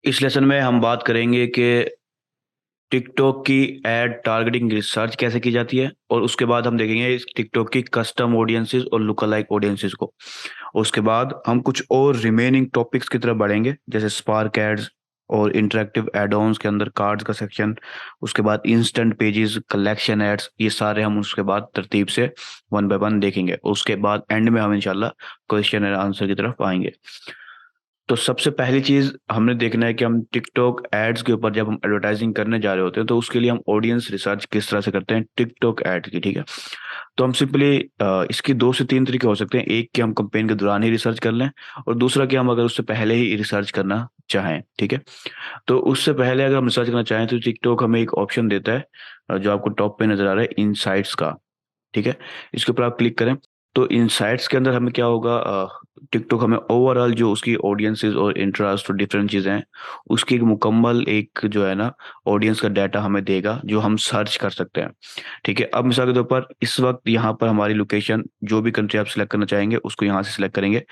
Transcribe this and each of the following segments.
इस लेसन में हम बात करेंगे कि टिकटॉक की एड टारगेटिंग रिसर्च कैसे की जाती है, और उसके बाद हम देखेंगे इस टिकटॉक की कस्टम ऑडियंसेस और लुक अलाइक ऑडियंसेस को। उसके बाद हम कुछ और रिमेनिंग टॉपिक्स की तरफ बढ़ेंगे, जैसे स्पार्क एड्स और इंटरेक्टिव एड ऑन्स के अंदर कार्ड्स का सेक्शन। उसके बाद इंस्टेंट पेजेस, कलेक्शन एड्स, ये सारे हम उसके बाद तरतीब से वन बाय वन देखेंगे। उसके बाद एंड में हम इंशाल्लाह क्वेश्चन एंड आंसर की तरफ आएंगे। तो सबसे पहली चीज हमने देखना है कि हम टिकटॉक एड्स के ऊपर जब हम एडवर्टाइजिंग करने जा रहे होते हैं तो उसके लिए हम ऑडियंस रिसर्च किस तरह से करते हैं टिकटॉक एड की। ठीक है, तो हम सिंपली इसकी दो से तीन तरीके हो सकते हैं। एक कि हम कंपेन के दौरान ही रिसर्च कर लें, और दूसरा कि हम अगर उससे पहले ही रिसर्च करना चाहें। ठीक है, तो उससे पहले अगर हम रिसर्च करना चाहें तो टिकटॉक हमें एक ऑप्शन देता है, जो आपको टॉप पे नजर आ रहा है, इनसाइट्स का। ठीक है, इसके ऊपर आप क्लिक करें तो इनसाइट्स के अंदर हमें क्या होगा, टिकटॉक हमें ओवरऑल जो उसकी ऑडियंसेस और इंटरेस्ट और डिफरेंट चीज़ें हैं उसकी एक मुकम्मल एक जो है ना ऑडियंस का डाटा हमें देगा, जो हम सर्च कर सकते हैं। ठीक है, अब मिसाल के तौर पर इस वक्त यहाँ पर हमारी लोकेशन, जो भी कंट्री आप सिलेक्ट करना चाहेंगे उसको यहाँ से सिलेक्ट करेंगे,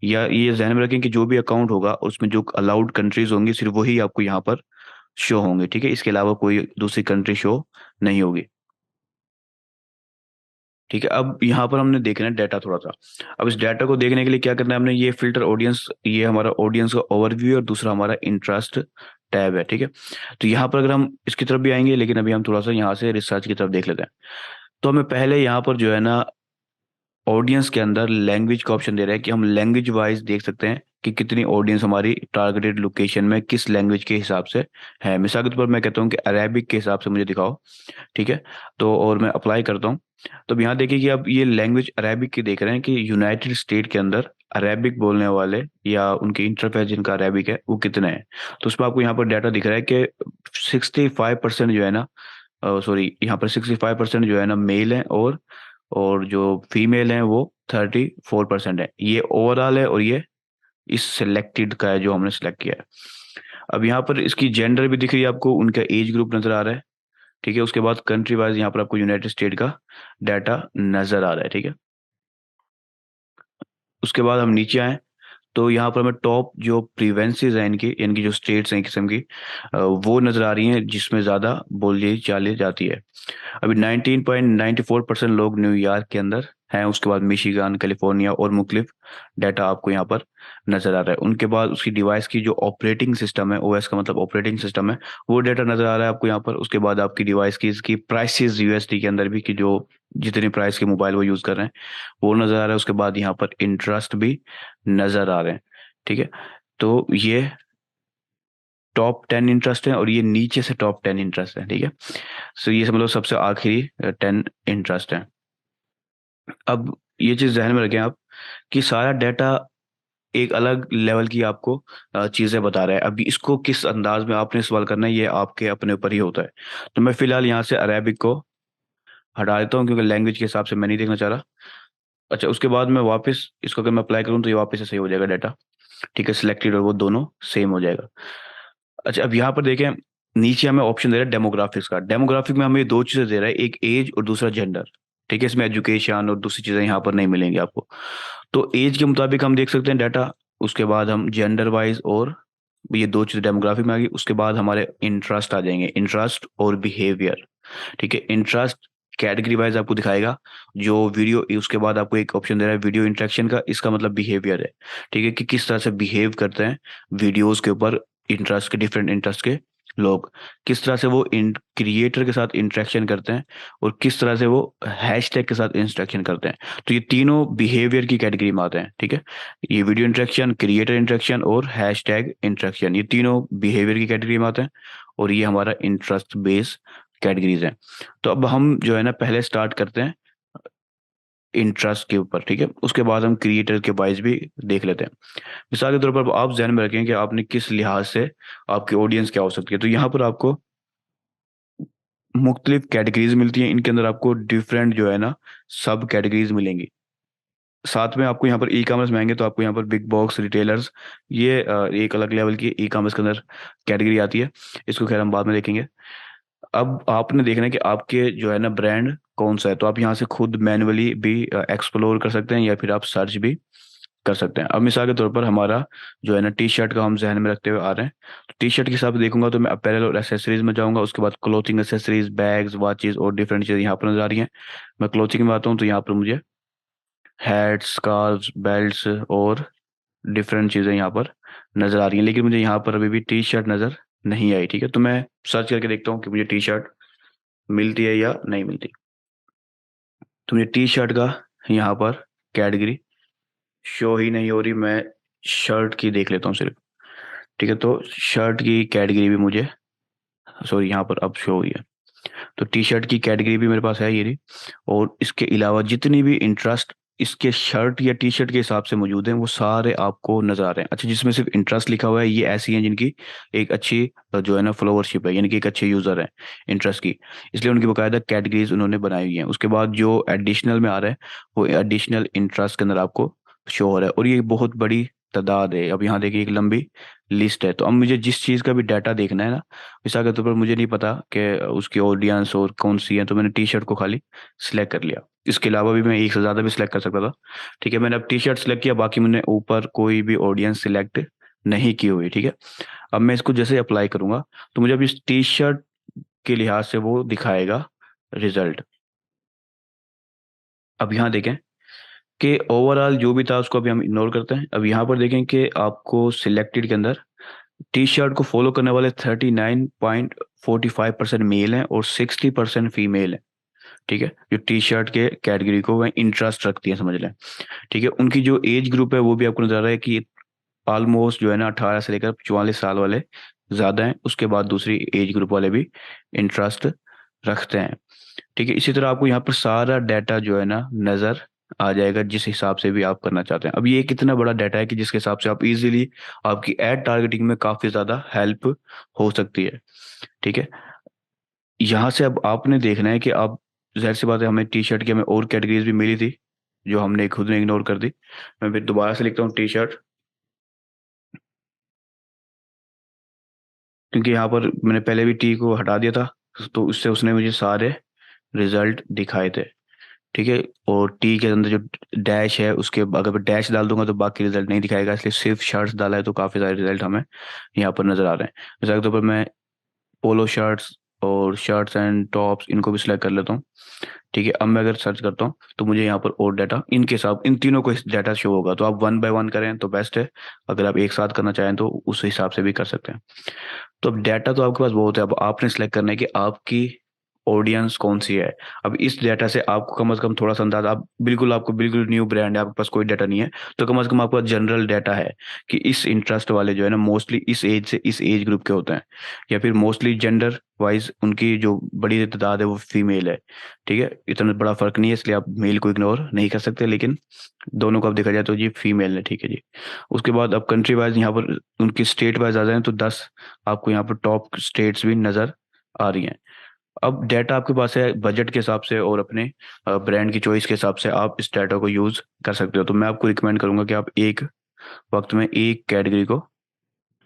या ये ध्यान में रखें कि जो भी अकाउंट होगा उसमें जो अलाउड कंट्रीज होंगी सिर्फ वही आपको यहाँ पर शो होंगे। ठीक है, इसके अलावा कोई दूसरी कंट्री शो नहीं होगी। ठीक है, अब यहाँ पर हमने देखना है डाटा थोड़ा सा। अब इस डाटा को देखने के लिए क्या करना है, हमने ये फिल्टर ऑडियंस, ये हमारा ऑडियंस का ओवरव्यू और दूसरा हमारा इंटरेस्ट टैब है। ठीक है, तो यहाँ पर अगर हम इसकी तरफ भी आएंगे, लेकिन अभी हम थोड़ा सा यहाँ से रिसर्च की तरफ देख लेते हैं। तो हमें पहले यहाँ पर जो है ना ऑडियंस के अंदर लैंग्वेज का ऑप्शन दे रहा है कि हम लैंग्वेज वाइज देख सकते हैं कि कितनी ऑडियंस हमारी टारगेटेड लोकेशन में किस लैंग्वेज के हिसाब से है। मिसाल के तौर पर मैं कहता हूँ कि अरेबिक के हिसाब से मुझे दिखाओ। ठीक है, तो और मैं अप्लाई करता हूँ। तो अब यहाँ देखिए कि अब ये लैंग्वेज अरेबिक की देख रहे हैं कि यूनाइटेड स्टेट के अंदर अरेबिक बोलने वाले या उनके इंटरफेस जिनका अरेबिक है वो कितने हैं। तो उसमें आपको यहाँ पर डाटा दिख रहा है कि 65% जो है ना, सॉरी, यहाँ पर 65% जो है ना मेल है, और जो फीमेल हैं वो 34% है। ये ओवरऑल है, और ये इस सिलेक्टेड का है जो हमने सिलेक्ट किया है। अब यहाँ पर इसकी जेंडर भी दिख रही है आपको, उनका एज ग्रुप नजर आ रहा है। ठीक है, उसके बाद कंट्री वाइज यहाँ पर आपको यूनाइटेड स्टेट का डाटा नजर आ रहा है। ठीक है, उसके बाद हम नीचे आए तो यहाँ पर हमें टॉप जो प्रीवेंसेस हैं इनकी, इनकी जो स्टेट्स हैं किस्म की, वो नजर आ रही हैं जिसमें ज़्यादा बोली चाली जाती है। अभी 19.94% लोग न्यूयॉर्क के अंदर हैं। उसके बाद मिशिगन, कैलिफोर्निया और मुख्तलिफ डाटा आपको यहाँ पर नजर आ रहा है। उनके बाद उसकी डिवाइस की जो ऑपरेटिंग सिस्टम है, ओएस का मतलब ऑपरेटिंग सिस्टम है, वो डाटा नजर आ रहा है आपको यहाँ पर। उसके बाद आपकी डिवाइस की इसकी प्राइसेस यूएसडी के अंदर भी, कि जो जितनी प्राइस के मोबाइल वो यूज कर रहे हैं वो नजर आ रहा है। उसके बाद यहाँ पर इंटरेस्ट भी नजर आ रहे हैं। ठीक है, तो ये टॉप 10 इंटरेस्ट है, और ये नीचे से टॉप 10 इंटरेस्ट है। ठीक है, सो ये समझ लो सबसे आखिरी 10 इंटरेस्ट है। अब ये चीज ध्यान में रखें आप कि सारा डाटा एक अलग लेवल की आपको चीजें बता रहा है। अभी इसको किस अंदाज में आपने सवाल करना है ये आपके अपने ऊपर ही होता है। तो मैं फिलहाल यहाँ से अरेबिक को हटा देता हूँ क्योंकि लैंग्वेज के हिसाब से मैं नहीं देखना चाह रहा। अच्छा, उसके बाद मैं वापस इसको अगर मैं अप्लाई करूँ तो ये वापस से सही हो जाएगा डाटा। ठीक है, सिलेक्टेड और वो दोनों सेम हो जाएगा। अच्छा, अब यहाँ पर देखें, नीचे हमें ऑप्शन दे रहा है डेमोग्राफिक्स का। डेमोग्राफिक में हमें दो चीजें दे रहा है, एक एज और दूसरा जेंडर। ठीक है, इसमें एजुकेशन और दूसरी चीजें यहाँ पर नहीं मिलेंगी आपको। तो एज के मुताबिक हम देख सकते हैं डाटा। उसके बाद हम जेंडर वाइज, और ये दो चीजें डेमोग्राफिक में आ गई। उसके बाद हमारे इंटरेस्ट आ जाएंगे, इंटरेस्ट और बिहेवियर। ठीक है, इंटरेस्ट कैटेगरी वाइज आपको दिखाएगा जो वीडियो, उसके बाद आपको एक ऑप्शन दे रहा है वीडियो इंटरेक्शन का, इसका मतलब बिहेवियर है। ठीक है, कि किस तरह से बिहेव करते हैं वीडियोस के ऊपर इंटरेस्ट के, डिफरेंट इंटरेस्ट के लोग, किस तरह से वो इन क्रिएटर के साथ इंटरेक्शन करते हैं, और किस तरह से वो हैशटैग के साथ इंटरेक्शन करते हैं। तो ये तीनों बिहेवियर की कैटेगरी में आते हैं। ठीक है, ये वीडियो इंटरेक्शन, क्रिएटर इंटरेक्शन और हैशटैग इंटरेक्शन, ये तीनों बिहेवियर की कैटेगरी में आते हैं, और ये हमारा इंटरेस्ट बेस कैटेगरीज हैं। तो अब हम जो है ना पहले स्टार्ट करते हैं इंटरेस्ट के ऊपर। ठीक है, उसके बाद हम क्रिएटर के वाइज भी देख लेते हैं। मिसाल के तौर पर आप ध्यान में रखें कि आपने किस लिहाज से आपकी ऑडियंस क्या हो सकती है। तो यहाँ पर आपको मुख्तलिफ कैटेगरीज मिलती हैं, इनके अंदर आपको डिफरेंट जो है ना सब कैटेगरीज मिलेंगी। साथ में आपको यहाँ पर ई कॉमर्स में आएंगे तो आपको यहाँ पर बिग बॉक्स रिटेलर्स, ये एक अलग लेवल की ई कॉमर्स के अंदर कैटेगरी आती है। इसको खैर हम बाद में देखेंगे। अब आपने देखना है कि आपके जो है ना ब्रांड कौन सा है, तो आप यहाँ से खुद मैन्युअली भी एक्सप्लोर कर सकते हैं, या फिर आप सर्च भी कर सकते हैं। अब मिसाल के तौर पर हमारा जो है ना टी शर्ट का हम जहन में रखते हुए आ रहे हैं, तो टी शर्ट के हिसाब से देखूंगा तो मैं अपैरल और एसेसरीज में जाऊंगा, उसके बाद क्लोथिंग एक्सेसरीज, बैग्स, वॉचेज और डिफरेंट चीज़ें यहाँ पर नजर आ रही हैं। मैं क्लोथिंग में आता हूँ तो यहाँ पर मुझे हैट्स, स्कार्फ्स, बेल्ट्स और डिफरेंट चीज़ें यहाँ पर नज़र आ रही हैं, लेकिन मुझे यहाँ पर अभी भी टी शर्ट नज़र नहीं आई। ठीक है, तो मैं सर्च करके देखता हूँ कि मुझे टी शर्ट मिलती है या नहीं मिलती। तो मुझे टी शर्ट का यहाँ पर कैटेगरी शो ही नहीं हो रही, मैं शर्ट की देख लेता हूँ सिर्फ। ठीक है, तो शर्ट की कैटेगरी भी मुझे, सॉरी, यहाँ पर अब शो हुई है। तो टी शर्ट की कैटेगरी भी मेरे पास है ये रही, और इसके अलावा जितनी भी इंटरेस्ट इसके शर्ट या टी शर्ट के हिसाब से मौजूद हैं वो सारे आपको नजर आ रहे हैं। अच्छा, जिसमें सिर्फ इंटरेस्ट लिखा हुआ है ये ऐसी हैं जिनकी एक अच्छी जो है ना फॉलोवरशिप है, यानी कि एक अच्छे यूजर है इंटरेस्ट की, इसलिए उनकी बाकायदा कैटेगरीज उन्होंने बनाई हुई हैं। उसके बाद जो एडिशनल में आ रहा है वो एडिशनल इंटरेस्ट के अंदर आपको शो हो रहा है, और ये बहुत बड़ी तादाद है। अब यहाँ देखिए एक लंबी लिस्ट है, तो अब मुझे जिस चीज़ का भी डाटा देखना है ना, मिसाल के तौर पर मुझे नहीं पता कि उसकी ऑडियंस और कौन सी है, तो मैंने टी शर्ट को खाली सिलेक्ट कर लिया। इसके अलावा भी मैं एक से ज़्यादा भी सिलेक्ट कर सकता था। ठीक है, मैंने अब टी शर्ट सिलेक्ट किया, बाकी मैंने ऊपर कोई भी ऑडियंस सिलेक्ट नहीं की हुई। ठीक है, अब मैं इसको जैसे अप्लाई करूंगा तो मुझे अब इस टी शर्ट के लिहाज से वो दिखाएगा रिजल्ट। अब यहाँ देखें कि ओवरऑल जो भी था उसको अभी हम इग्नोर करते हैं। अब यहाँ पर देखें कि आपको सिलेक्टेड के अंदर टी शर्ट को फॉलो करने वाले 39.45% मेल हैं और 60% फीमेल है। ठीक है, जो टी शर्ट के कैटेगरी को वह इंटरेस्ट रखती है, समझ लें। ठीक है, उनकी जो एज ग्रुप है वो भी आपको नजर आ रहा है कि ऑलमोस्ट जो है ना 18 से लेकर 44 साल वाले ज़्यादा हैं, उसके बाद दूसरी एज ग्रुप वाले भी इंटरेस्ट रखते हैं। ठीक है, इसी तरह आपको यहाँ पर सारा डाटा जो है ना नज़र आ जाएगा जिस हिसाब से भी आप करना चाहते हैं। अब ये कितना बड़ा डाटा है कि जिसके हिसाब से आप इजीली आपकी एड टारगेटिंग में काफ़ी ज़्यादा हेल्प हो सकती है। ठीक है, यहाँ से अब आपने देखना है कि आप, जाहिर सी बात है हमें टी शर्ट की हमें और कैटेगरीज भी मिली थी जो हमने खुद ने इग्नोर कर दी। मैं फिर दोबारा से लिखता हूँ टी शर्ट, क्योंकि यहाँ पर मैंने पहले भी टी को हटा दिया था, तो उससे उसने मुझे सारे रिजल्ट दिखाए थे। ठीक है, और टी के अंदर जो डैश है उसके अगर मैं डैश डाल दूंगा तो बाकी रिजल्ट नहीं दिखाएगा, इसलिए सिर्फ शर्ट्स डाला है तो काफ़ी सारे रिजल्ट हमें यहाँ पर नज़र आ रहे हैं। मिसाल के तौर पर मैं पोलो शर्ट्स और शर्ट्स एंड टॉप्स इनको भी सिलेक्ट कर लेता हूँ। ठीक है, अब मैं अगर सर्च करता हूँ तो मुझे यहाँ पर और डाटा इनके साथ इन तीनों को डाटा शो होगा, तो आप वन बाय वन करें तो बेस्ट है। अगर आप एक साथ करना चाहें तो उस हिसाब से भी कर सकते हैं। तो अब डाटा तो आपके पास बहुत है, अब आपने सेलेक्ट करना है कि आपकी ऑडियंस कौन सी है। अब इस डाटा से आपको कम से कम थोड़ा सा अंदाजा, आप बिल्कुल, आपको बिल्कुल न्यू ब्रांड है, आपके पास कोई डाटा नहीं है, तो कम से कम आपका जनरल डाटा है कि इस इंटरेस्ट वाले जो है ना मोस्टली इस एज से इस एज ग्रुप के होते हैं, या फिर मोस्टली जेंडर वाइज उनकी जो बड़ी तादाद है वो फीमेल है। ठीक है, इतना बड़ा फर्क नहीं है, इसलिए आप मेल को इग्नोर नहीं कर सकते, लेकिन दोनों को अब देखा जाए तो ये फीमेल है। ठीक है जी, उसके बाद अब कंट्री वाइज यहाँ पर उनकी स्टेट वाइज आ जाए तो 10 आपको यहाँ पर टॉप स्टेट्स भी नज़र आ रही हैं। अब डाटा आपके पास है, बजट के हिसाब से और अपने ब्रांड की चॉइस के हिसाब से आप इस डाटा को यूज़ कर सकते हो। तो मैं आपको रिकमेंड करूंगा कि आप एक वक्त में एक कैटेगरी को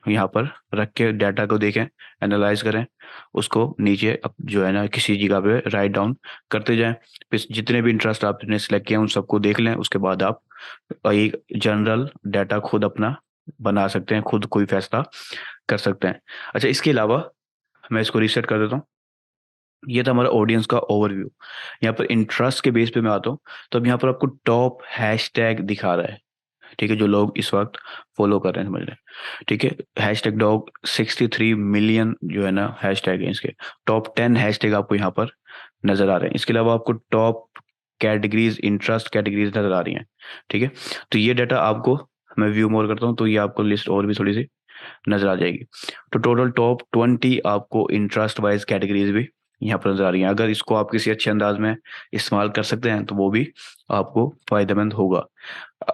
यहाँ पर रख के डाटा को देखें, एनालाइज करें, उसको नीचे अब जो है ना किसी जगह पे राइट डाउन करते जाएं, फिर जितने भी इंटरेस्ट आपने सेलेक्ट किए हैं उन सबको देख लें, उसके बाद आप एक जनरल डाटा खुद अपना बना सकते हैं, खुद कोई फैसला कर सकते हैं। अच्छा, इसके अलावा मैं इसको रीसेट कर देता हूँ। ये था हमारा ऑडियंस का ओवरव्यू। यहाँ पर इंटरेस्ट के बेस पे मैं आता हूँ, तो अब यहाँ पर आपको टॉप हैशटैग दिखा रहा है। ठीक है, जो लोग इस वक्त फॉलो कर रहे हैं, समझ रहे हैं। ठीक है, हैशटैग डॉग 63 मिलियन जो है ना हैशटैग है, इसके टॉप 10 हैशटैग आपको यहाँ पर नजर आ रहे हैं। इसके अलावा आपको टॉप कैटेगरीज, इंटरेस्ट कैटेगरीज नजर आ रही हैं। ठीक है, तो ये डाटा आपको, मैं व्यू मोर करता हूँ तो ये आपको लिस्ट और भी थोड़ी सी नजर आ जाएगी। तो टोटल टॉप 20 आपको इंटरेस्ट वाइज कैटेगरीज भी यहाँ पर नजर आ रही हैं। अगर इसको आप किसी अच्छे अंदाज में इस्तेमाल कर सकते हैं तो वो भी आपको फायदेमंद होगा।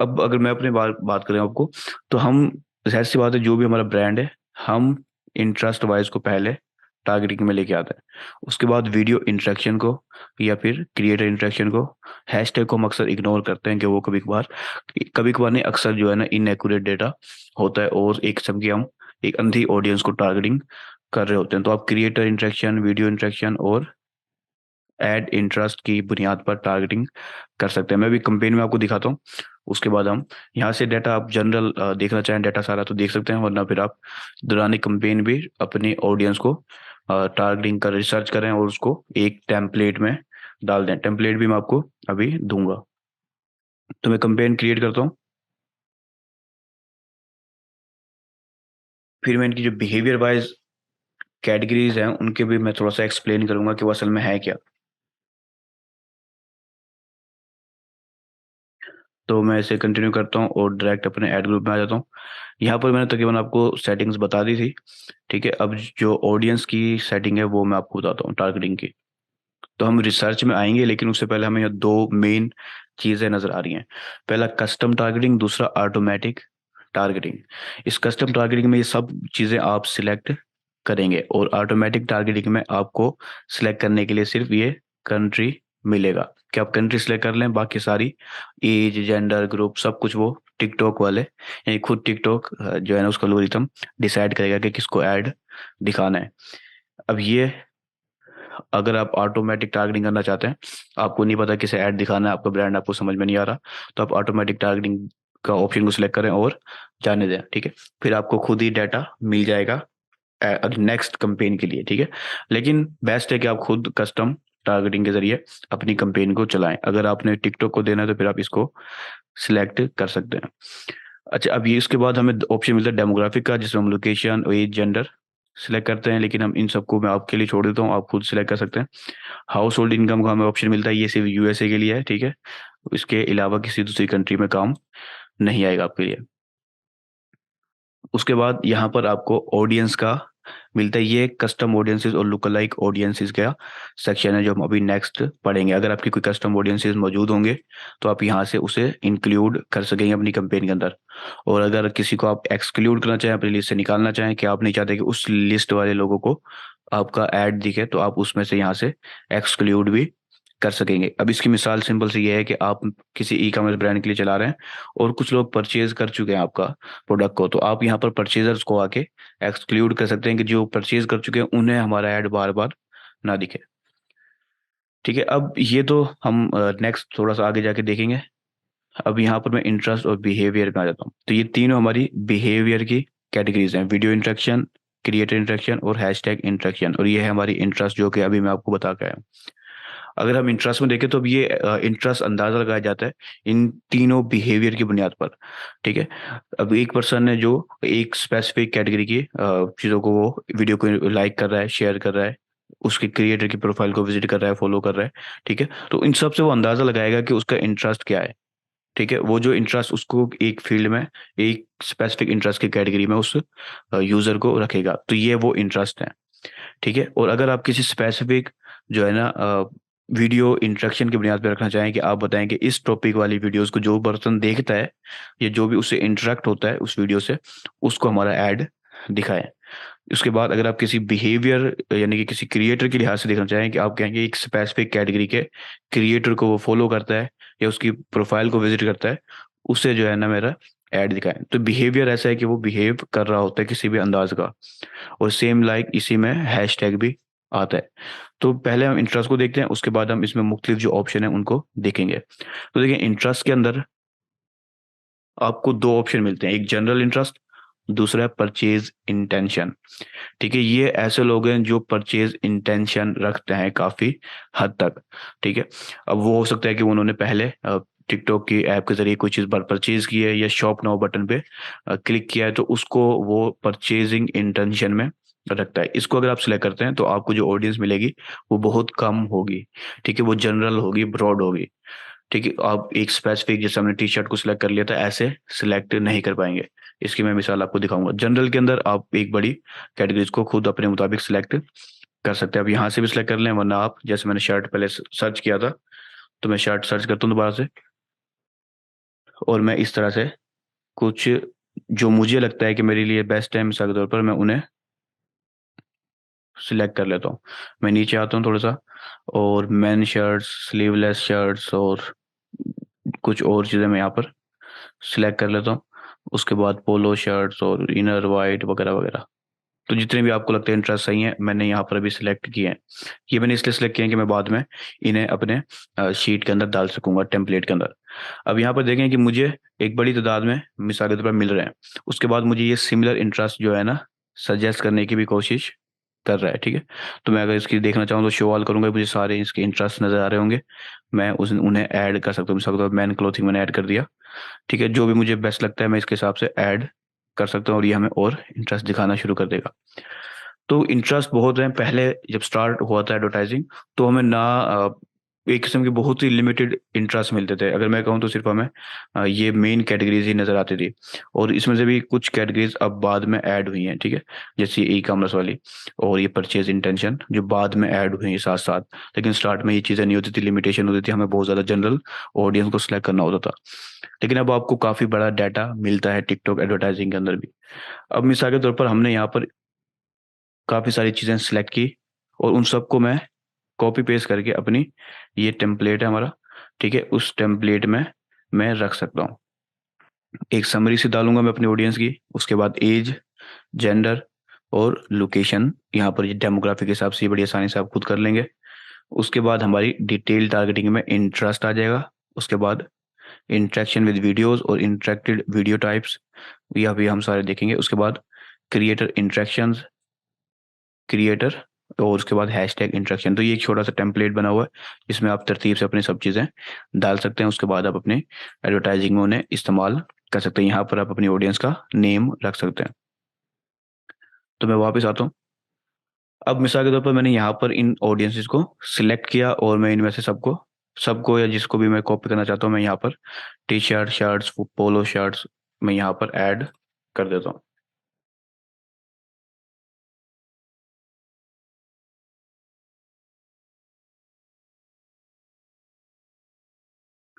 अब अगर मैं अपनी बात करें आपको, तो हम, जाहिर सी बात है जो भी हमारा ब्रांड है हम इंटरेस्ट वाइज को पहले टारगेटिंग में लेके आते हैं, उसके बाद वीडियो इंटरेक्शन को या फिर क्रिएटर इंटरेक्शन को, हैशटैग को हम अक्सर इग्नोर करते हैं कि वो कभी कभार नहीं, अक्सर जो है ना इनएक्यूरेट डेटा होता है और एक किस्म की हम एक अंधी ऑडियंस को टारगेटिंग कर रहे होते हैं। तो आप क्रिएटर इंटरेक्शन, वीडियो इंटरेक्शन और एड इंटरेस्ट की बुनियाद पर टारगेटिंग कर सकते हैं। मैं भी कंपेन में आपको दिखाता हूँ, उसके बाद हम यहाँ से डाटा, आप जनरल देखना चाहें डाटा सारा तो देख सकते हैं, वरना फिर आप दौरान कैंपेन भी अपनी ऑडियंस को टारगेटिंग कर रिसर्च करें और उसको एक टेम्पलेट में डाल दें। टेम्पलेट भी मैं आपको अभी दूंगा। तो मैं कैंपेन क्रिएट करता हूँ, फिर मैं इनकी जो बिहेवियर वाइज कैटेगरीज हैं उनके भी मैं थोड़ा सा एक्सप्लेन करूंगा कि वो असल में है क्या। तो मैं इसे कंटिन्यू करता हूँ और डायरेक्ट अपने ऐड ग्रुप में आ जाता हूँ। यहाँ पर मैंने तकरीबन आपको सेटिंग्स बता दी थी। ठीक है, अब जो ऑडियंस की सेटिंग है वो मैं आपको बताता हूँ टारगेटिंग की। तो हम रिसर्च में आएंगे, लेकिन उससे पहले हमें यहाँ दो मेन चीज़ें नज़र आ रही हैं। पहला कस्टम टारगेटिंग, दूसरा ऑटोमेटिक टारगेटिंग। इस कस्टम टारगेटिंग में ये सब चीज़ें आप सिलेक्ट करेंगे, और ऑटोमेटिक टारगेटिंग में आपको सिलेक्ट करने के लिए सिर्फ ये कंट्री मिलेगा कि आप कंट्री सिलेक्ट कर लें, बाकी सारी एज, जेंडर, ग्रुप, सब कुछ वो टिकटॉक वाले, यानी खुद टिकटॉक जो है ना उसका एल्गोरिथम डिसाइड करेगा कि किसको ऐड दिखाना है। अब ये, अगर आप ऑटोमेटिक टारगेटिंग करना चाहते हैं, आपको नहीं पता किसे ऐड दिखाना है, आपका ब्रांड आपको समझ में नहीं आ रहा, तो आप ऑटोमेटिक टारगेटिंग का ऑप्शन को सिलेक्ट करें और जाने दें। ठीक है, फिर आपको खुद ही डाटा मिल जाएगा नेक्स्ट कंपेन के लिए। ठीक है, लेकिन बेस्ट है कि आप खुद कस्टम टारगेटिंग के जरिए अपनी कंपेन को चलाएं। अगर आपने टिकटॉक को देना है तो फिर आप इसको सिलेक्ट कर सकते हैं। अच्छा, अब ये इसके बाद हमें ऑप्शन मिलता है डेमोग्राफिक का, जिसमें हम लोकेशन, एज, जेंडर सिलेक्ट करते हैं, लेकिन हम इन सबको मैं आपके लिए छोड़ देता हूँ, आप खुद सिलेक्ट कर सकते हैं। हाउस होल्ड इनकम का हमें ऑप्शन मिलता है, ये सिर्फ यूएसए के लिए है। ठीक है, इसके अलावा किसी दूसरी कंट्री में काम नहीं आएगा आपके लिए। उसके बाद यहाँ पर आपको ऑडियंस का मिलता है, ये कस्टम ऑडियंसेस और लुक लाइक ऑडियंसेस का सेक्शन है जो हम अभी नेक्स्ट पढ़ेंगे। अगर आपकी कोई कस्टम ऑडियंसेस मौजूद होंगे तो आप यहाँ से उसे इंक्लूड कर सकेंगे अपनी कंपेन के अंदर। और अगर किसी को आप एक्सक्लूड करना चाहें, अपनी लिस्ट से निकालना चाहें, कि आप नहीं चाहते कि उस लिस्ट वाले लोगों को आपका ऐड दिखे, तो आप उसमें से यहाँ से एक्सक्लूड भी कर सकेंगे। अब इसकी मिसाल सिंपल सी ये है कि आप किसी ई कॉमर्स ब्रांड के लिए चला रहे हैं और कुछ लोग परचेज कर चुके हैं आपका प्रोडक्ट को, तो आप यहाँ पर परचेजर्स को आके एक्सक्लूड कर सकते हैं कि जो परचेज कर चुके हैं उन्हें हमारा ऐड बार बार ना दिखे। ठीक है, अब ये तो हम नेक्स्ट थोड़ा सा आगे जाके देखेंगे। अब यहाँ पर मैं इंटरेस्ट और बिहेवियर में आ जाता हूँ। तो ये तीनों हमारी बिहेवियर की कैटेगरीज हैं, वीडियो इंटरेक्शन, क्रिएटर इंटरेक्शन और हैशटैग इंटरेक्शन, और ये है हमारी इंटरेस्ट जो कि अभी मैं आपको बता के आया हूँ। अगर हम इंटरेस्ट में देखें तो अब ये इंटरेस्ट अंदाजा लगाया जाता है इन तीनों बिहेवियर की बुनियाद पर। ठीक है, अब एक पर्सन ने जो एक स्पेसिफिक कैटेगरी की चीज़ों को, वो वीडियो को लाइक कर रहा है, शेयर कर रहा है, उसके क्रिएटर की प्रोफाइल को विजिट कर रहा है, फॉलो कर रहा है। ठीक है, तो इन सब से वो अंदाजा लगाएगा कि उसका इंटरेस्ट क्या है। ठीक है, वो जो इंटरेस्ट उसको एक फील्ड में, एक स्पेसिफिक इंटरेस्ट की कैटेगरी में उस यूजर को रखेगा, तो ये वो इंटरेस्ट है। ठीक है, और अगर आप किसी स्पेसिफिक जो है ना वीडियो इंटरेक्शन की बुनियाद पर रखना चाहें, कि आप बताएं कि इस टॉपिक वाली वीडियोस को जो पर्सन देखता है या जो भी उससे इंटरेक्ट होता है उस वीडियो से, उसको हमारा ऐड दिखाएं। उसके बाद अगर आप किसी बिहेवियर यानी कि किसी क्रिएटर के लिहाज से देखना चाहें, कि आप कहेंगे एक स्पेसिफिक कैटेगरी के क्रिएटर को वो फॉलो करता है या उसकी प्रोफाइल को विजिट करता है, उससे जो है ना मेरा ऐड दिखाएं। तो बिहेवियर ऐसा है कि वो बिहेव कर रहा होता है किसी भी अंदाज का। और सेम लाइक इसी में हैशटैग भी आता है। तो पहले हम इंटरेस्ट को देखते हैं, उसके बाद हम इसमें मुख्तलिफ जो ऑप्शन है उनको देखेंगे। तो देखिए, इंटरेस्ट के अंदर आपको दो ऑप्शन मिलते हैं, एक जनरल इंटरेस्ट, दूसरा है परचेज इंटेंशन। ठीक है, ये ऐसे लोग हैं जो परचेज इंटेंशन रखते हैं काफ़ी हद तक। ठीक है, अब वो हो सकता है कि उन्होंने पहले टिकटॉक की ऐप के जरिए कोई चीज़ परचेज की है या शॉप नाउ बटन पे क्लिक किया है, तो उसको वो परचेजिंग इंटेंशन में रखता है। इसको अगर आप सिलेक्ट करते हैं तो आपको जो ऑडियंस मिलेगी वो बहुत कम होगी। ठीक है, वो जनरल होगी, ब्रॉड होगी। ठीक है, आप एक स्पेसिफिक, जैसे हमने टी शर्ट को सिलेक्ट कर लिया था, ऐसे सिलेक्ट नहीं कर पाएंगे। इसकी मैं मिसाल आपको दिखाऊंगा। जनरल के अंदर आप एक बड़ी कैटेगरीज को खुद अपने मुताबिक सिलेक्ट कर सकते हैं। अब यहाँ से भी सिलेक्ट कर लें, वरना आप, जैसे मैंने शर्ट पहले सर्च किया था, तो मैं शर्ट सर्च करता हूँ दोबारा से, और मैं इस तरह से कुछ जो मुझे लगता है कि मेरे लिए बेस्ट है, मिसाल के तौर पर मैं उन्हें सिलेक्ट कर लेता हूँ। मैं नीचे आता हूँ थोड़ा सा, और मैन शर्ट्स, स्लीवलेस शर्ट्स और कुछ और चीज़ें मैं यहाँ पर सिलेक्ट कर लेता हूँ। उसके बाद पोलो शर्ट्स और इनर वाइट वगैरह वगैरह। तो जितने भी आपको लगते हैं इंटरेस्ट सही हैं मैंने यहाँ पर अभी सिलेक्ट किए हैं। ये मैंने इसलिए सिलेक्ट किए हैं कि मैं बाद में इन्हें अपने शीट के अंदर डाल सकूंगा, टेम्पलेट के अंदर। अब यहाँ पर देखें कि मुझे एक बड़ी तादाद में मिसाल के तौर पर मिल रहे हैं। उसके बाद मुझे ये सिमिलर इंटरेस्ट जो है ना सजेस्ट करने की भी कोशिश कर रहा है, ठीक है। तो मैं अगर इसकी देखना चाहूँ तो शो ऑल करूंगा, मुझे सारे इसके इंटरेस्ट नजर आ रहे होंगे। मैं उन्हें ऐड कर सकता हूँ, मिसाल के तौर पर मैन क्लोथिंग मैंने ऐड कर दिया, ठीक है। जो भी मुझे बेस्ट लगता है मैं इसके हिसाब से ऐड कर सकता हूँ और ये हमें और इंटरेस्ट दिखाना शुरू कर देगा। तो इंटरेस्ट बहुत है। पहले जब स्टार्ट हुआ था एडवर्टाइजिंग तो हमें ना एक किस्म के बहुत ही लिमिटेड इंटरेस्ट मिलते थे। अगर मैं कहूँ तो सिर्फ हमें ये मेन कैटेगरीज ही नज़र आती थी, और इसमें से भी कुछ कैटेगरीज अब बाद में ऐड हुई हैं, ठीक है। जैसे ई कॉमर्स वाली और ये परचेज इंटेंशन जो बाद में ऐड हुई हैं साथ साथ। लेकिन स्टार्ट में ये चीज़ें नहीं होती थी, लिमिटेशन होती थी, हमें बहुत ज़्यादा जनरल ऑडियंस को सिलेक्ट करना होता था। लेकिन अब आपको काफ़ी बड़ा डाटा मिलता है टिकटॉक एडवर्टाइजिंग के अंदर भी। अब मिसाल के तौर पर हमने यहाँ पर काफ़ी सारी चीज़ें सिलेक्ट की और उन सबको मैं कॉपी पेस्ट करके अपनी ये टेम्पलेट है हमारा, ठीक है, उस टेम्पलेट में मैं रख सकता हूँ। एक समरी से डालूंगा मैं अपनी ऑडियंस की, उसके बाद एज, जेंडर और लोकेशन, यहाँ पर ये डेमोग्राफिक के हिसाब से ये बड़ी आसानी से आप खुद कर लेंगे। उसके बाद हमारी डिटेल टारगेटिंग में इंटरेस्ट आ जाएगा। उसके बाद इंटरेक्शन विद वीडियोस और इंटरेक्टेड वीडियो टाइप्स, यह भी हम सारे देखेंगे। उसके बाद क्रिएटर इंटरेक्शंस, क्रिएटर, और उसके बाद हैशटैग इंटरेक्शन। तो ये एक छोटा सा टेम्पलेट बना हुआ है जिसमें आप तरतीब से अपनी सब चीज़ें डाल सकते हैं। उसके बाद आप अपने एडवर्टाइजिंग में उन्हें इस्तेमाल कर सकते हैं। यहाँ पर आप अपनी ऑडियंस का नेम रख सकते हैं। तो मैं वापस आता हूँ। अब मिसाल के तौर पर मैंने यहाँ पर इन ऑडियंसेस को सिलेक्ट किया और मैं इनमें से सबको सबको या जिसको भी मैं कॉपी करना चाहता हूँ मैं यहाँ पर टी शर्ट, शर्ट्स, पोलो शर्ट्स मैं यहाँ पर ऐड कर देता हूँ।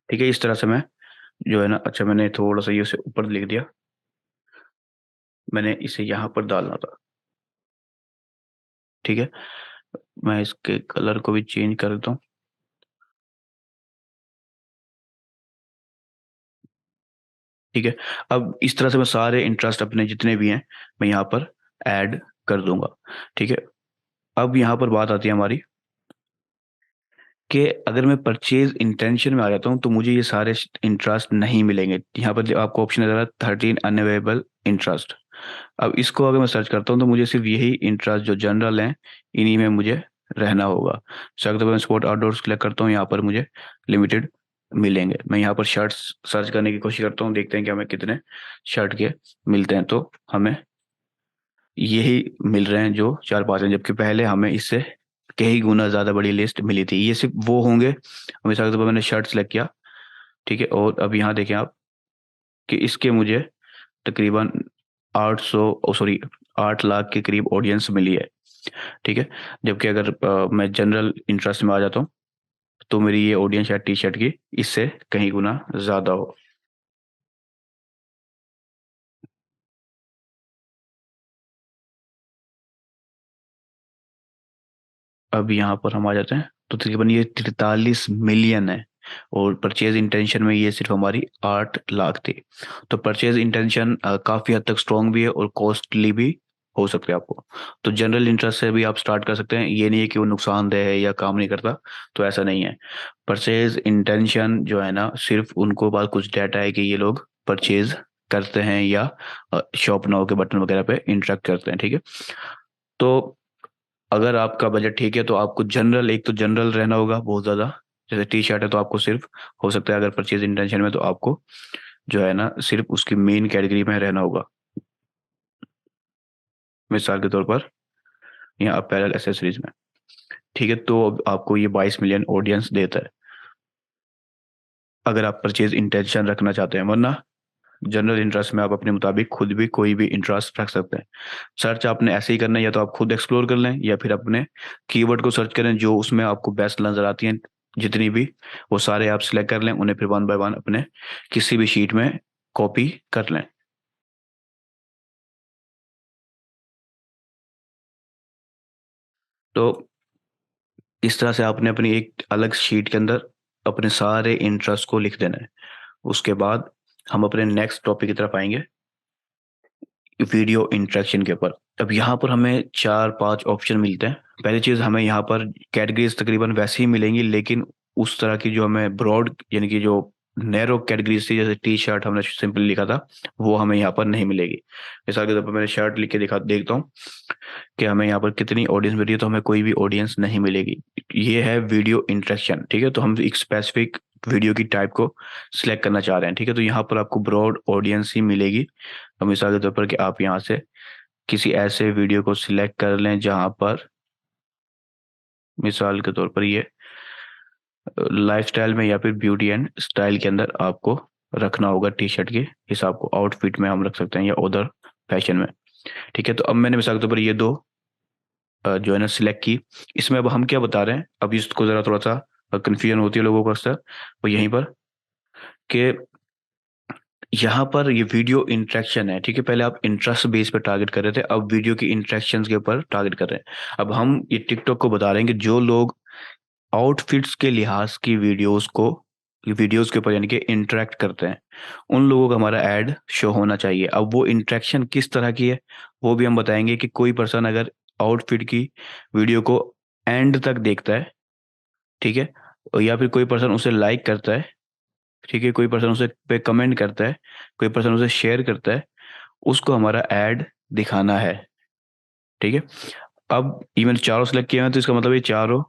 ठीक है, इस तरह से मैं जो है ना, अच्छा मैंने थोड़ा सा ये उसे ऊपर लिख दिया, मैंने इसे यहाँ पर डालना था, ठीक है। मैं इसके कलर को भी चेंज कर देता हूँ, ठीक है। अब इस तरह से मैं सारे इंटरेस्ट अपने जितने भी हैं मैं यहाँ पर ऐड कर दूंगा, ठीक है। अब यहाँ पर बात आती है हमारी कि अगर मैं परचेज इंटेंशन में आ जाता हूँ तो मुझे ये सारे इंटरेस्ट नहीं मिलेंगे। यहाँ पर जो आपको ऑप्शन नजर आ रहा है 13 अनअवेलेबल इंटरेस्ट। अब इसको अगर मैं सर्च करता हूँ तो मुझे सिर्फ यही इंटरेस्ट जो जनरल हैं इन्हीं में मुझे रहना होगा। सर तो मैं स्पोर्ट आउटडोर सेलेक्ट करता हूँ, यहाँ पर मुझे लिमिटेड मिलेंगे। मैं यहाँ पर शर्ट्स सर्च करने की कोशिश करता हूँ, देखते हैं कि हमें कितने शर्ट के मिलते हैं। तो हमें यही मिल रहे हैं जो 4-5 हैं, जबकि पहले हमें इससे कई गुना ज़्यादा बड़ी लिस्ट मिली थी। ये सिर्फ वो होंगे, मिसाल के तौर पर मैंने शर्ट सेलेक्ट किया, ठीक है। और अब यहाँ देखें आप कि इसके मुझे तकरीबन 800 सॉरी 8 लाख के करीब ऑडियंस मिली है, ठीक है। जबकि अगर मैं जनरल इंटरेस्ट में आ जाता हूँ तो मेरी ये ऑडियंस शायद टी शर्ट की इससे कहीं गुना ज़्यादा हो। अब यहाँ पर हम आ जाते हैं तो तकरीबन ये 43 मिलियन है, और परचेज इंटेंशन में ये सिर्फ हमारी 8 लाख थी। तो परचेज इंटेंशन काफ़ी हद तक स्ट्रॉन्ग भी है और कॉस्टली भी हो सकते हैं आपको। तो जनरल इंटरेस्ट से भी आप स्टार्ट कर सकते हैं, ये नहीं है कि वो नुकसानदेह है या काम नहीं करता, तो ऐसा नहीं है। परचेज इंटेंशन जो है ना सिर्फ उनको बाद कुछ डाटा है कि ये लोग परचेज करते हैं या शॉप नाउ के बटन वगैरह पे इंटरेक्ट करते हैं, ठीक है। तो अगर आपका बजट ठीक है तो आपको जनरल, एक तो जनरल रहना होगा बहुत ज़्यादा। जैसे टी शर्ट है तो आपको सिर्फ हो सकता है अगर परचेज इंटेंशन में तो आपको जो है ना सिर्फ उसकी मेन कैटेगरी में रहना होगा। मिसाल के तौर पर यहाँ अपैरल एसेसरीज में, ठीक है। तो अब आपको ये 22 मिलियन ऑडियंस देता है अगर आप परचेज इंटेंशन रखना चाहते हैं। वरना जनरल इंटरेस्ट में आप अपने मुताबिक खुद भी कोई भी इंटरेस्ट रख सकते हैं। सर्च आपने ऐसे ही करना है, या तो आप खुद एक्सप्लोर कर लें या फिर अपने कीवर्ड को सर्च करें जो उसमें आपको बेस्ट नजर आती हैं जितनी भी, वो सारे आप सिलेक्ट कर लें, उन्हें फिर वन बाय वन अपने किसी भी शीट में कॉपी कर लें। तो इस तरह से आपने अपनी एक अलग शीट के अंदर अपने सारे इंटरेस्ट को लिख देना है। उसके बाद हम अपने नेक्स्ट टॉपिक की तरफ आएंगे, वीडियो इंटरेक्शन के ऊपर। अब यहाँ पर हमें 4-5 ऑप्शन मिलते हैं। पहली चीज़, हमें यहाँ पर कैटेगरीज तकरीबन वैसे ही मिलेंगी, लेकिन उस तरह की जो हमें ब्रॉड यानी कि जो नैरो कैटेगरीज थी, जैसे टी शर्ट हमने सिंपली लिखा था, वो हमें यहाँ पर नहीं मिलेगी। मिसाल के तौर पर मैंने शर्ट लिख के दिखा देखता हूँ कि हमें यहाँ पर कितनी ऑडियंस मिल रही है, तो हमें कोई भी ऑडियंस नहीं मिलेगी। ये है वीडियो इंटरेक्शन, ठीक है। तो हम एक स्पेसिफिक वीडियो की टाइप को सिलेक्ट करना चाह रहे हैं, ठीक है। तो यहाँ पर आपको ब्रॉड ऑडियंस ही मिलेगी। तो मिसाल के तौर पर कि आप यहाँ से किसी ऐसे वीडियो को सिलेक्ट कर लें जहां पर मिसाल के तौर पर ये लाइफस्टाइल में या फिर ब्यूटी एंड स्टाइल के अंदर आपको रखना होगा, टी शर्ट के हिसाब को आउटफिट में हम रख सकते हैं या उधर फैशन में, ठीक है। तो अब मैंने मिसाल के तौर पर ये दो जो है ना सिलेक्ट की। इसमें अब हम क्या बता रहे हैं, अब इसको ज़रा थोड़ा सा कन्फ्यूजन होती है लोगों को अक्सर, वो यहीं पर कि यहाँ पर ये वीडियो इंटरेक्शन है, ठीक है। पहले आप इंटरेस्ट बेस पे टारगेट कर रहे थे, अब वीडियो की इंटरेक्शंस के ऊपर टारगेट कर रहे हैं। अब हम ये टिकटॉक को बता रहे हैं कि जो लोग आउटफिट्स के लिहाज की वीडियोस के ऊपर यानी कि इंटरेक्ट करते हैं, उन लोगों का हमारा ऐड शो होना चाहिए। अब वो इंटरेक्शन किस तरह की है वो भी हम बताएंगे कि कोई पर्सन अगर आउटफिट की वीडियो को एंड तक देखता है, ठीक है, और या फिर कोई पर्सन उसे लाइक करता है, ठीक है, कोई पर्सन उसे पे कमेंट करता है, कोई पर्सन उसे शेयर करता है, उसको हमारा ऐड दिखाना है, ठीक है। अब ये मैंने चारों सेलेक्ट किए हैं, तो इसका मतलब ये चारों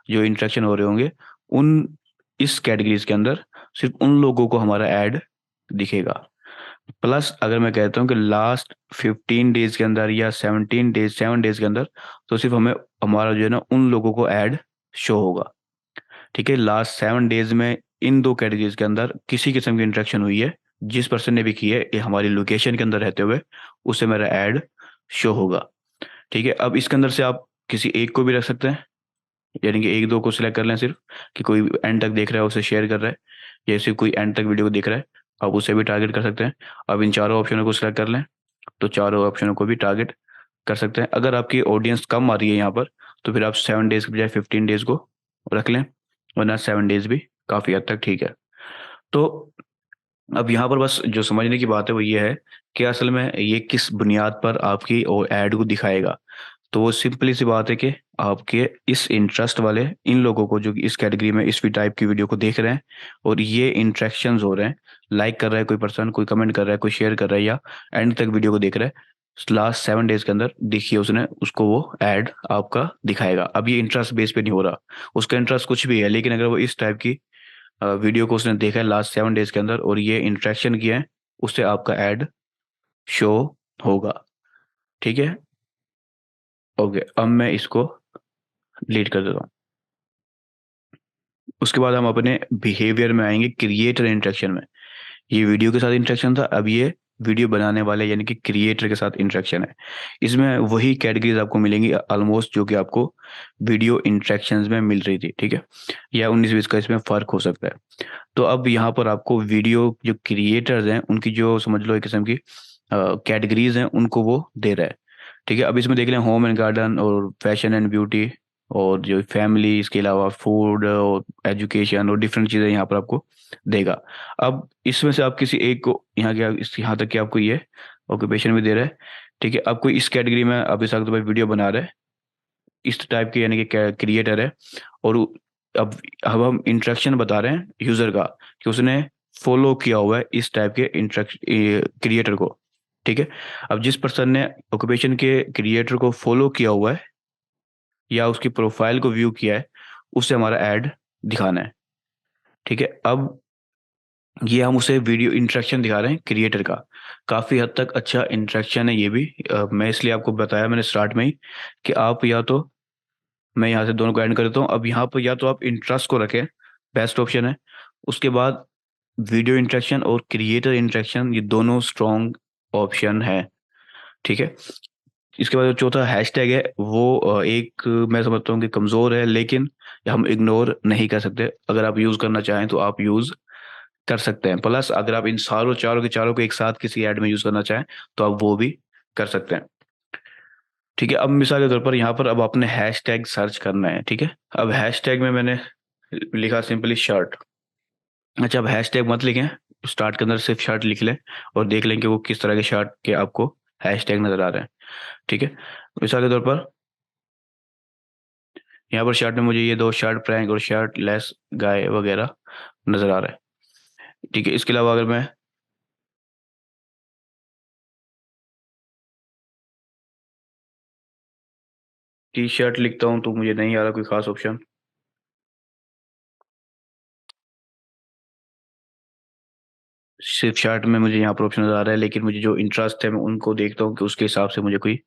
जो इंटरेक्शन हो रहे होंगे उन इस कैटेगरीज के अंदर सिर्फ उन लोगों को हमारा ऐड दिखेगा। प्लस अगर मैं कहता हूँ कि लास्ट 15 डेज के अंदर या 7 डेज के अंदर, तो सिर्फ हमें हमारा जो है ना उन लोगों को ऐड शो होगा, ठीक है। लास्ट 7 डेज में इन दो कैटेगरीज के अंदर किसी किस्म की इंटरेक्शन हुई है, जिस पर्सन ने भी की है, ये हमारी लोकेशन के अंदर रहते हुए, उससे मेरा ऐड शो होगा, ठीक है। अब इसके अंदर से आप किसी एक को भी रख सकते हैं, यानी कि एक दो को सिलेक्ट कर लें सिर्फ, कि कोई एंड तक देख रहा है उसे शेयर कर रहा है, या सिर्फ कोई एंड तक वीडियो को देख रहा है, आप उसे भी टारगेट कर सकते हैं। अब इन चारों ऑप्शनों को सिलेक्ट कर लें, तो चारों ऑप्शनों को भी टारगेट कर सकते हैं। अगर आपकी ऑडियंस कम आ रही है यहाँ पर, तो फिर आप 7 डेज के बजाय 15 डेज को रख लें, वरना 7 डेज भी काफ़ी हद तक ठीक है। तो अब यहाँ पर बस जो समझने की बात है वो ये है कि असल में ये किस बुनियाद पर आपकी ऐड को दिखाएगा। तो वो सिंपली सी बात है कि आपके इस इंटरेस्ट वाले इन लोगों को जो कि इस कैटेगरी में इस भी टाइप की वीडियो को देख रहे हैं, और ये इंटरेक्शंस हो रहे हैं, लाइक कर रहा है कोई पर्सन, कोई कमेंट कर रहा है, कोई शेयर कर रहा है, या एंड तक वीडियो को देख रहा है, लास्ट 7 डेज के अंदर देखिए उसने उसको वो ऐड आपका दिखाएगा। अब ये इंटरेस्ट बेस पे नहीं हो रहा, उसका इंटरेस्ट कुछ भी है, लेकिन अगर वो इस टाइप की वीडियो को उसने देखा है लास्ट 7 डेज के अंदर और ये इंटरेक्शन किया है, उससे आपका ऐड शो होगा, ठीक है। ओके, अब मैं इसको डिलीट कर देता हूँ। उसके बाद हम अपने बिहेवियर में आएंगे, क्रिएटर इंटरेक्शन में। ये वीडियो के साथ इंटरेक्शन था, अब ये वीडियो बनाने वाले यानी कि क्रिएटर के साथ इंटरेक्शन है। इसमें वही कैटेगरीज आपको मिलेंगी ऑलमोस्ट जो कि आपको वीडियो इंटरेक्शंस में मिल रही थी, ठीक है, या 19-20 का इसमें फ़र्क हो सकता है। तो अब यहाँ पर आपको वीडियो जो क्रिएटर्स हैं उनकी जो समझ लो एक किस्म की कैटेगरीज हैं उनको वो दे रहा है, ठीक है। अब इसमें देख लें होम एंड गार्डन और फैशन एंड ब्यूटी और जो फैमिली, इसके अलावा फूड और एजुकेशन और डिफरेंट चीज़ें यहाँ पर आपको देगा। अब इसमें से आप किसी एक को यहाँ के यहाँ तक कि आपको ये ऑक्यूपेशन भी दे रहा है, ठीक है। अब कोई इस कैटेगरी में अब इस वक्त वीडियो बना रहा है, इस टाइप के यानी कि क्रिएटर है, और अब हम इंटरेक्शन बता रहे हैं यूज़र का कि उसने फॉलो किया हुआ है इस टाइप के क्रिएटर को, ठीक है। अब जिस पर्सन ने ऑक्यूपेशन के क्रिएटर को फॉलो किया हुआ है या उसकी प्रोफाइल को व्यू किया है, उससे हमारा ऐड दिखाना है, ठीक है। अब ये हम उसे वीडियो इंटरेक्शन दिखा रहे हैं क्रिएटर का, काफ़ी हद तक अच्छा इंटरेक्शन है ये भी। मैं इसलिए आपको बताया मैंने स्टार्ट में ही कि आप या तो, मैं यहाँ से दोनों को ऐड कर देता हूँ। अब यहाँ पर या तो आप इंटरेस्ट को रखें, बेस्ट ऑप्शन है। उसके बाद वीडियो इंटरेक्शन और क्रिएटर इंटरेक्शन, ये दोनों स्ट्रॉन्ग ऑप्शन है, ठीक है। इसके बाद जो चौथा हैशटैग है वो एक मैं समझता हूँ कि कमज़ोर है, लेकिन हम इग्नोर नहीं कर सकते। अगर आप यूज़ करना चाहें तो आप यूज़ कर सकते हैं। प्लस अगर आप इन सारों चारों के चारों को एक साथ किसी ऐड में यूज़ करना चाहें तो आप वो भी कर सकते हैं, ठीक है। अब मिसाल के तौर पर यहाँ पर अब आपने हैशटैग सर्च करना है, ठीक है। अब हैशटैग में मैंने लिखा सिंपली शर्ट। अच्छा, अब हैशटैग मत लिखें, स्टार्ट के अंदर सिर्फ शर्ट लिख लें और देख लें कि वो किस तरह के शर्ट के आपको हैशटैग नज़र आ रहे हैं। ठीक है, मिसाल के तौर पर यहाँ पर शर्ट में मुझे ये दो शर्ट प्रैंक और शर्ट लेस गाय वगैरह नज़र आ रहा है। ठीक है, इसके अलावा अगर मैं टी शर्ट लिखता हूँ तो मुझे नहीं आ रहा कोई खास ऑप्शन। सिर्फ शर्ट में मुझे यहाँ पर ऑप्शन नज़र आ रहा है, लेकिन मुझे जो इंटरेस्ट है मैं उनको देखता हूँ कि उसके हिसाब से मुझे कोई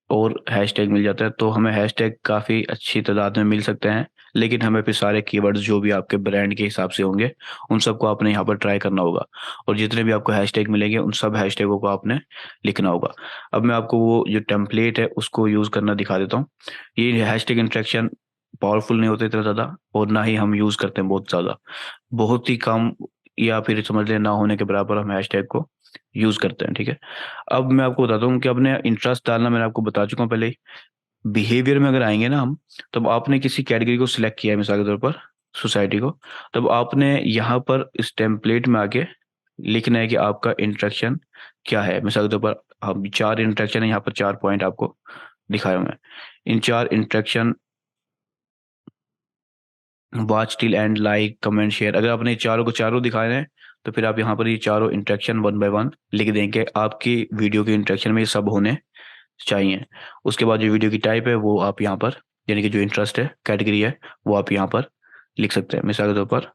और हैशटैग मिल जाता है। तो हमें हैशटैग काफ़ी अच्छी तादाद में मिल सकते हैं, लेकिन हमें फिर सारे कीवर्ड्स जो भी आपके ब्रांड के हिसाब से होंगे उन सबको आपने यहाँ पर ट्राई करना होगा, और जितने भी आपको हैशटैग मिलेंगे उन सब हैशटैगों को आपने लिखना होगा। अब मैं आपको वो जो टेम्पलेट है उसको यूज़ करना दिखा देता हूँ। ये हैशटैग इंट्रैक्शन पावरफुल नहीं होते इतना ज़्यादा, और ना ही हम यूज़ करते हैं बहुत ज़्यादा, बहुत ही कम, या फिर समझ लें ना होने के बराबर हम हैशटैग को यूज़ करते हैं। ठीक है, अब मैं आपको बताता हूँ कि अपने इंटरेस्ट डालना मैंने आपको बता चुका हूँ पहले ही। बिहेवियर में अगर आएंगे ना हम, तब आपने किसी कैटेगरी को सिलेक्ट किया है, मिसाल के तौर पर सोसाइटी को, तब आपने यहाँ पर इस टेम्पलेट में आके लिखना है कि आपका इंटरेक्शन क्या है। मिसाल के तौर पर हम 4 इंटरेक्शन है, यहाँ पर 4 पॉइंट आपको दिखाया मैं। इन 4 interaction, watch till and, like comment share, अगर आपने चारों को चारों दिखाए हैं तो फिर आप यहाँ पर ये चारों इंटरेक्शन वन बाय वन लिख देंगे। आपकी वीडियो के इंटरेक्शन में ये सब होने चाहिए। उसके बाद जो वीडियो की टाइप है वो आप यहाँ पर, यानी कि जो इंटरेस्ट है कैटेगरी है, वो आप यहाँ पर लिख सकते हैं। मिसाल के तौर पर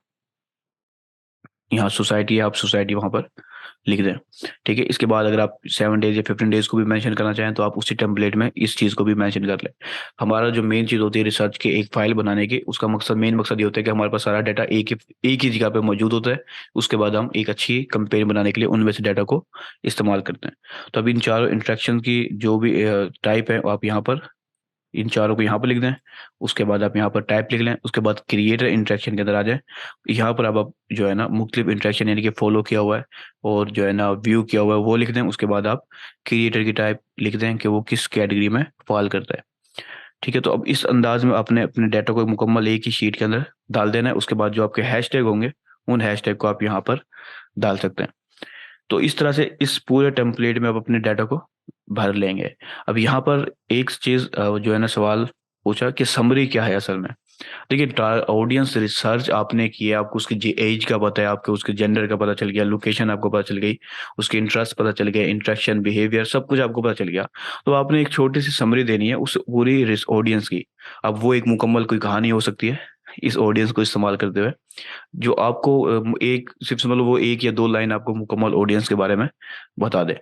यहाँ सोसाइटी है, आप सोसाइटी वहाँ पर लिख दें। ठीक है, इसके बाद अगर आप 7 डेज या 15 डेज को भी मेंशन करना चाहें तो आप उसी टेम्पलेट में इस चीज़ को भी मेंशन कर लें। हमारा जो मेन चीज़ होती है रिसर्च की एक फाइल बनाने की, उसका मकसद, मेन मकसद ये होता है कि हमारे पास सारा डाटा एक ही जगह पे मौजूद होता है। उसके बाद हम एक अच्छी कंपेन बनाने के लिए उनमें से डाटा को इस्तेमाल करते हैं। तो अब इन चारों इंट्रैक्शन की जो भी टाइप है वो आप यहाँ पर इन चारों को यहाँ पर लिख दें। उसके बाद आप यहाँ पर टाइप लिख लें। उसके बाद क्रिएटर इंटरेक्शन के अंदर आ जाए। यहाँ पर अब आप जो है ना मुख्तलिफ इंटरेक्शन, यानी कि फॉलो किया हुआ है और जो है ना व्यू किया हुआ है, वो लिख दें। उसके बाद आप क्रिएटर की टाइप लिख दें कि वो किस कैटेगरी में फॉल करता है। ठीक है, तो अब इस अंदाज में आपने अपने डाटा को मुकम्मल एक ही शीट के अंदर डाल देना है। उसके बाद जो आपके हैशटैग होंगे उन हैशटैग को आप यहाँ पर डाल सकते हैं। तो इस तरह से इस पूरे टेम्पलेट में आप अपने डाटा को भर लेंगे। अब यहाँ पर एक चीज़ जो है ना सवाल पूछा कि समरी क्या है असल में। देखिए, ऑडियंस रिसर्च आपने किया, आपको उसकी एज का पता है, आपको उसके जेंडर का पता चल गया, लोकेशन आपको पता चल गई, उसके इंटरेस्ट पता चल गया, इंटरेक्शन बिहेवियर सब कुछ आपको पता चल गया। तो आपने एक छोटी सी समरी देनी है उस पूरी ऑडियंस की। अब वो एक मुकम्मल कोई कहानी हो सकती है इस ऑडियंस को इस्तेमाल करते हुए, जो आपको एक सिर्फ समझ लो वो 1 या 2 लाइन आपको मुकम्मल ऑडियंस के बारे में बता दे।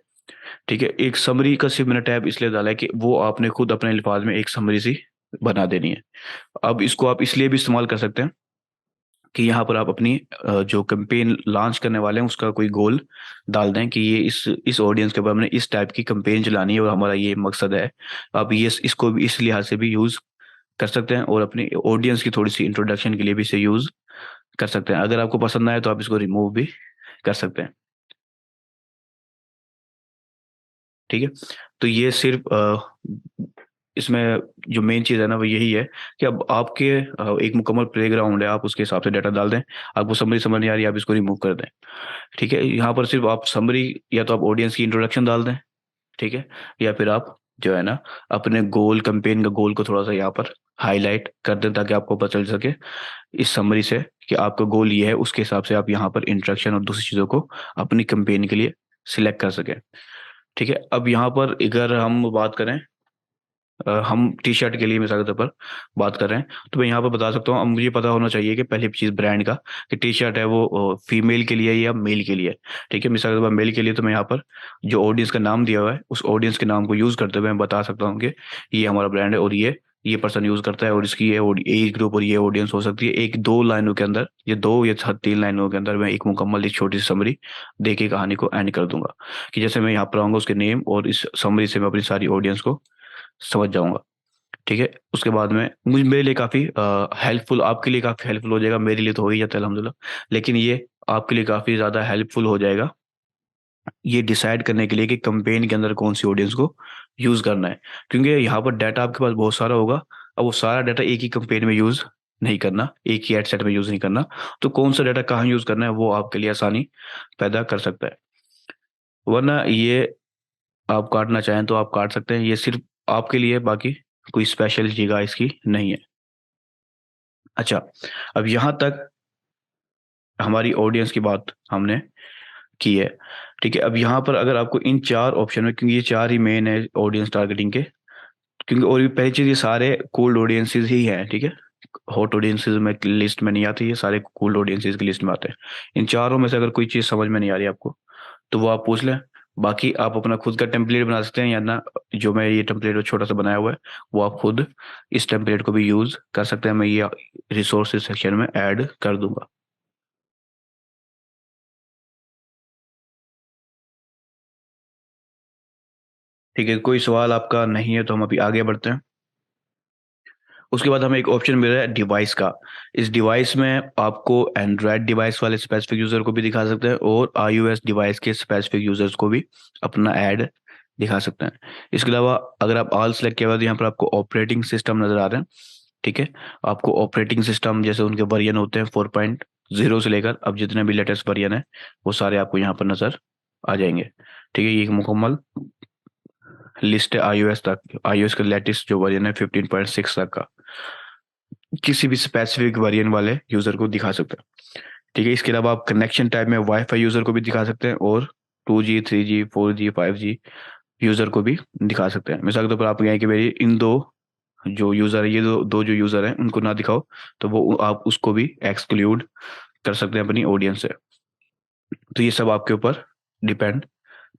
ठीक है, एक समरी का सिर्फ मैंने टैब इसलिए डाला है कि वो आपने खुद अपने अल्फाज में एक समरी सी बना देनी है। अब इसको आप इसलिए भी इस्तेमाल कर सकते हैं कि यहाँ पर आप अपनी जो कैंपेन लॉन्च करने वाले हैं उसका कोई गोल डाल दें कि ये इस ऑडियंस के ऊपर हमने इस टाइप की कैंपेन चलानी है और हमारा ये मकसद है। आप ये इसको भी इस लिहाज से भी यूज़ कर सकते हैं, और अपनी ऑडियंस की थोड़ी सी इंट्रोडक्शन के लिए भी इसे यूज़ कर सकते हैं। अगर आपको पसंद आए तो आप इसको रिमूव भी कर सकते हैं। ठीक है, तो ये सिर्फ इसमें जो मेन चीज़ है ना वो यही है कि अब आपके एक मुकम्मल प्लेग्राउंड है, आप उसके हिसाब से डाटा डाल दें। आपको समरी समझ नहीं आ रही, आप इसको रिमूव कर दें। ठीक है, यहाँ पर सिर्फ आप समरी, या तो आप ऑडियंस की इंट्रोडक्शन डाल दें। ठीक है, या फिर आप जो है ना अपने गोल, कैंपेन का गोल को थोड़ा सा यहाँ पर हाईलाइट कर दें ताकि आपको पता चल सके इस समरी से कि आपका गोल ये है। उसके हिसाब से आप यहाँ पर इंट्रोडक्शन और दूसरी चीज़ों को अपनी कैंपेन के लिए सिलेक्ट कर सकें। ठीक है, अब यहाँ पर अगर हम बात करें, हम टी शर्ट के लिए मिसाल के तौर पर बात कर रहे हैं, तो मैं यहाँ पर बता सकता हूँ। अब मुझे पता होना चाहिए कि पहली चीज़ ब्रांड का, कि टी शर्ट है वो फीमेल के लिए या मेल के लिए। ठीक है, मिसाल के तौर पर मेल के लिए तो मैं यहाँ पर जो ऑडियंस का नाम दिया हुआ है उस ऑडियंस के नाम को यूज़ करते हुए मैं बता सकता हूँ कि ये हमारा ब्रांड है और ये पर्सन यूज़ करता है, और इसकी ये एज ग्रुप और ये ऑडियंस हो सकती है। एक दो लाइनों के अंदर, ये 2 या 3 लाइनों के अंदर मैं एक मुकम्मल एक छोटी सी समरी दे के कहानी को एंड कर दूंगा, कि जैसे मैं यहाँ पर आऊँगा उसके नेम और इस समरी से मैं अपनी सारी ऑडियंस को समझ जाऊंगा। ठीक है, उसके बाद में मुझे मेरे लिए काफ़ी हेल्पफुल, आपके लिए काफ़ी हेल्पफुल हो जाएगा। मेरे लिए तो हो ही जाता है अल्हम्दुलिल्लाह, लेकिन ये आपके लिए काफ़ी ज़्यादा हेल्पफुल हो जाएगा ये डिसाइड करने के लिए कि कैंपेन के अंदर कौन सी ऑडियंस को यूज़ करना है। क्योंकि यहाँ पर डाटा आपके पास बहुत सारा होगा, अब वो सारा डाटा एक ही कैंपेन में यूज़ नहीं करना, एक ही एड सेट में यूज़ नहीं करना। तो कौन सा डाटा कहाँ यूज़ करना है वो आपके लिए आसानी पैदा कर सकता है। वरना ये आप काटना चाहें तो आप काट सकते हैं, ये सिर्फ आपके लिए, बाकी कोई स्पेशल जगह इसकी नहीं है। अच्छा, अब यहाँ तक हमारी ऑडियंस की बात हमने की है। ठीक है, अब यहाँ पर अगर आपको इन चार ऑप्शन में, क्योंकि ये चार ही मेन है ऑडियंस टारगेटिंग के, क्योंकि और भी पहली चीज़ ये सारे कोल्ड ऑडियंसेस ही हैं। ठीक है, हॉट ऑडियंसेस में लिस्ट में नहीं आती, ये सारे कोल्ड ऑडियंसेस की लिस्ट में आते हैं। इन चारों में से अगर कोई चीज़ समझ में नहीं आ रही आपको तो वो आप पूछ लें। बाकी आप अपना खुद का टेम्पलेट बना सकते हैं, या ना जो मैं ये टेम्पलेट छोटा सा बनाया हुआ है वो आप खुद इस टेम्पलेट को भी यूज़ कर सकते हैं। मैं ये रिसोर्सेज सेक्शन में ऐड कर दूंगा। ठीक है, कोई सवाल आपका नहीं है तो हम अभी आगे बढ़ते हैं। उसके बाद हमें एक ऑप्शन मिल रहा है डिवाइस का। इस डिवाइस में आपको एंड्रॉयड डिवाइस वाले स्पेसिफिक यूज़र को भी दिखा सकते हैं और iOS डिवाइस के स्पेसिफिक यूज़र्स को भी अपना ऐड दिखा सकते हैं। इसके अलावा अगर आप ऑल सेलेक्ट किया हुआ तो यहाँ पर आपको ऑपरेटिंग सिस्टम नज़र आ रहे हैं। ठीक है, आपको ऑपरेटिंग सिस्टम जैसे उनके वर्जन होते हैं 4.0 से लेकर अब जितने भी लेटेस्ट वर्जन है वो सारे आपको यहाँ पर नज़र आ जाएंगे। ठीक है, ये एक मुकम्मल लिस्ट है iOS तक। iOS का लेटेस्ट जो वर्जन है 15.6 तक का किसी भी स्पेसिफिक वेरिएंट वाले यूज़र को दिखा सकते हैं। ठीक है, इसके अलावा आप कनेक्शन टाइप में वाईफाई यूज़र को भी दिखा सकते हैं और 2G 3G 4G 5G user को भी दिखा सकते हैं। मिसाल के तौर पर आप कहें कि मेरी इन दो जो यूज़र है, ये दो दो जो यूज़र हैं उनको ना दिखाओ, तो वो आप उसको भी एक्सक्लूड कर सकते हैं अपनी ऑडियंस से। तो ये सब आपके ऊपर डिपेंड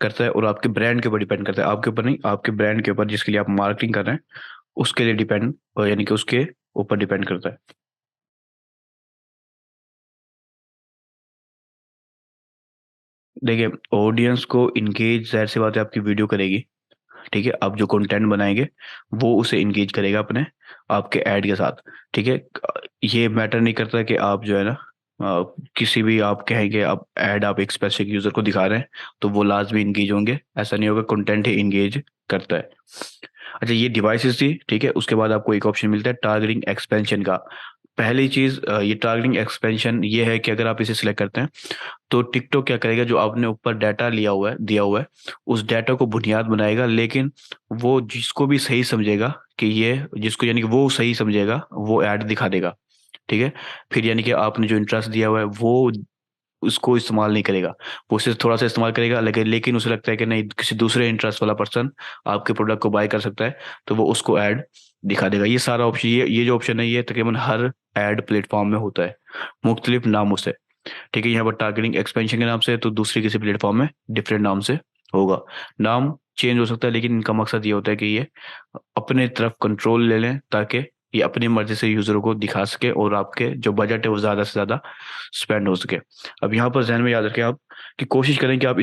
करता है और आपके ब्रांड के ऊपर डिपेंड करता है, आपके ऊपर नहीं, आपके ब्रांड के ऊपर जिसके लिए आप मार्केटिंग कर रहे हैं उसके लिए डिपेंड, यानी कि उसके ऊपर डिपेंड करता है। देखिए, ऑडियंस को इंगेज जाहिर सी बात है आपकी वीडियो करेगी। ठीक है, आप जो कंटेंट बनाएंगे वो उसे इंगेज करेगा अपने आपके ऐड के साथ। ठीक है, ये मैटर नहीं करता कि आप जो है ना किसी भी आप कहेंगे आप ऐड आप एक स्पेसिफिक यूजर को दिखा रहे हैं तो वो लाजमी इंगेज होंगे, ऐसा नहीं होगा। कंटेंट ही इंगेज करता है। अच्छा, ये डिवाइसेस थी। ठीक है, उसके बाद आपको एक ऑप्शन मिलता है टारगेटिंग एक्सपेंशन का। पहली चीज ये टारगेटिंग एक्सपेंशन ये है कि अगर आप इसे सिलेक्ट करते हैं तो टिकटॉक क्या करेगा, जो आपने ऊपर डाटा लिया हुआ है दिया हुआ है उस डाटा को बुनियाद बनाएगा, लेकिन वो जिसको भी सही समझेगा कि ये जिसको यानी कि वो सही समझेगा वो ऐड दिखा देगा। ठीक है, फिर यानी कि आपने जो इंटरेस्ट दिया हुआ है वो उसको इस्तेमाल नहीं करेगा, वो सिर्फ थोड़ा सा इस्तेमाल करेगा, लेकिन उसे लगता है कि नहीं किसी दूसरे इंटरेस्ट वाला पर्सन आपके प्रोडक्ट को बाय कर सकता है तो वो उसको ऐड दिखा देगा। ये सारा ऑप्शन, ये जो ऑप्शन है ये तकरीबन हर एड प्लेटफॉर्म में होता है मुख्तलिफ नामों से। ठीक है, यहाँ पर टारगेटिंग एक्सपेंशन के नाम से है तो दूसरी किसी प्लेटफॉर्म में डिफरेंट नाम से होगा। नाम चेंज हो सकता है लेकिन इनका मकसद ये होता है कि ये अपने तरफ कंट्रोल ले लें ताकि ये अपनी मर्जी से यूजरों को दिखा सके और आपके जो बजट है वो ज़्यादा से ज़्यादा स्पेंड हो सके। अब यहाँ पर जहन में याद रखें आप कि कोशिश करें कि आप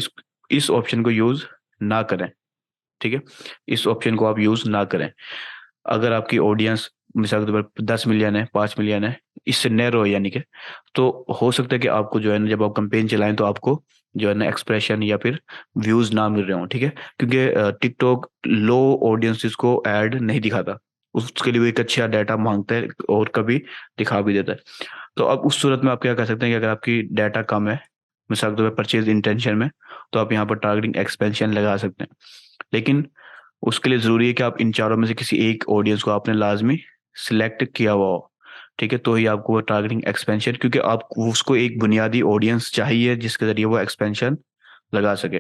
इस ऑप्शन को यूज़ ना करें। ठीक है, इस ऑप्शन को आप यूज़ ना करें। अगर आपकी ऑडियंस मिसाल के तौर पर 10 मिलियन है, 5 मिलियन है, इससे नैरो है यानी कि, तो हो सकता है कि आपको जो है ना जब आप कैंपेन चलाएं तो आपको जो है ना एक्सप्रेशन या फिर व्यूज ना मिल रहे हों। ठीक है, क्योंकि टिकटॉक लो ऑडियंसेस को ऐड नहीं दिखाता, उसके लिए वो एक अच्छा डाटा मांगता है और कभी दिखा भी देता है। तो अब उस सूरत में आप क्या कर सकते हैं कि अगर आपकी डाटा कम है मिसाल के तौर पर परचेज इंटेंशन में, तो आप यहाँ पर टारगेटिंग एक्सपेंशन लगा सकते हैं। लेकिन उसके लिए ज़रूरी है कि आप इन चारों में से किसी एक ऑडियंस को आपने लाजमी सिलेक्ट किया हुआ हो। ठीक है, तो ही आपको वो टारगेटिंग एक्सपेंशन, क्योंकि आपको उसको एक बुनियादी ऑडियंस चाहिए जिसके ज़रिए वो एक्सपेंशन लगा सके।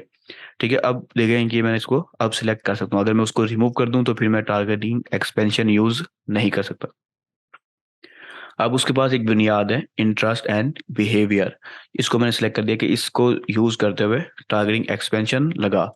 ठीक है, अब देखें कि मैं इसको अब सिलेक्ट कर सकता हूँ, अगर मैं उसको रिमूव कर दूं तो फिर मैं टारगेटिंग एक्सपेंशन यूज़ नहीं कर सकता। अब उसके पास एक बुनियाद है इंटरेस्ट एंड बिहेवियर, इसको मैंने सेलेक्ट कर दिया कि इसको यूज़ करते हुए टारगेटिंग एक्सपेंशन लगा।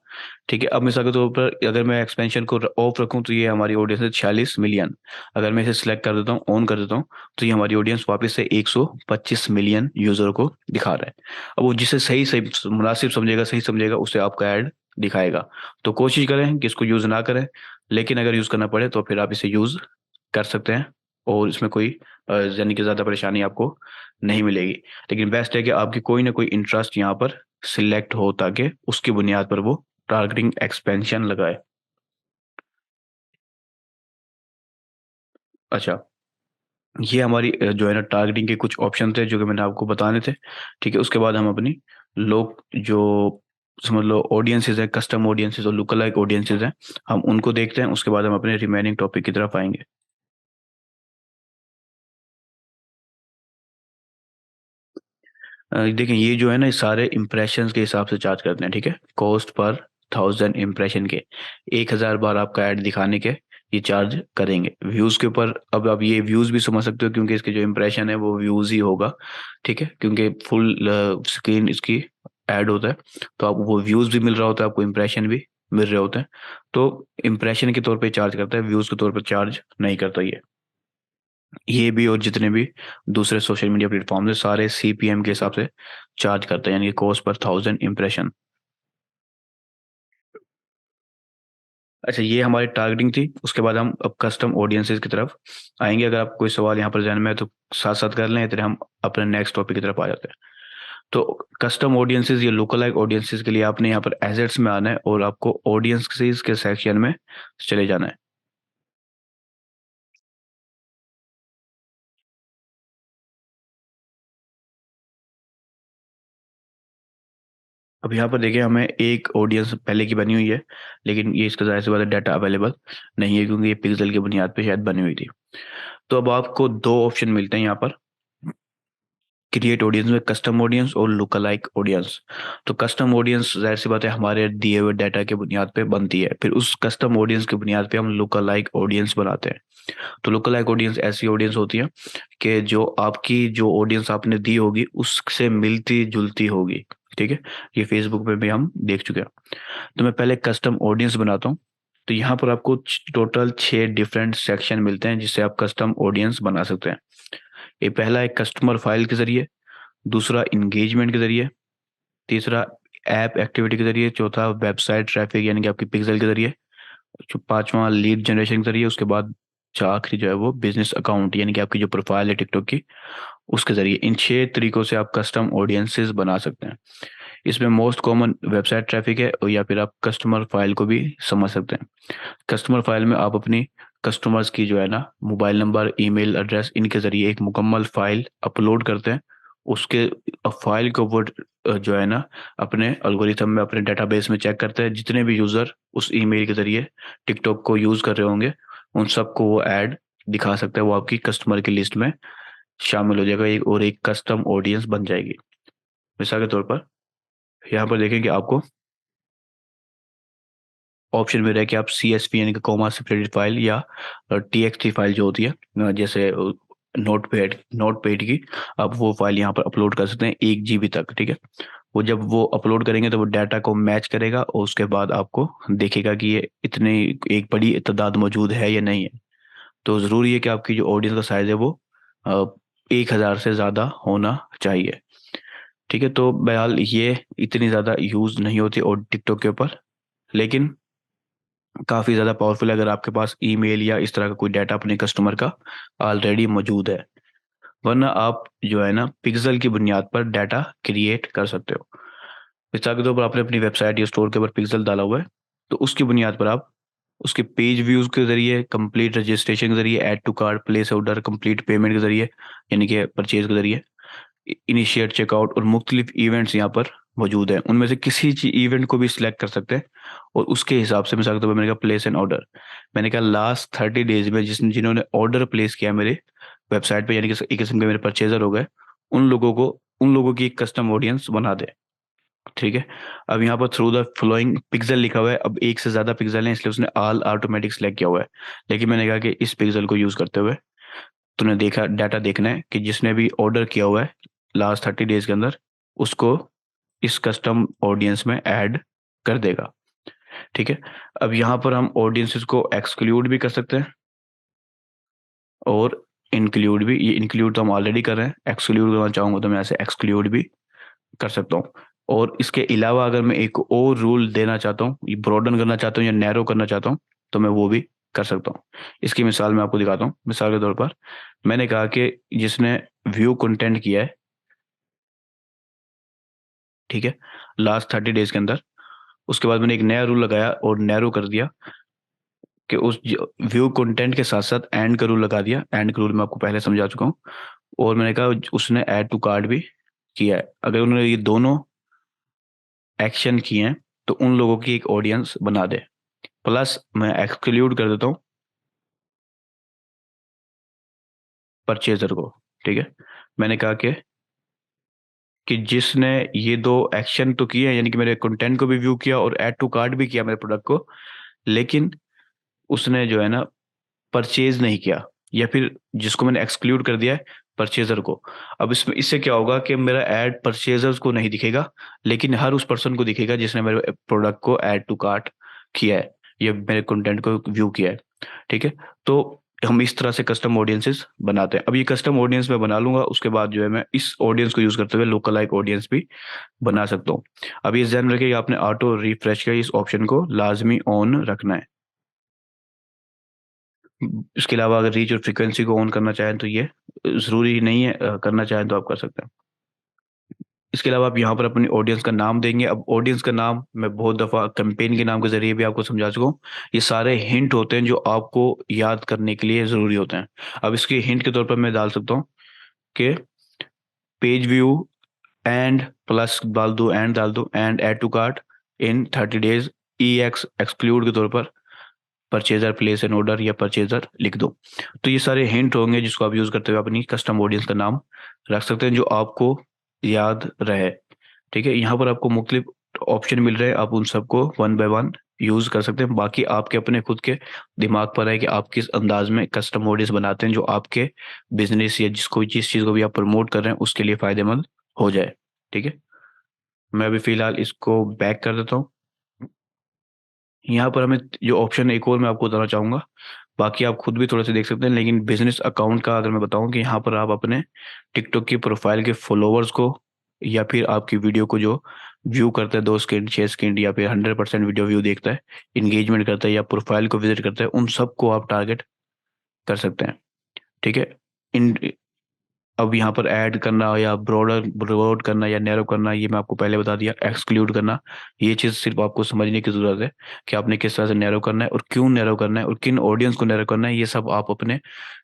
ठीक है, अब मिसाल के तौर पर अगर मैं एक्सपेंशन को ऑफ रखूं तो ये हमारी ऑडियंस है 46 मिलियन। अगर मैं इसे सिलेक्ट कर देता हूँ ऑन कर देता हूँ तो ये हमारी ऑडियंस वापस से 125 मिलियन यूज़र को दिखा रहा है। अब वो जिसे सही सही मुनासिब समझेगा, सही समझेगा, उसे आपका ऐड दिखाएगा। तो कोशिश करें कि इसको यूज़ ना करें, लेकिन अगर यूज़ करना पड़े तो फिर आप इसे यूज़ कर सकते हैं और इसमें कोई यानी कि ज़्यादा परेशानी आपको नहीं मिलेगी। लेकिन बेस्ट है कि आपकी कोई ना कोई इंटरेस्ट यहाँ पर सिलेक्ट हो ताकि उसकी बुनियाद पर वो टारगेटिंग एक्सपेंशन लगाए। अच्छा, ये हमारी जो है ना टारगेटिंग के कुछ ऑप्शन थे जो कि मैंने आपको बताने थे। ठीक है, उसके बाद हम अपनी लोग जो समझ लो ऑडियंसेस है, कस्टम ऑडियंसेस और लुक लाइक ऑडियंसेस हैं, हम उनको देखते हैं, उसके बाद हम अपने रिमेनिंग टॉपिक की तरफ आएंगे। देखिए ये जो है ना, ये सारे इम्प्रेशंस के हिसाब से चार्ज करते हैं, ठीक है, कॉस्ट पर 1000 इम्प्रेशन के, 1000 बार आपका ऐड दिखाने के ये चार्ज करेंगे। व्यूज़ के ऊपर अब आप ये व्यूज़ भी समझ सकते हो, क्योंकि इसके जो इम्प्रेशन है वो व्यूज़ ही होगा, ठीक है, क्योंकि फुल स्क्रीन इसकी ऐड होता है, तो आपको वो व्यूज़ भी मिल रहा होता है, आपको इम्प्रेशन भी मिल रहे होते हैं। तो इम्प्रेशन के तौर पे चार्ज करता है, व्यूज़ के तौर पर चार्ज नहीं करता ये भी और जितने भी दूसरे सोशल मीडिया प्लेटफॉर्म है सारे सीपीएम के हिसाब से चार्ज करते हैं, यानी कि कॉस्ट पर 1000 इम्प्रेशन। अच्छा, ये हमारी टारगेटिंग थी। उसके बाद हम अब कस्टम ऑडियंसेस की तरफ आएंगे। अगर आप कोई सवाल यहाँ पर ध्यान में है तो साथ साथ कर लें, इतने हम अपने नेक्स्ट टॉपिक की तरफ आ जाते हैं। तो कस्टम ऑडियंसेस या लोकल लाइक ऑडियंसेस के लिए आपने यहाँ पर एजेट्स में आना है और आपको ऑडियंसेस के सेक्शन में चले जाना है। अब यहाँ पर देखिए, हमें एक ऑडियंस पहले की बनी हुई है, लेकिन ये इसका जाहिर सी बात है डाटा अवेलेबल नहीं है, क्योंकि ये पिक्सल की बुनियाद पे शायद बनी हुई थी। तो अब आपको दो ऑप्शन मिलते हैं यहाँ पर क्रिएट ऑडियंस में, कस्टम ऑडियंस और लुक अलाइक ऑडियंस। तो कस्टम ऑडियंस जाहिर सी बात है हमारे दिए हुए डाटा के बुनियाद पे बनती है, फिर उस कस्टम ऑडियंस के बुनियाद पे हम लुक अलाइक ऑडियंस बनाते हैं। तो लुक अलाइक ऑडियंस ऐसी ऑडियंस होती है कि जो आपकी जो ऑडियंस आपने दी होगी उससे मिलती जुलती होगी, ठीक है। ये फेसबुक पे भी हम देख चुके हैं। तो मैं पहले कस्टम ऑडियंस बनाता हूँ। तो यहाँ पर आपको टोटल 6 डिफरेंट सेक्शन मिलते हैं जिससे आप कस्टम ऑडियंस बना सकते हैं। ये पहला है कस्टमर फाइल के जरिए, दूसरा इंगेजमेंट के जरिए, तीसरा ऐप एक्टिविटी के जरिए, चौथा वेबसाइट ट्रैफिक यानी कि आपकी पिक्सल के जरिए, जो पांचवा लीड जनरेशन के जरिए, उसके बाद जो आखिरी जो है वो बिजनेस अकाउंट यानी कि आपकी जो प्रोफाइल है टिकटॉक की उसके जरिए। इन 6 तरीकों से आप कस्टम ऑडियंसेस बना सकते हैं। इसमें मोस्ट कॉमन वेबसाइट ट्रैफिक है, और या फिर आप कस्टमर फाइल को भी समझ सकते हैं। कस्टमर फाइल में आप अपनी कस्टमर्स की जो है ना मोबाइल नंबर, ईमेल एड्रेस, इनके जरिए एक मुकम्मल फाइल अपलोड करते हैं। उसके फाइल को वो जो है ना अपने एल्गोरिथम में, अपने डेटाबेस में चेक करते हैं। जितने भी यूज़र उस ईमेल के जरिए टिकटॉक को यूज़ कर रहे होंगे उन सबको वो ऐड दिखा सकता है, वो आपकी कस्टमर की लिस्ट में शामिल हो जाएगा, एक और एक कस्टम ऑडियंस बन जाएगी। मिसाल के तौर पर यहाँ पर देखें कि आपको ऑप्शन मिल रहा है कि आप सी एस पी यानी कि कॉमा सेपरेटेड फाइल या टी एक्स टी फाइल जो होती है जैसे नोट पैड की, आप वो फाइल यहाँ पर अपलोड कर सकते हैं 1 GB तक, ठीक है। वो जब वो अपलोड करेंगे तो वो डाटा को मैच करेगा और उसके बाद आपको देखेगा कि ये इतने एक बड़ी तादाद मौजूद है या नहीं है। तो ज़रूरी है कि आपकी जो ऑडियंस का साइज़ है वो 1000 से ज़्यादा होना चाहिए, ठीक है। तो बहरहाल ये इतनी ज़्यादा यूज़ नहीं होती और टिकटॉक के ऊपर, लेकिन काफ़ी ज़्यादा पावरफुल है अगर आपके पास ईमेल या इस तरह का कोई डाटा अपने कस्टमर का ऑलरेडी मौजूद है। वरना आप जो है ना पिक्सल की बुनियाद पर डाटा क्रिएट कर सकते हो। मिसाल के तौर पर आपने अपनी वेबसाइट या स्टोर के ऊपर पिक्सल डाला हुआ है, तो उसकी बुनियाद पर आप उसके पेज व्यूज़ के ज़रिए, कंप्लीट रजिस्ट्रेशन के ज़रिए, add to cart, place order, complete payment के ज़रिए यानी कि परचेज के ज़रिए, इनिशिएट चेकआउट और मुख्तलिफ इवेंट्स यहाँ पर मौजूद हैं। उनमें से किसी इवेंट को भी सिलेक्ट कर सकते हैं और उसके हिसाब से मिसाल के तौर पर मैंने कहा प्लेस एन ऑर्डर। मैंने कहा लास्ट 30 डेज में जिन्होंने ऑर्डर प्लेस किया मेरे वेबसाइट पे, यानी कि एक किस्म के मेरे परचेजर हो गए, उन लोगों की एक कस्टम ऑडियंस बना दे, ठीक है। अब यहाँ पर थ्रू द फ्लोइंग पिक्सल लिखा हुआ है, अब एक से ज़्यादा पिक्सल है इसलिए उसने ऑल ऑटोमेटिक सेलेक्ट किया हुआ है, लेकिन मैंने कहा कि इस पिक्सल को यूज़ करते हुए तूने देखा डाटा देखना है कि जिसने भी ऑर्डर किया हुआ है लास्ट 30 डेज के अंदर उसको इस कस्टम ऑडियंस में ऐड कर देगा, ठीक है। अब यहाँ पर हम ऑडियंसेस को एक्सक्लूड भी कर सकते हैं और इंक्लूड भी। ये इंक्लूड तो हम ऑलरेडी कर रहे हैं, एक्सक्लूड करना चाहूँगा तो मैं ऐसे एक्सक्लूड भी कर सकता हूँ। और इसके अलावा अगर मैं एक और रूल देना चाहता हूँ, ये ब्रॉडन करना चाहता हूँ या नैरो करना चाहता हूँ, तो मैं वो भी कर सकता हूँ। इसकी मिसाल मैं आपको दिखाता हूँ। मिसाल के तौर पर मैंने कहा कि जिसने व्यू कंटेंट किया है, ठीक है, लास्ट 30 डेज के अंदर, उसके बाद मैंने एक नया रूल लगाया और नैरो कर दिया कि उस व्यू कंटेंट के साथ साथ एंड का रूल लगा दिया। एंड का रूल मैं आपको पहले समझा चुका हूँ। और मैंने कहा उसने ऐड टू कार्ट भी किया है। अगर उन्होंने ये दोनों एक्शन किए हैं तो उन लोगों की एक ऑडियंस बना दे। प्लस मैं एक्सक्लूड कर देता हूँ परचेजर को। ठीक है, मैंने कहा कि जिसने ये दो एक्शन तो किए हैं, यानी कि मेरे कंटेंट को भी व्यू किया और ऐड टू कार्ट भी किया मेरे प्रोडक्ट को, लेकिन उसने जो है ना परचेज नहीं किया, या फिर जिसको मैंने एक्सक्लूड कर दिया है परचेजर को। अब इसमें इससे क्या होगा कि मेरा ऐड परचेजर्स को नहीं दिखेगा, लेकिन हर उस पर्सन को दिखेगा जिसने मेरे प्रोडक्ट को ऐड टू कार्ट किया है या मेरे कंटेंट को व्यू किया है। ठीक है, तो हम इस तरह से कस्टम ऑडियंसेस बनाते हैं। अब ये कस्टम ऑडियंस मैं बना लूंगा, उसके बाद जो है मैं इस ऑडियंस को यूज करते हुए लोकल लाइक ऑडियंस भी बना सकता हूँ। अब ये ध्यान रखिए कि आपने ऑटो रिफ्रेश का इस ऑप्शन को लाजमी ऑन रखना है। इसके अलावा अगर रीच और फ्रीक्वेंसी को ऑन करना चाहें तो ये ज़रूरी नहीं है, करना चाहें तो आप कर सकते हैं। इसके अलावा आप यहाँ पर अपनी ऑडियंस का नाम देंगे। अब ऑडियंस का नाम मैं बहुत दफ़ा कैंपेन के नाम के जरिए भी आपको समझा चुका हूँ। ये सारे हिंट होते हैं जो आपको याद करने के लिए ज़रूरी होते हैं। अब इसके हिंट के तौर पर मैं डाल सकता हूँ कि पेज व्यू एंड प्लस डाल दो and add to cart in 30 days, ई एक्स एक्सक्लूड के तौर पर परचेजर प्लेस एन ऑर्डर या परचेजर लिख दो। तो ये सारे हिंट होंगे जिसको आप यूज करते हुए अपनी कस्टम ऑडियंस का नाम रख सकते हैं जो आपको याद रहे। ठीक है, यहाँ पर आपको मुख्तलिफ ऑप्शन मिल रहे हैं, आप उन सबको वन बाय वन यूज कर सकते हैं। बाकी आपके अपने खुद के दिमाग पर है कि आप किस अंदाज में कस्टम ऑडियंस बनाते हैं जो आपके बिजनेस या जिस चीज़ को भी आप प्रमोट कर रहे हैं उसके लिए फायदेमंद हो जाए। ठीक है, मैं अभी फिलहाल इसको बैक कर देता हूँ। यहाँ पर हमें जो ऑप्शन एक और मैं आपको बताना चाहूंगा, बाकी आप खुद भी थोड़ा सा देख सकते हैं, लेकिन बिजनेस अकाउंट का अगर मैं बताऊं कि यहाँ पर आप अपने टिकटॉक की प्रोफाइल के फॉलोअर्स को या फिर आपकी वीडियो को जो व्यू करता है 2 सेकंड 6 सेकंड या फिर 100% वीडियो व्यू देखता है, इंगेजमेंट करता है या प्रोफाइल को विजिट करता है, उन सबको आप टारगेट कर सकते हैं। ठीक है, इन अब यहाँ पर ऐड करना या ब्रॉड करना या नैरो करना ये मैं आपको पहले बता दिया। एक्सक्लूड करना, ये चीज़ सिर्फ आपको समझने की ज़रूरत है कि आपने किस तरह से नैरो करना है और क्यों नैरो करना है और किन ऑडियंस को नैरो करना है, ये सब आप अपने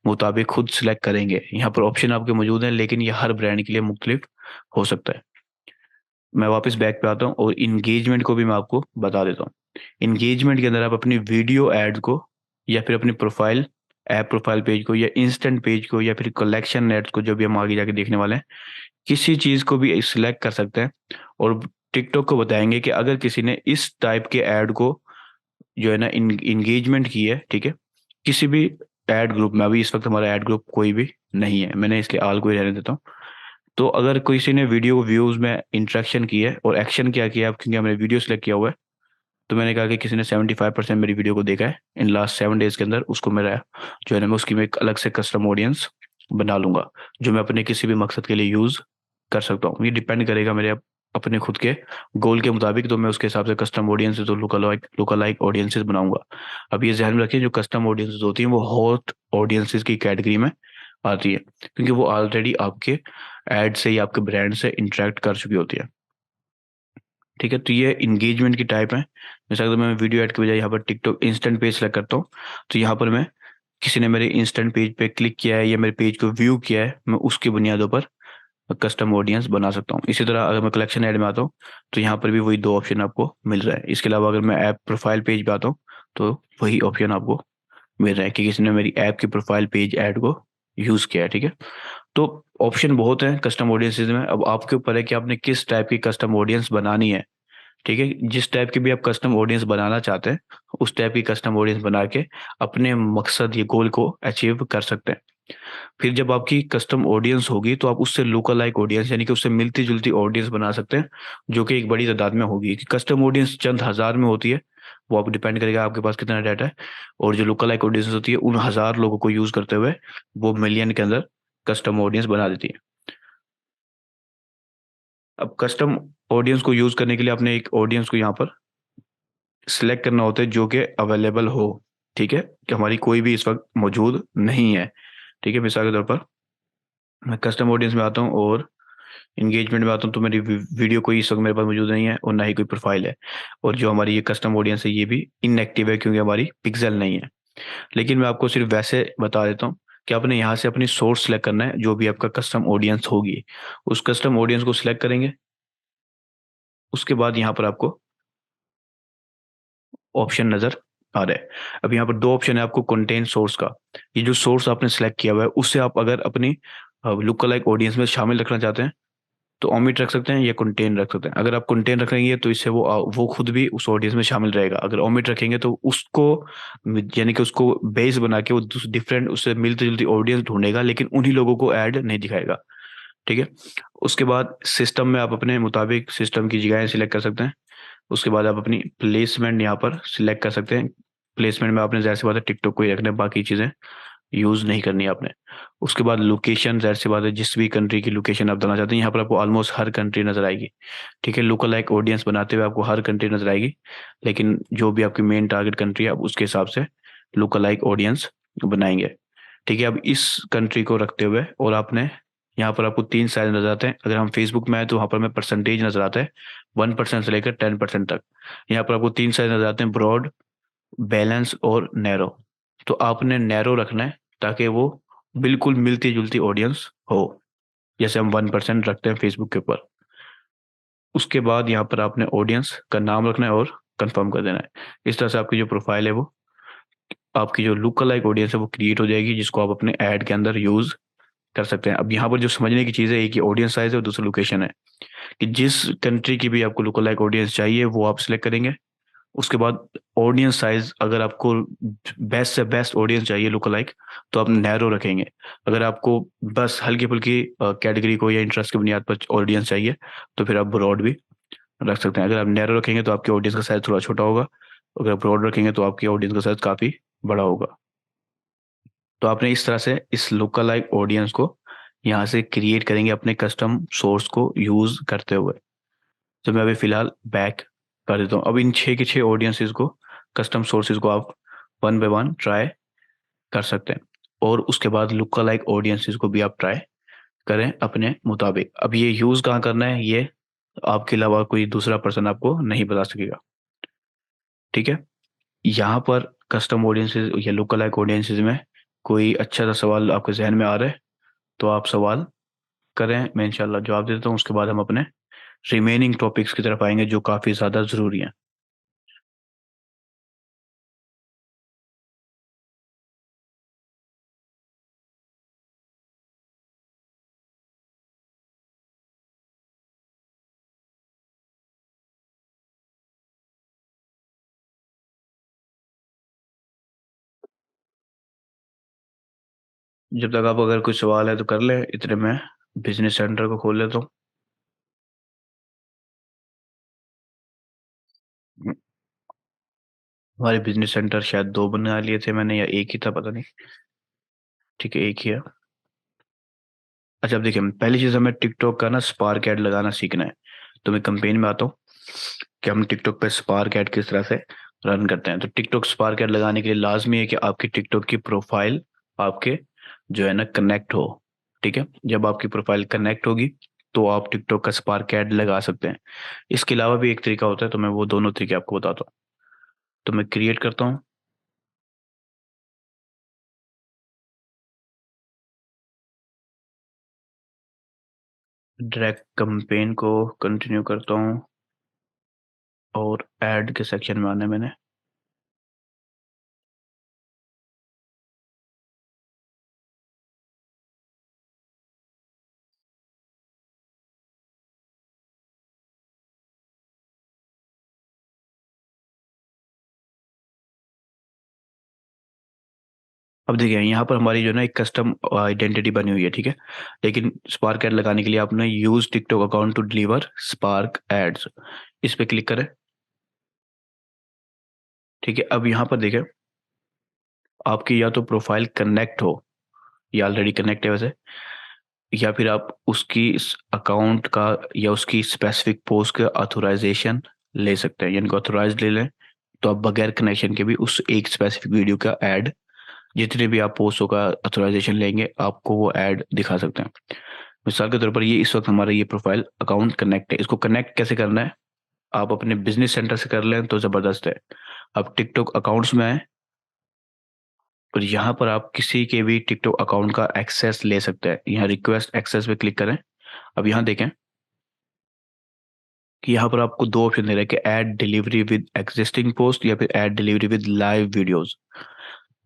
मुताबिक खुद सिलेक्ट करेंगे। यहाँ पर ऑप्शन आपके मौजूद हैं, लेकिन ये हर ब्रांड के लिए मुख्तलिफ हो सकता है। मैं वापस बैक पे आता हूँ और इंगेजमेंट को भी मैं आपको बता देता हूँ। इंगेजमेंट के अंदर आप अपनी वीडियो एड को या फिर अपनी प्रोफाइल ऐप प्रोफाइल पेज को या इंस्टेंट पेज को या फिर कलेक्शन एड्स को, जो भी हम आगे जाके देखने वाले हैं, किसी चीज़ को भी सिलेक्ट कर सकते हैं और टिकटॉक को बताएंगे कि अगर किसी ने इस टाइप के ऐड को जो है ना इंगेजमेंट की है, ठीक है, किसी भी ऐड ग्रुप में, अभी इस वक्त हमारा ऐड ग्रुप कोई भी नहीं है, मैंने इसके आल को ही रहने देता हूँ। तो अगर किसी ने वीडियो व्यूज में इंटरेक्शन की है और एक्शन क्या किया है, क्योंकि हमने वीडियो सेलेक्ट किया हुआ है, तो मैंने कहा कि किसी ने 75% मेरी वीडियो को देखा है इन लास्ट 7 days के अंदर, उसको मेरा जो है ना मैं उसकी मैं एक अलग से कस्टम ऑडियंस बना लूंगा जो मैं अपने किसी भी मकसद के लिए यूज कर सकता हूँ। ये डिपेंड करेगा मेरे अपने खुद के गोल के मुताबिक, तो मैं उसके हिसाब से कस्टम ऑडियंसेस और लोकलाइक ऑडियंसेस बनाऊंगा। अब ये ध्यान में रखिए, जो कस्टम ऑडियंसेस होती हैं वो हॉट ऑडियंसेस की कैटेगरी में आती है, क्योंकि वो ऑलरेडी आपके एड से या आपके ब्रांड से इंटरेक्ट कर चुकी होती है। ठीक है, तो ये इंगेजमेंट की टाइप है। जैसे अगर मैं वीडियो ऐड के बजाय यहाँ पर टिकटॉक इंस्टेंट पेज सेलेक्ट करता हूँ, तो यहाँ पर मैं किसी ने मेरे इंस्टेंट पेज पे क्लिक किया है या मेरे पेज को व्यू किया है, मैं उसकी बुनियादों पर कस्टम ऑडियंस बना सकता हूँ। इसी तरह अगर मैं कलेक्शन ऐड में आता हूँ तो यहाँ पर भी वही दो ऑप्शन आपको मिल रहा है। इसके अलावा अगर मैं ऐप प्रोफाइल पेज पे आता हूँ तो वही ऑप्शन आपको मिल रहा है कि किसी ने मेरी ऐप की प्रोफाइल पेज ऐड को यूज़ किया है। ठीक है, तो ऑप्शन बहुत हैं कस्टम ऑडियंसेस में। अब आपके ऊपर है कि आपने किस टाइप की कस्टम ऑडियंस बनानी है। ठीक है, जिस टाइप की भी आप कस्टम ऑडियंस बनाना चाहते हैं उस टाइप की कस्टम ऑडियंस बना के अपने मकसद या गोल को अचीव कर सकते हैं। फिर जब आपकी कस्टम ऑडियंस होगी तो आप उससे लोकल लाइक ऑडियंस यानी कि उससे मिलती जुलती ऑडियंस बना सकते हैं, जो कि एक बड़ी तादाद में होगी। कि कस्टम ऑडियंस चंद हजार में होती है, वो आप डिपेंड करेगा आपके पास कितना डाटा है, और जो लोकल लाइक ऑडियंस होती है उन हजार लोगों को यूज करते हुए वो मिलियन के अंदर कस्टम ऑडियंस बना देती है। अब कस्टम ऑडियंस को यूज करने के लिए आपने एक ऑडियंस को यहाँ पर सिलेक्ट करना होता है जो कि अवेलेबल हो। ठीक है, कि हमारी कोई भी इस वक्त मौजूद नहीं है। ठीक है, मिसाल के तौर पर मैं कस्टम ऑडियंस में आता हूँ और इंगेजमेंट में आता हूँ, तो मेरी वीडियो कोई इस वक्त मेरे पास मौजूद नहीं है और ना ही कोई प्रोफाइल है, और जो हमारी ये कस्टम ऑडियंस है ये भी इनएक्टिव है क्योंकि हमारी पिक्सल नहीं है। लेकिन मैं आपको सिर्फ वैसे बता देता हूँ कि आपने यहाँ से अपनी सोर्स सेलेक्ट करना है, जो भी आपका कस्टम ऑडियंस होगी उस कस्टम ऑडियंस को सिलेक्ट करेंगे। उसके बाद यहाँ पर आपको ऑप्शन नज़र आ रहा है। अब यहाँ पर दो ऑप्शन है आपको कंटेंट सोर्स का। ये जो सोर्स आपने सेलेक्ट किया हुआ है उससे आप अगर अपनी लुक अलाइक ऑडियंस में शामिल रखना चाहते हैं तो ओमिट रख सकते हैं या कंटेन रख सकते हैं। अगर आप कंटेन रखेंगे तो इससे वो खुद भी उस ऑडियंस में शामिल रहेगा। अगर ओमिट रखेंगे तो उसको यानी कि उसको बेस बना के वो डिफरेंट उससे मिलती जुलती ऑडियंस ढूंढेगा, लेकिन उन्हीं लोगों को ऐड नहीं दिखाएगा। ठीक है। उसके बाद सिस्टम में आप अपने मुताबिक सिस्टम की जगह सिलेक्ट कर सकते हैं। उसके बाद आप अपनी प्लेसमेंट यहाँ पर सिलेक्ट कर सकते हैं। प्लेसमेंट में आपने जाहिर सी बात है टिकटॉक को ही रखना है, बाकी चीज़ें यूज़ नहीं करनी है आपने। उसके बाद लोकेशन, जाहिर सी बात है जिस भी कंट्री की लोकेशन आप डालना चाहते हैं यहाँ पर आपको ऑलमोस्ट हर कंट्री नज़र आएगी। ठीक है, लोकल लाइक ऑडियंस बनाते हुए आपको हर कंट्री नज़र आएगी, लेकिन जो भी आपकी मेन टारगेट कंट्री है आप उसके हिसाब से लोकल लाइक ऑडियंस बनाएंगे। ठीक है, अब इस कंट्री को रखते हुए और आपने यहाँ पर आपको 3 साइज नज़र आते हैं। अगर हम फेसबुक में आए तो वहाँ पर हमें परसेंटेज नज़र आता है 1% से लेकर 10% तक। यहाँ पर आपको 3 साइज नज़र आते हैं, ब्रॉड, बैलेंस और नैरो। तो आपने नैरो रखना है ताकि वो बिल्कुल मिलती जुलती ऑडियंस हो, जैसे हम 1% रखते हैं फेसबुक के ऊपर। उसके बाद यहाँ पर आपने ऑडियंस का नाम रखना है और कंफर्म कर देना है। इस तरह से आपकी जो प्रोफाइल है वो आपकी जो लुक लाइक ऑडियंस है वो क्रिएट हो जाएगी, जिसको आप अपने ऐड के अंदर यूज कर सकते हैं। अब यहाँ पर जो समझने की चीज़ है, एक ही ऑडियंस साइज है और दूसरा लोकेशन है, कि जिस कंट्री की भी आपको लुक लाइक ऑडियंस चाहिए वो आप सिलेक्ट करेंगे। उसके बाद ऑडियंस साइज, अगर आपको बेस्ट से बेस्ट ऑडियंस चाहिए लुक लाइक तो आप नैरो रखेंगे। अगर आपको बस हल्की फुल्की कैटेगरी को या इंटरेस्ट की बुनियाद पर ऑडियंस चाहिए तो फिर आप ब्रॉड भी रख सकते हैं। अगर आप नैरो रखेंगे तो आपकी ऑडियंस का साइज थोड़ा छोटा होगा, अगर आप ब्रॉड रखेंगे तो आपकी ऑडियंस का साइज काफ़ी बड़ा होगा। तो आपने इस तरह से इस लोकल लाइक ऑडियंस को यहाँ से क्रिएट करेंगे अपने कस्टम सोर्स को यूज़ करते हुए। तो मैं अभी फ़िलहाल बैक कर देता हूँ। अब इन 6 के 6 ऑडियंसेस को, कस्टम सोर्सेज को आप वन बाय वन ट्राई कर सकते हैं, और उसके बाद लुक लाइक ऑडियंसेस को भी आप ट्राई करें अपने मुताबिक। अब ये यूज़ कहाँ करना है ये आपके अलावा कोई दूसरा पर्सन आपको नहीं बता सकेगा। ठीक है। यहाँ पर कस्टम ऑडियंसेस या लुक लाइक ऑडियंसेस में कोई अच्छा सा सवाल आपके जहन में आ रहा है तो आप सवाल करें, मैं इंशाल्लाह जवाब दे देता हूँ। उसके बाद हम अपने रिमेनिंग टॉपिक्स की तरफ आएंगे जो काफ़ी ज़्यादा ज़रूरी हैं। जब तक आप अगर कोई सवाल है तो कर लें, इतने में बिजनेस सेंटर को खोल लेता हूँ। हमारे बिजनेस सेंटर शायद 2 बना लिए थे मैंने, या एक ही था पता नहीं। ठीक है, एक ही है। अच्छा, अब देखिए पहली चीज़ हमें टिकटॉक का ना स्पार्क ऐड लगाना सीखना है। तो मैं कंपेन में आता हूँ कि हम टिकटॉक पे स्पार्क ऐड किस तरह से रन करते हैं। तो टिकटॉक स्पार्क ऐड लगाने के लिए लाजमी है कि आपकी टिकटॉक की प्रोफाइल आपके जो है ना कनेक्ट हो। ठीक है, जब आपकी प्रोफाइल कनेक्ट होगी तो आप टिकटॉक का स्पार्क ऐड लगा सकते हैं। इसके अलावा भी एक तरीका होता है, तो मैं वो दोनों तरीके आपको बताता हूँ। तो मैं क्रिएट करता हूँ। डायरेक्ट कैंपेन को कंटिन्यू करता हूँ और ऐड के सेक्शन में आना है मैंने। अब देखिए यहाँ पर हमारी जो है ना एक कस्टम आइडेंटिटी बनी हुई है। ठीक है, लेकिन स्पार्क ऐड लगाने के लिए आपने use TikTok account to deliver spark ads, इस पे क्लिक करें। ठीक है, अब यहाँ पर देखिए आपकी या तो प्रोफाइल कनेक्ट हो, या ऑलरेडी कनेक्ट है वैसे, या फिर आप उसकी अकाउंट का या उसकी स्पेसिफिक पोस्ट का ऑथोराइजेशन ले सकते हैं, यानी कि ऑथोराइज ले लें तो आप बगैर कनेक्शन के भी उस एक स्पेसिफिक वीडियो का ऐड, जितने भी आप पोस्टों का ऑथोराइजेशन लेंगे आपको वो ऐड दिखा सकते हैं। मिसाल के तौर पर ये इस वक्त हमारा ये प्रोफाइल अकाउंट कनेक्ट है, इसको कनेक्ट कैसे करना है, आप अपने बिजनेस सेंटर से कर लें तो ज़बरदस्त है। आप टिकटॉक अकाउंट्स में आए और यहाँ पर आप किसी के भी टिकटॉक अकाउंट का एक्सेस ले सकते हैं। यहाँ रिक्वेस्ट एक्सेस पे क्लिक करें। अब यहाँ देखें कि यहाँ पर आपको दो ऑप्शन दे रहा है कि add delivery with existing post या फिर add delivery with live videos.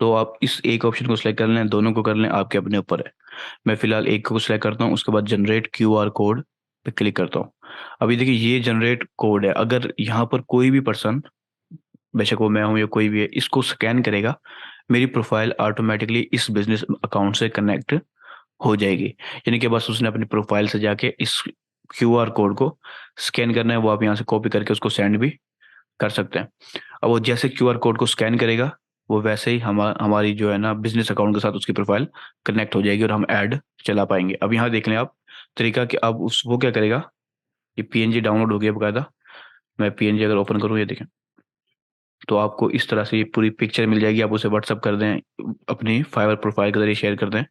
तो आप इस एक ऑप्शन को सिलेक्ट कर लें, दोनों को कर लें, आपके अपने ऊपर है। मैं फिलहाल एक को सिलेक्ट करता हूँ, उसके बाद जनरेट क्यूआर कोड पे क्लिक करता हूँ। अभी देखिए ये जनरेट कोड है, अगर यहाँ पर कोई भी पर्सन, बेशक वो मैं हूँ या कोई भी है, इसको स्कैन करेगा, मेरी प्रोफाइल ऑटोमेटिकली इस बिजनेस अकाउंट से कनेक्ट हो जाएगी। यानी कि बस उसने अपनी प्रोफाइल से जाके इस क्यूआर कोड को स्कैन करना है, वो आप यहाँ से कॉपी करके उसको सेंड भी कर सकते हैं। अब वो जैसे क्यूआर कोड को स्कैन करेगा, वो वैसे ही हमारी जो है ना बिजनेस अकाउंट के साथ उसकी प्रोफाइल कनेक्ट हो जाएगी और हम ऐड चला पाएंगे। अब यहाँ देख लें आप तरीका कि अब उस वो क्या करेगा, ये पीएनजी डाउनलोड हो गया बकायदा। मैं पीएनजी अगर ओपन करूँ, ये देखें, तो आपको इस तरह से ये पूरी पिक्चर मिल जाएगी। आप उसे व्हाट्सअप कर दें, अपनी फाइवर प्रोफाइल के जरिए शेयर कर दें,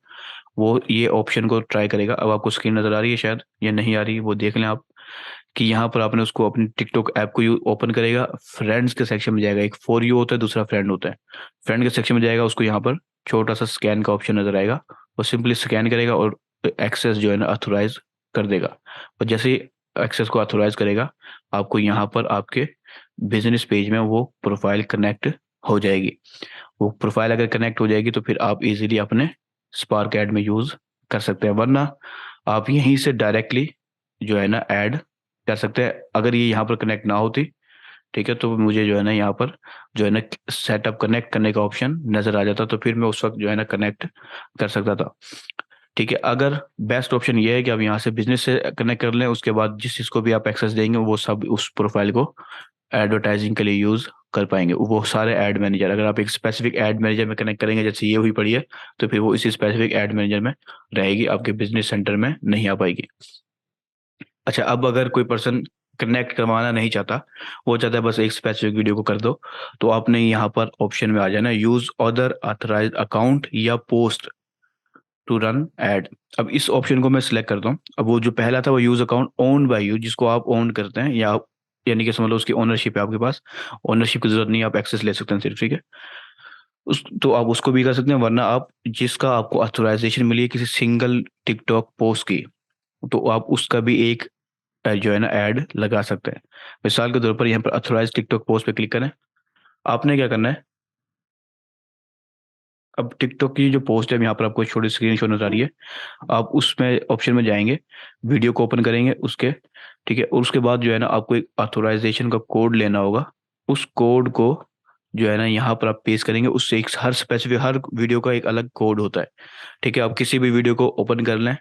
वो ये ऑप्शन को ट्राई करेगा। अब आपको स्क्रीन नजर आ रही है शायद, या नहीं आ रही वो देख लें आप, कि यहाँ पर आपने उसको अपनी टिकटॉक ऐप को ओपन करेगा, फ्रेंड्स के सेक्शन में जाएगा, एक फॉर यू होता है, दूसरा फ्रेंड होता है। फ्रेंड के सेक्शन में जाएगा, उसको यहाँ पर छोटा सा स्कैन का ऑप्शन नजर आएगा, वो सिंपली स्कैन करेगा और एक्सेस जो है ना अथोराइज कर देगा। और जैसे ही एक्सेस को अथोराइज करेगा, आपको यहाँ पर आपके बिजनेस पेज में वो प्रोफाइल कनेक्ट हो जाएगी। वो प्रोफाइल अगर कनेक्ट हो जाएगी तो फिर आप इजीली अपने स्पार्क ऐड में यूज कर सकते हैं, वरना आप यहीं से डायरेक्टली जो है ना ऐड कर सकते हैं। अगर ये यहाँ पर कनेक्ट ना होती, ठीक है, तो मुझे जो है ना यहाँ पर जो है ना सेटअप कनेक्ट करने का ऑप्शन नजर आ जाता, तो फिर मैं उस वक्त जो है ना कनेक्ट कर सकता था। ठीक है, अगर बेस्ट ऑप्शन ये है कि आप यहाँ से बिजनेस से कनेक्ट कर लें, उसके बाद जिस चीज़ को भी आप एक्सेस देंगे वो सब उस प्रोफाइल को एडवर्टाइजिंग के लिए यूज कर पाएंगे। वो सारे एड मैनेजर, अगर आप एक स्पेसिफिक एड मैनेजर में कनेक्ट करेंगे, जैसे ये हुई पड़ी है, तो फिर वो इसी स्पेसिफिक एड मैनेजर में रहेगी, आपके बिजनेस सेंटर में नहीं आ पाएगी। अच्छा, अब अगर कोई पर्सन कनेक्ट करवाना नहीं चाहता, वो चाहता है बस एक स्पेसिफिक वीडियो को कर दो, तो आपने यहाँ पर ऑप्शन में आ जाना यूज अदर ऑथराइज अकाउंट या पोस्ट टू रन एड। अब इस ऑप्शन को मैं सिलेक्ट करता हूँ। अब वो जो पहला था वो use account own by you, जिसको आप ओन करते हैं, या यानी कि समझ लो उसकी ओनरशिप है आपके पास। ओनरशिप की जरूरत नहीं है, आप एक्सेस ले सकते हैं सिर्फ, ठीक है। उस तो आप उसको भी कर सकते हैं, वरना आप जिसका आपको ऑथराइजेशन मिली है किसी सिंगल टिकटॉक पोस्ट की, तो आप उसका भी एक जो है ना ऐड लगा सकते हैं। मिसाल के तौर पर यहाँ पर अथोराइज टिकटॉक पोस्ट पे क्लिक करें। आपने क्या करना है, अब टिकटॉक की जो पोस्ट है यहाँ पर आपको छोटी स्क्रीन शॉट नजर आ रही है, आप उसमें ऑप्शन में जाएंगे, वीडियो को ओपन करेंगे उसके, ठीक है, और उसके बाद जो है ना आपको एक ऑथोराइजेशन का कोड लेना होगा। उस कोड को जो है ना यहाँ पर आप पेस्ट करेंगे, उससे एक हर स्पेसिफिक हर वीडियो का एक अलग कोड होता है। ठीक है, आप किसी भी वीडियो को ओपन कर लें,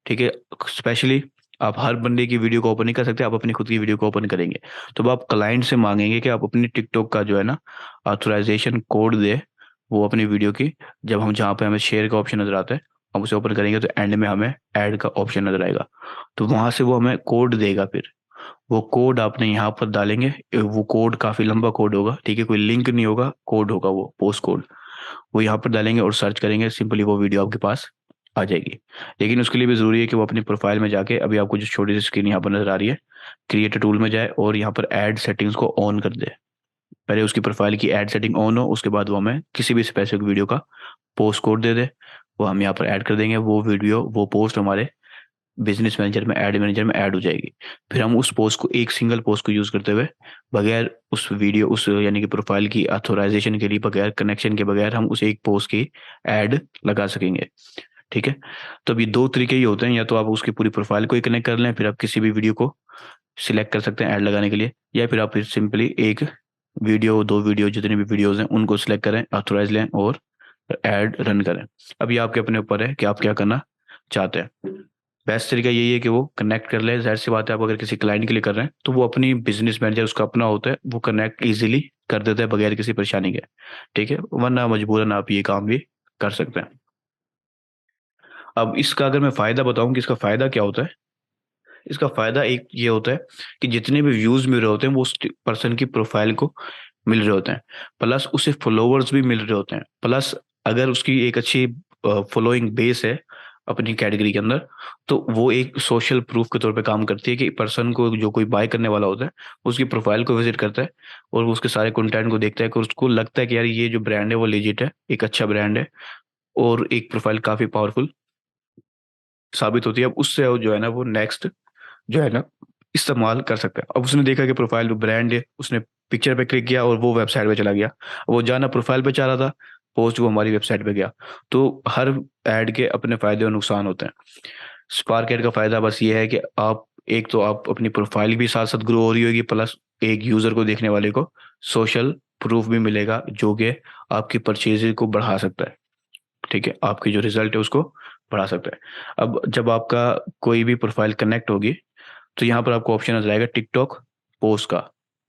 ठीक है, स्पेशली आप हर बंदे की वीडियो को ओपन नहीं कर सकते, आप अपनी खुद की वीडियो को ओपन करेंगे, तो अब आप क्लाइंट से मांगेंगे कि आप अपनी टिकटॉक का जो है ना ऑथराइजेशन कोड दे, वो अपनी वीडियो की, जब हम जहाँ पे हमें शेयर का ऑप्शन नजर आता है, हम उसे ओपन करेंगे तो एंड में हमें ऐड का ऑप्शन नजर आएगा, तो वहां से वो हमें कोड देगा। फिर वो कोड आपने यहाँ पर डालेंगे, वो कोड काफी लंबा कोड होगा, ठीक है, कोई लिंक नहीं होगा, कोड होगा वो पोस्ट कोड, वो यहाँ पर डालेंगे और सर्च करेंगे, सिंपली वो वीडियो आपके पास आ जाएगी। लेकिन उसके लिए भी जरूरी है कि वो अपनी प्रोफाइल में जाके, अभी आपको जो छोटी सी स्क्रीन यहाँ पर नजर आ रही है, क्रिएटर टूल में जाए और यहाँ पर ऐड सेटिंग्स को ऑन कर दे। पहले उसकी प्रोफाइल की ऐड सेटिंग ऑन हो, उसके बाद वो हमें किसी भी स्पेसिफिक वीडियो का पोस्ट कोड दे दे, वो हम यहाँ पर ऐड कर देंगे, वो वीडियो वो पोस्ट हमारे बिजनेस मैनेजर में ऐड मैनेजर में ऐड हो जाएगी। फिर हम उस पोस्ट को, एक सिंगल पोस्ट को यूज करते हुए, बगैर उस वीडियो उस यानी कि प्रोफाइल की ऑथोराइजेशन के लिए, बगैर कनेक्शन के बगैर, हम उस एक पोस्ट की ऐड लगा सकेंगे। ठीक है, तो अब ये दो तरीके ही होते हैं, या तो आप उसकी पूरी प्रोफाइल को ही कनेक्ट कर लें, फिर आप किसी भी वीडियो को सिलेक्ट कर सकते हैं ऐड लगाने के लिए, या फिर आप फिर सिंपली एक वीडियो, दो वीडियो, जितने भी वीडियोस हैं उनको सिलेक्ट करें, ऑथोराइज लें और ऐड रन करें। अब ये आपके अपने ऊपर है कि आप क्या करना चाहते हैं। बेस्ट तरीका यही है कि वो कनेक्ट कर ले, जाहिर सी बात है, आप अगर किसी क्लाइंट के लिए कर रहे हैं तो वो अपनी बिजनेस मैनेजर उसका अपना होता है, वो कनेक्ट इजीली कर देता है बगैर किसी परेशानी के, ठीक है, वरना मजबूरन आप ये काम भी कर सकते हैं। अब इसका अगर मैं फायदा बताऊं कि इसका फायदा क्या होता है, इसका फायदा एक ये होता है कि जितने भी व्यूज मिल रहे होते हैं वो उस पर्सन की प्रोफाइल को मिल रहे होते हैं, प्लस उसे फॉलोवर्स भी मिल रहे होते हैं, प्लस अगर उसकी एक अच्छी फॉलोइंग बेस है अपनी कैटेगरी के अंदर, तो वो एक सोशल प्रूफ के तौर पे काम करती है कि पर्सन को जो कोई बाय करने वाला होता है उसकी प्रोफाइल को विजिट करता है और वो उसके सारे कंटेंट को देखता है कि उसको लगता है कि यार ये जो ब्रांड है वो लेजिट है, एक अच्छा ब्रांड है, और एक प्रोफाइल काफी पावरफुल साबित होती है। अब उससे जो है ना वो नेक्स्ट जो है ना इस्तेमाल कर सकता है। अब उसने देखा कि प्रोफाइल पे ब्रांड है, उसने पिक्चर पे क्लिक किया और वो वेबसाइट पे चला गया। वो जाना प्रोफाइल पे चाह रहा था, पोस्ट वो हमारी वेबसाइट पे गया। तो हर ऐड के अपने फायदे और नुकसान होते हैं। स्पार्क ऐड का फायदा बस ये है कि आप एक तो आप अपनी प्रोफाइल भी साथ साथ ग्रो हो रही होगी, प्लस एक यूजर को देखने वाले को सोशल प्रूफ भी मिलेगा जो कि आपकी परचेज को बढ़ा सकता है। ठीक है, आपकी जो रिजल्ट है उसको बढ़ा सकता है। अब जब आपका कोई भी प्रोफाइल कनेक्ट होगी तो यहाँ पर आपको ऑप्शन नजर आएगा टिकटॉक पोस्ट का।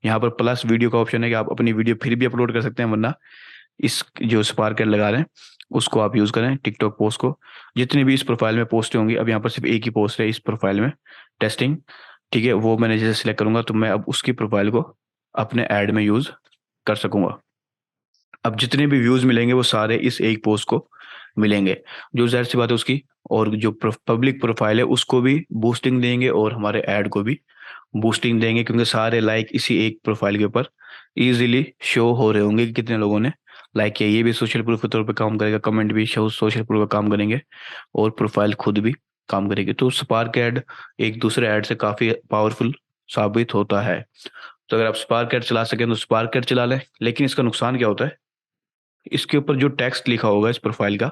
यहाँ पर प्लस वीडियो का ऑप्शन है कि आप अपनी वीडियो फिर भी अपलोड कर सकते हैं, वरना इस जो स्पार्क ऐड लगा रहे हैं उसको आप यूज़ करें, टिकटॉक पोस्ट को। जितनी भी इस प्रोफाइल में पोस्टें होंगी, अब यहाँ पर सिर्फ एक ही पोस्ट है इस प्रोफाइल में, टेस्टिंग। ठीक है, वो मैंने जैसे सिलेक्ट करूंगा तो मैं अब उसकी प्रोफाइल को अपने ऐड में यूज़ कर सकूंगा। अब जितने भी व्यूज मिलेंगे वो सारे इस एक पोस्ट को मिलेंगे, जो जाहिर सी बात है उसकी और जो पब्लिक प्रोफाइल है उसको भी बूस्टिंग देंगे और हमारे ऐड को भी बूस्टिंग देंगे, क्योंकि सारे लाइक इसी एक प्रोफाइल के ऊपर इजीली शो हो रहे होंगे कि कितने लोगों ने लाइक किया। ये भी सोशल प्रूफ के तौर पे काम करेगा, कमेंट भी शो सोशल प्रूफ का काम करेंगे और प्रोफाइल खुद भी काम करेगी। तो स्पार्क ऐड एक दूसरे ऐड से काफ़ी पावरफुल साबित होता है। तो अगर आप स्पार्क ऐड चला सकें तो स्पार्क ऐड चला लें, लेकिन इसका नुकसान क्या होता है, इसके ऊपर जो टेक्स्ट लिखा होगा इस प्रोफाइल का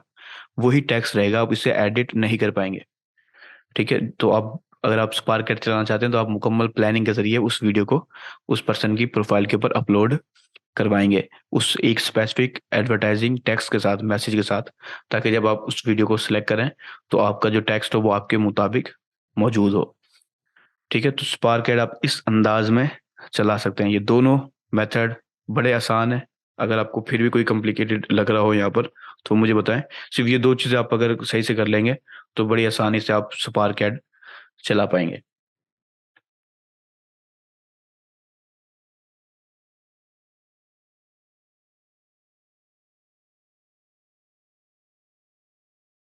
वही टेक्स्ट रहेगा, आप इसे एडिट नहीं कर पाएंगे। ठीक है, तो आप अगर आप स्पार्क ऐड चलाना चाहते हैं तो आप मुकम्मल प्लानिंग के जरिए उस वीडियो को उस पर्सन की प्रोफाइल के ऊपर अपलोड करवाएंगे, उस एक स्पेसिफिक एडवर्टाइजिंग टेक्स्ट के साथ, मैसेज के साथ, ताकि जब आप उस वीडियो को सिलेक्ट करें तो आपका जो टेक्स्ट हो वो आपके मुताबिक मौजूद हो। ठीक है, तो स्पार्क ऐड आप इस अंदाज में चला सकते हैं। ये दोनों मेथड बड़े आसान है। अगर आपको फिर भी कोई कॉम्प्लिकेटेड लग रहा हो यहाँ पर तो मुझे बताएं। सिर्फ ये दो चीज़ें आप अगर सही से कर लेंगे तो बड़ी आसानी से आप स्पार्क ऐड चला पाएंगे।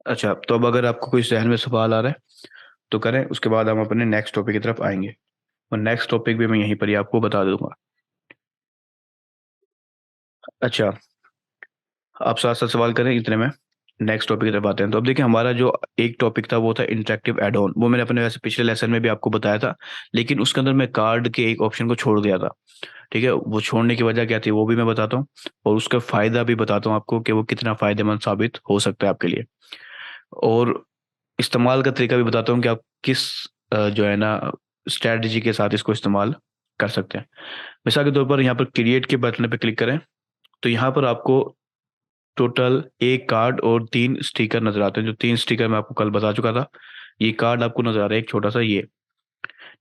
अच्छा, तो अब अगर आपको कोई जहन में सवाल आ रहा है तो करें, उसके बाद हम अपने नेक्स्ट टॉपिक की तरफ आएंगे। और नेक्स्ट टॉपिक भी मैं यहीं पर ही आपको बता दूंगा। अच्छा, आप साथ साथ सवाल करें, इतने में नेक्स्ट टॉपिक की तरफ आते हैं। तो अब देखिए, हमारा जो एक टॉपिक था वो था इंटरेक्टिव एड ऑन। वो मैंने अपने वैसे पिछले लेसन में भी आपको बताया था, लेकिन उसके अंदर मैं कार्ड के एक ऑप्शन को छोड़ दिया था। ठीक है, वो छोड़ने की वजह क्या थी वो भी मैं बताता हूँ, और उसका फायदा भी बताता हूँ आपको कि वो कितना फायदेमंद साबित हो सकता है आपके लिए। और इस्तेमाल का तरीका भी बताता हूँ कि आप किस जो है ना स्ट्रेटजी के साथ इसको इस्तेमाल कर सकते हैं। मिसाल के तौर पर यहाँ पर क्रिएट के बटन पे क्लिक करें तो यहाँ पर आपको टोटल एक कार्ड और तीन स्टिकर नजर आते हैं। जो तीन स्टिकर मैं आपको कल बता चुका था, ये कार्ड आपको नजर आ रहा है एक छोटा सा ये।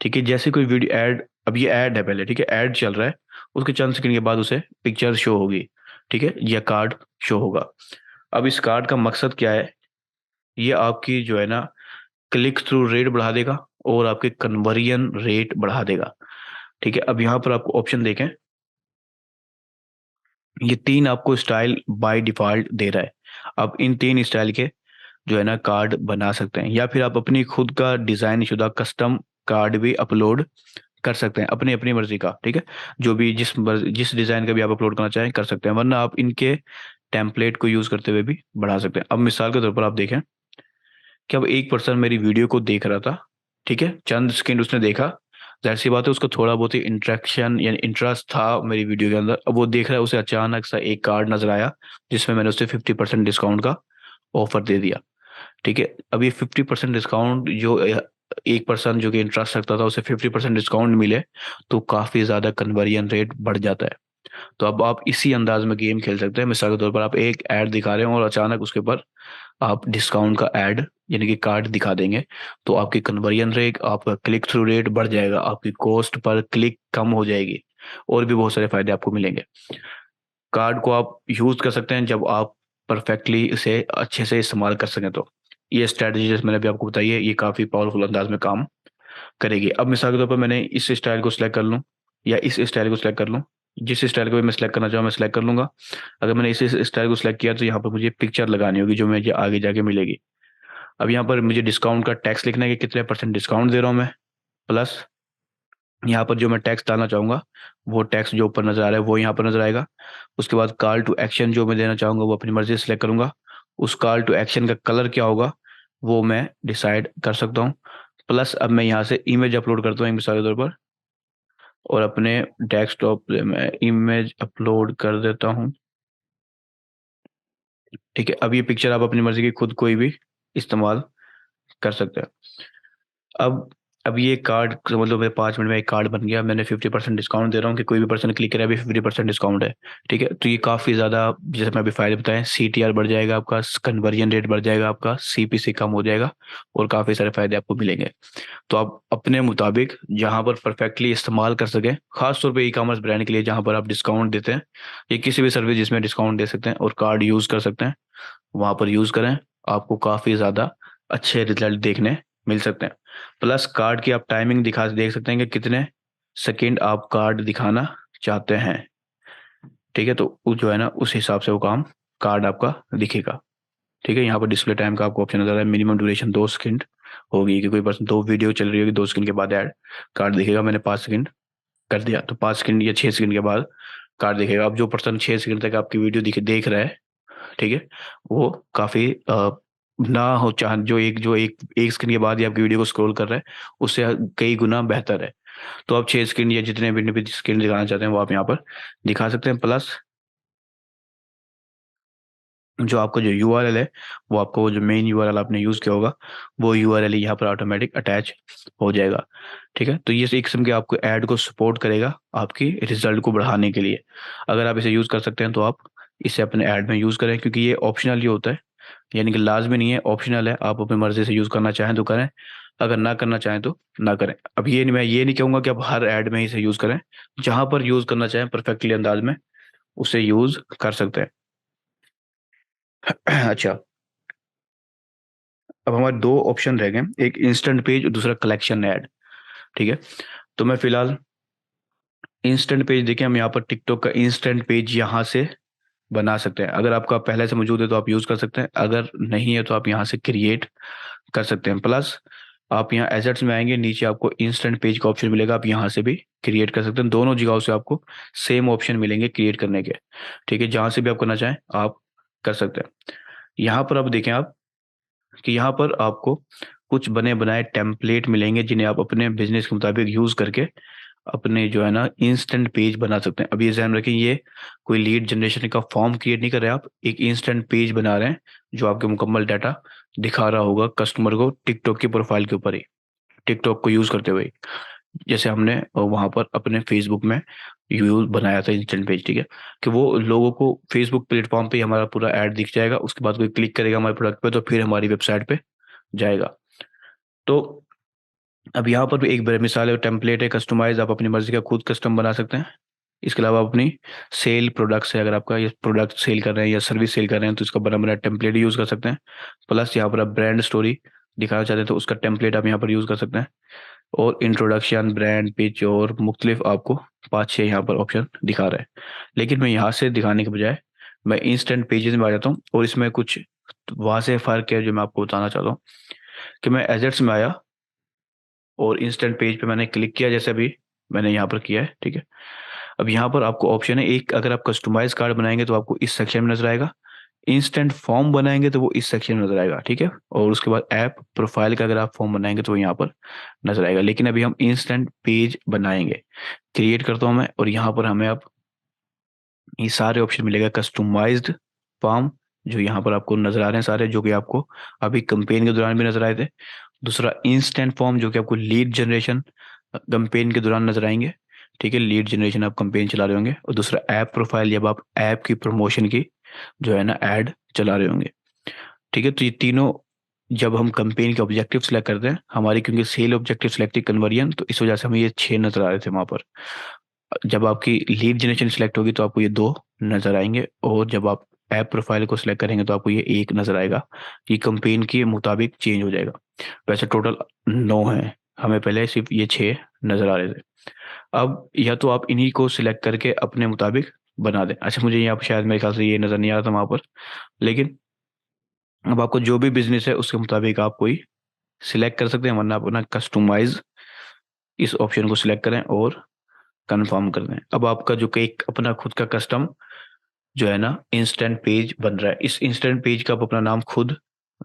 ठीक है, जैसे कोई वीडियो ऐड, अब ये ऐड है पहले, ठीक है, ऐड चल रहा है, उसके चंद सेकंड के बाद उसे पिक्चर शो होगी। ठीक है, यह कार्ड शो होगा। अब इस कार्ड का मकसद क्या है, ये आपकी जो है ना क्लिक थ्रू रेट बढ़ा देगा और आपके कन्वर्जन रेट बढ़ा देगा। ठीक है, अब यहाँ पर आपको ऑप्शन देखें, ये तीन आपको स्टाइल बाय डिफॉल्ट दे रहा है। अब इन तीन स्टाइल के जो है ना कार्ड बना सकते हैं, या फिर आप अपनी खुद का डिजाइन शुदा कस्टम कार्ड भी अपलोड कर सकते हैं अपनी अपनी मर्जी का। ठीक है, जो भी जिस डिजाइन का भी आप अपलोड करना चाहें कर सकते हैं, वरना आप इनके टेम्पलेट को यूज करते हुए भी बढ़ा सकते हैं। अब मिसाल के तौर पर आप देखें कि अब एक पर्सन मेरी वीडियो को देख रहा था। ठीक है, चंद सेकंड उसने देखा, जाहिर सी बात है उसको थोड़ा बहुत ही इंटरेक्शन यानी इंटरेस्ट था मेरी वीडियो के अंदर। अब वो देख रहा है, उसे अचानक सा एक कार्ड नजर आया जिसमें मैंने उसे 50% डिस्काउंट का ऑफर दे दिया। ठीक है, अब ये 50% डिस्काउंट जो एक पर्सन जो कि इंटरेस्ट रखता था उसे 50% डिस्काउंट मिले तो काफी ज्यादा कन्वर्जन रेट बढ़ जाता है। तो अब आप इसी अंदाज में गेम खेल सकते हैं। मिसाल के तौर पर आप एक ऐड दिखा रहे हैं और अचानक उसके ऊपर आप डिस्काउंट का ऐड यानी कि कार्ड दिखा देंगे, तो आपकी कन्वर्जन रेट, आपका क्लिक थ्रू रेट बढ़ जाएगा, आपकी कॉस्ट पर क्लिक कम हो जाएगी, और भी बहुत सारे फायदे आपको मिलेंगे। कार्ड को आप यूज कर सकते हैं जब आप परफेक्टली इसे अच्छे से इस्तेमाल कर सकें। तो ये स्ट्रैटेजी जैसे मैंने अभी आपको बताई है, ये काफ़ी पावरफुल अंदाज में काम करेगी। अब मिसाल के तौर पर मैंने इस स्टाइल को सिलेक्ट कर लूँ या इस स्टाइल को सिलेक्ट कर लूँ, जिस स्टाइल को भी मैं सिलेक्ट करना चाहूँ मैं सिलेक्ट कर लूँगा। अगर मैंने इस स्टाइल को सिलेक्ट किया तो यहाँ पर मुझे पिक्चर लगानी होगी जो मुझे आगे जाके मिलेगी। अब यहाँ पर मुझे डिस्काउंट का टैक्स लिखना है कि कितने परसेंट डिस्काउंट दे रहा हूँ मैं, प्लस यहाँ पर जो मैं टैक्स डालना चाहूँगा वो टैक्स जो ऊपर नजर आ रहा है वो यहाँ पर नजर आएगा। उसके बाद कॉल टू एक्शन जो मैं देना चाहूँगा वो अपनी मर्जी से सिलेक्ट करूंगा। उस कॉल टू एक्शन का कलर क्या होगा वो मैं डिसाइड कर सकता हूँ। प्लस अब मैं यहाँ से इमेज अपलोड करता हूँ एक मिसाल के तौर पर, और अपने डेस्कटॉप पे मैं इमेज अपलोड कर देता हूँ। ठीक है, अब ये पिक्चर आप अपनी मर्जी की खुद कोई भी इस्तेमाल कर सकते हैं। अब ये कार्ड मतलब मेरे 5 मिनट में एक कार्ड बन गया, मैंने 50% डिस्काउंट दे रहा हूँ कि कोई भी पर्सन क्लिक करे, अभी 50% डिस्काउंट है। ठीक है, तो ये काफ़ी ज़्यादा, जैसे मैं अभी फायदे बताएं, CTR बढ़ जाएगा आपका, कन्वर्जन रेट बढ़ जाएगा आपका, CPC कम हो जाएगा, और काफ़ी सारे फायदे आपको मिलेंगे। तो आप अपने मुताबिक जहां पर परफेक्टली इस्तेमाल कर सकें, खास तौर पे ई-कॉमर्स ब्रांड के लिए जहां पर आप डिस्काउंट देते हैं, या किसी भी सर्विस जिसमें डिस्काउंट दे सकते हैं और कार्ड यूज़ कर सकते हैं, वहां पर यूज़ करें। आपको काफ़ी ज़्यादा अच्छे रिजल्ट देखने मिल सकते हैं। प्लस कार्ड की आप टाइमिंग दिखा देख सकते हैं कि कितने सेकेंड आप कार्ड दिखाना चाहते हैं। ठीक है, तो वो जो है ना, उस हिसाब से वो काम कार्ड आपका दिखेगा। ठीक है, यहाँ पर डिस्प्ले टाइम का आपको ऑप्शन नजर आ रहा है, मिनिमम ड्यूरेशन 2 सेकंड होगी, कि कोई पर्सन 2 वीडियो चल रही होगी, 2 सेकंड के बाद ऐड कार्ड दिखेगा। मैंने 5 सेकंड कर दिया, तो 5 सेकंड या 6 सेकंड के बाद कार्ड दिखेगा। अब जो पर्सन 6 सेकंड तक आपकी वीडियो देख रहा है, ठीक है, वो काफी ना हो, चाह जो एक सेकंड के बाद ही आपकी वीडियो को स्क्रॉल कर रहा है, उससे कई गुना बेहतर है। तो आप 6 सेकंड या जितने भी सेकंड दिखाना चाहते हैं वो आप यहाँ पर दिखा सकते हैं। प्लस जो आपका जो यूआरएल है, वो आपको जो मेन यूआरएल आपने यूज किया होगा, वो यूआरएल यहाँ पर ऑटोमेटिक अटैच हो जाएगा। ठीक है, तो ये एक किस्म के आपको ऐड को सपोर्ट करेगा आपकी रिजल्ट को बढ़ाने के लिए। अगर आप इसे यूज कर सकते हैं तो आप इसे अपने ऐड में यूज करें, क्योंकि ये ऑप्शनल ही होता है, यानी कि लाजमी नहीं है, ऑप्शनल है। आप अपनी मर्जी से यूज करना चाहें तो करें, अगर ना करना चाहें तो ना करें। अब ये नहीं, मैं ये नहीं कहूंगा कि आप हर ऐड में ही इसे यूज करें, जहां पर यूज करना चाहें परफेक्टली अंदाज में उसे यूज कर सकते हैं। अच्छा, अब हमारे दो ऑप्शन रह गए, एक इंस्टेंट पेज और दूसरा कलेक्शन ऐड। ठीक है, तो मैं फिलहाल इंस्टेंट पेज, देखिए हम यहाँ पर टिकटॉक का इंस्टेंट पेज यहाँ से बना सकते हैं। अगर आपका पहले से मौजूद है तो आप यूज कर सकते हैं, अगर नहीं है तो आप यहाँ से क्रिएट कर सकते हैं। प्लस आप यहाँ एसेट्स में आएंगे, नीचे आपको इंस्टेंट पेज का ऑप्शन मिलेगा, आप यहाँ से भी क्रिएट कर सकते हैं। दोनों जगहों से आपको सेम ऑप्शन मिलेंगे क्रिएट करने के। ठीक है, जहाँ से भी आप करना चाहें आप कर सकते हैं। यहाँ पर अब देखें आप कि यहाँ पर आपको कुछ बने बनाए टेम्पलेट मिलेंगे, जिन्हें आप अपने बिजनेस के मुताबिक यूज करके अपने जो है ना इंस्टेंट पेज बना सकते हैं। अब ये ध्यान रखें, ये कोई लीड जनरेशन का फॉर्म क्रिएट नहीं कर रहे, आप एक इंस्टेंट पेज बना रहे हैं जो आपके मुकम्मल डाटा दिखा रहा होगा कस्टमर को टिकटॉक की प्रोफाइल के ऊपर ही, टिकटॉक को यूज करते हुए, जैसे हमने वहां पर अपने फेसबुक में यूज बनाया था इंस्टेंट पेज। ठीक है, कि वो लोगों को फेसबुक प्लेटफॉर्म पे ही हमारा पूरा ऐड दिख जाएगा, उसके बाद कोई क्लिक करेगा हमारे प्रोडक्ट पे तो फिर हमारी वेबसाइट पे जाएगा। तो अब यहाँ पर भी एक मिसाल है, टेम्पलेट है कस्टमाइज, आप अपनी मर्जी का खुद कस्टम बना सकते हैं। इसके अलावा अपनी सेल प्रोडक्ट्स है, अगर आपका ये प्रोडक्ट सेल कर रहे हैं या सर्विस सेल कर रहे हैं तो इसका बना बना टेम्पलेट यूज़ कर सकते हैं। प्लस यहाँ पर आप ब्रांड स्टोरी दिखाना चाहते हैं तो उसका टेम्पलेट आप यहाँ पर यूज़ कर सकते हैं। और इंट्रोडक्शन, ब्रांड पिच और मुख्तलिफ आपको 5-6 यहाँ पर ऑप्शन दिखा रहा है। लेकिन मैं यहाँ से दिखाने के बजाय मैं इंस्टेंट पेजेस में आ जाता हूँ, और इसमें कुछ वहाँ से फ़र्क है जो मैं आपको बताना चाहता हूँ, कि मैं एजेट्स में आया और इंस्टेंट पेज पे मैंने क्लिक किया, जैसे अभी मैंने यहाँ पर किया है। ठीक है, अब यहाँ पर आपको ऑप्शन है एक, अगर आप कस्टमाइज कार्ड बनाएंगे तो आपको इस सेक्शन में नजर आएगा, इंस्टेंट फॉर्म बनाएंगे तो वो इस सेक्शन में नजर आएगा। ठीक है, और उसके बाद ऐप प्रोफाइल का अगर आप फॉर्म बनाएंगे तो वो यहाँ पर नजर आएगा। लेकिन अभी हम इंस्टेंट पेज बनाएंगे, क्रिएट करता हूँ मैं, और यहाँ पर हमें अब ये सारे ऑप्शन मिलेगा। कस्टमाइज्ड फॉर्म जो यहाँ पर आपको नजर आ रहे हैं सारे, जो कि आपको अभी कंपेन के दौरान भी नजर आए थे। दूसरा इंस्टेंट फॉर्म जो कि आपको लीड जनरेशन कंपेन के दौरान नजर आएंगे। ठीक है, लीड जनरेशन आप कंपेन चला रहे होंगे। और दूसरा ऐप प्रोफाइल, जब आप ऐप की प्रमोशन की जो है ना ऐड चला रहे होंगे। ठीक है, तो ये तीनों जब हम कंपेन के ऑब्जेक्टिव सेलेक्ट करते हैं हमारी, क्योंकि सेल ऑब्जेक्टिव सेलेक्ट कन्वर्जन, तो इस वजह से हमें ये 6 नजर आ रहे थे वहां पर। जब आपकी लीड जनरेशन सिलेक्ट होगी तो आपको ये 2 नजर आएंगे, और जब आप ऐप प्रोफाइल को सिलेक्ट करेंगे तो आपको ये 1 नजर आएगा। ये कंपेन के मुताबिक चेंज हो जाएगा। वैसे टोटल 9 है, हमें पहले सिर्फ ये 6 नजर आ रहे थे। अब या तो आप इन्हीं को सिलेक्ट करके अपने मुताबिक बना दें। अच्छा, मुझे यहाँ पर शायद मेरे ख्याल से ये नजर नहीं आ रहा था वहां पर, लेकिन अब आपको जो भी बिजनेस है उसके मुताबिक आप कोई सिलेक्ट कर सकते हैं, वरना आप अपना कस्टमाइज इस ऑप्शन को सिलेक्ट करें और कंफर्म कर दें। अब आपका जो कि एक अपना खुद का कस्टम जो है ना इंस्टेंट पेज बन रहा है। इस इंस्टेंट पेज का आप अपना नाम खुद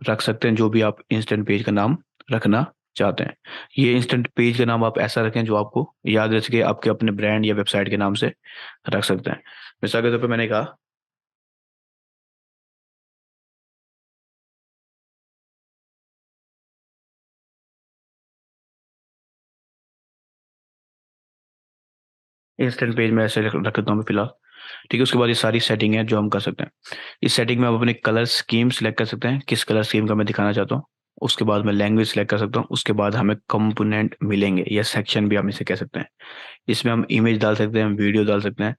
रख सकते हैं, जो भी आप इंस्टेंट पेज का नाम रखना चाहते हैं। ये इंस्टेंट पेज का नाम आप ऐसा रखें जो आपको याद रह सके, आपके अपने ब्रांड या वेबसाइट के नाम से रख सकते हैं। मिसाल के तौर पे मैंने कहा इंस्टेंट पेज में ऐसे रख देता हूँ मैं फिलहाल। ठीक है, उसके बाद ये सारी सेटिंग है जो हम कर सकते हैं। इस सेटिंग में आप अपने कलर स्कीम सेलेक्ट कर सकते हैं, किस कलर स्कीम का मैं दिखाना चाहता हूँ। उसके बाद मैं लैंग्वेज सेलेक्ट कर सकता हूँ। उसके बाद हमें कंपोनेंट मिलेंगे या सेक्शन भी हम इसे कह सकते हैं। इसमें हम इमेज डाल सकते हैं, वीडियो डाल सकते हैं,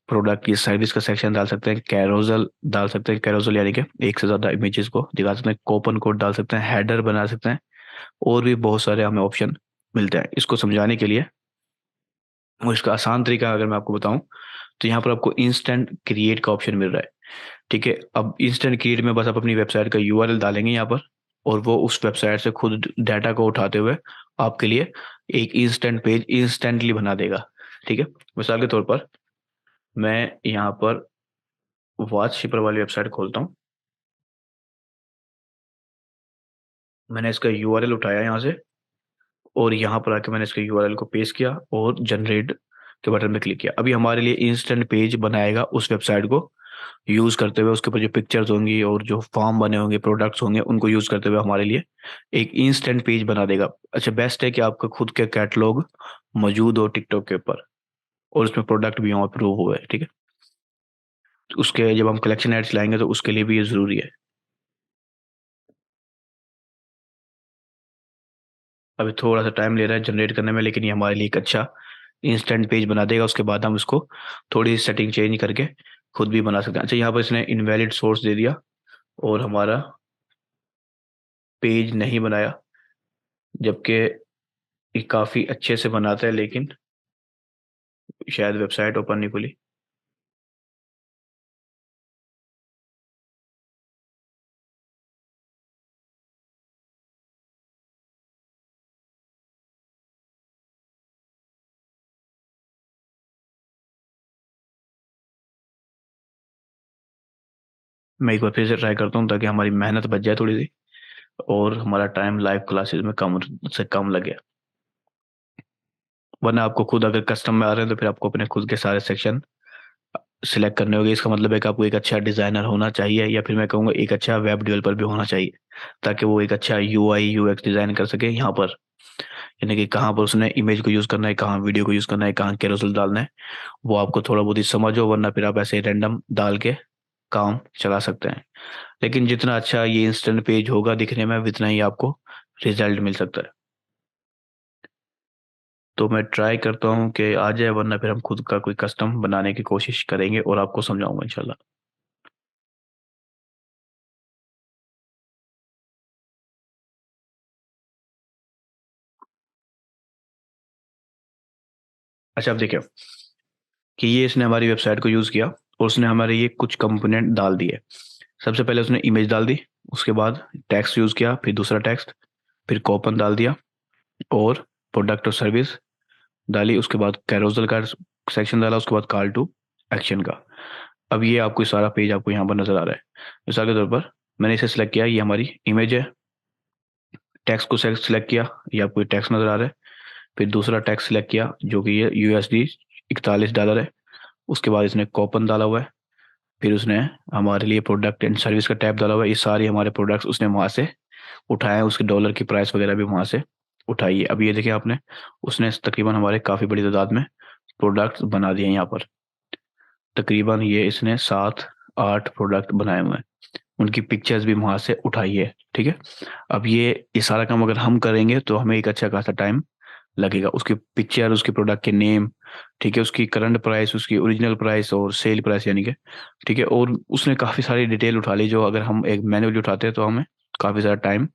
प्रोडक्ट की सर्विस का सेक्शन डाल सकते हैं, कैरोजल डाल सकते हैं, कैरोजल यानी कि एक से ज़्यादा इमेजेस को दिखा सकते हैं, कूपन कोड डाल सकते हैं, हेडर बना सकते हैं, और भी बहुत सारे हमें ऑप्शन मिलते हैं। इसको समझाने के लिए और इसका आसान तरीका अगर मैं आपको बताऊं, तो यहाँ पर आपको इंस्टेंट क्रिएट का ऑप्शन मिल रहा है। ठीक है, अब इंस्टेंट क्रिएट में बस आप अपनी वेबसाइट का यूआरएल डालेंगे यहाँ पर, और वो उस वेबसाइट से खुद डाटा को उठाते हुए आपके लिए एक इंस्टेंट पेज इंस्टेंटली बना देगा। ठीक है, मिसाल के तौर पर मैं यहाँ पर वॉच शिपर वाली वेबसाइट खोलता हूँ। मैंने इसका यूआरएल उठाया यहाँ से, और यहाँ पर आके मैंने इसके यूआरएल को पेस्ट किया और जनरेट के बटन पे क्लिक किया। अभी हमारे लिए इंस्टेंट पेज बनाएगा उस वेबसाइट को यूज करते हुए। उसके ऊपर जो पिक्चर्स होंगी और जो फॉर्म बने होंगे, प्रोडक्ट्स होंगे, उनको यूज करते हुए हमारे लिए एक इंस्टेंट पेज बना देगा। अच्छा, बेस्ट है कि आपका खुद के कैटलॉग मौजूद हो टिकटॉक के ऊपर, और उसमें प्रोडक्ट भी हो, अप्रूव हुए। ठीक है, तो उसके जब हम कलेक्शन एड्स लाएंगे तो उसके लिए भी ये जरूरी है। अभी थोड़ा सा टाइम ले रहा है जनरेट करने में, लेकिन ये हमारे लिए एक अच्छा इंस्टेंट पेज बना देगा। उसके बाद हम इसको थोड़ी सेटिंग चेंज करके खुद भी बना सकते हैं। अच्छा, यहाँ पर इसने इनवैलिड सोर्स दे दिया और हमारा पेज नहीं बनाया, जबकि ये काफ़ी अच्छे से बनाता है, लेकिन शायद वेबसाइट ओपन नहीं खुली। मैं एक बार फिर से ट्राई करता हूँ ताकि हमारी मेहनत बच जाए थोड़ी सी, और हमारा टाइम लाइव क्लासेस में कम से कम लगे। वरना आपको खुद अगर कस्टम में आ रहे हैं तो फिर आपको अपने खुद के सारे सेक्शन सिलेक्ट करने होंगे। इसका मतलब है कि आपको एक अच्छा डिजाइनर होना चाहिए, या फिर मैं कहूँगा एक अच्छा वेब डेवलपर भी होना चाहिए, ताकि वो एक अच्छा यूआई यूएक्स डिजाइन कर सके यहाँ पर। यानी कि कहाँ पर उसने इमेज को यूज करना है, कहाँ वीडियो को यूज करना है, कहाँ कैरोसेल डालना है, वो आपको थोड़ा बहुत ही समझ हो। वरना फिर आप ऐसे रैंडम डाल के काम चला सकते हैं। लेकिन जितना अच्छा ये इंस्टेंट पेज होगा दिखने में, उतना ही आपको रिजल्ट मिल सकता है। तो मैं ट्राई करता हूँ कि आ जाए, वरना फिर हम खुद का कोई कस्टम बनाने की कोशिश करेंगे और आपको समझाऊंगा इंशाल्लाह। अच्छा, अब देखिए कि ये इसने हमारी वेबसाइट को यूज़ किया, और उसने हमारे ये कुछ कंपोनेंट डाल दिए। सबसे पहले उसने इमेज डाल दी, उसके बाद टेक्स्ट यूज़ किया, फिर दूसरा टेक्स्ट, फिर कूपन डाल दिया, और प्रोडक्ट और सर्विस डाली। उसके बाद कैरोसल का सेक्शन डाला, उसके बाद कॉल टू एक्शन का। अब ये आपको सारा पेज आपको यहाँ पर नजर आ रहा है। मिसाल के तौर पर मैंने इसे सेलेक्ट किया, ये हमारी इमेज है। टैक्स को सेलेक्ट किया, ये आपको टैक्स नजर आ रहा है। फिर दूसरा टैक्स सेलेक्ट किया जो कि ये यूएसडी $41 है। उसके बाद इसने कूपन डाला हुआ है। फिर उसने हमारे लिए प्रोडक्ट एंड सर्विस का टैब डाला हुआ है। ये सारे हमारे प्रोडक्ट्स उसने वहाँ से उठाए हैं, उसके डॉलर की प्राइस वगैरह भी वहाँ से उठाई है। अब ये देखिए आपने, उसने तकरीबन हमारे काफ़ी बड़ी तादाद में प्रोडक्ट्स बना दिए हैं यहाँ पर। तकरीबन ये इसने 7-8 प्रोडक्ट बनाए हुए हैं, उनकी पिक्चर्स भी वहाँ से उठाई है। ठीक है, अब ये सारा काम अगर हम करेंगे तो हमें एक अच्छा खासा टाइम लगेगा। उसकी पिक्चर, उसके प्रोडक्ट के नेम, ठीक है, उसकी करंट प्राइस, उसकी ओरिजिनल प्राइस और सेल प्राइस यानी कि, ठीक है, और उसने काफ़ी सारी डिटेल उठा ली जो अगर हम एक मैन्युअली उठाते हैं तो हमें काफ़ी ज़्यादा टाइम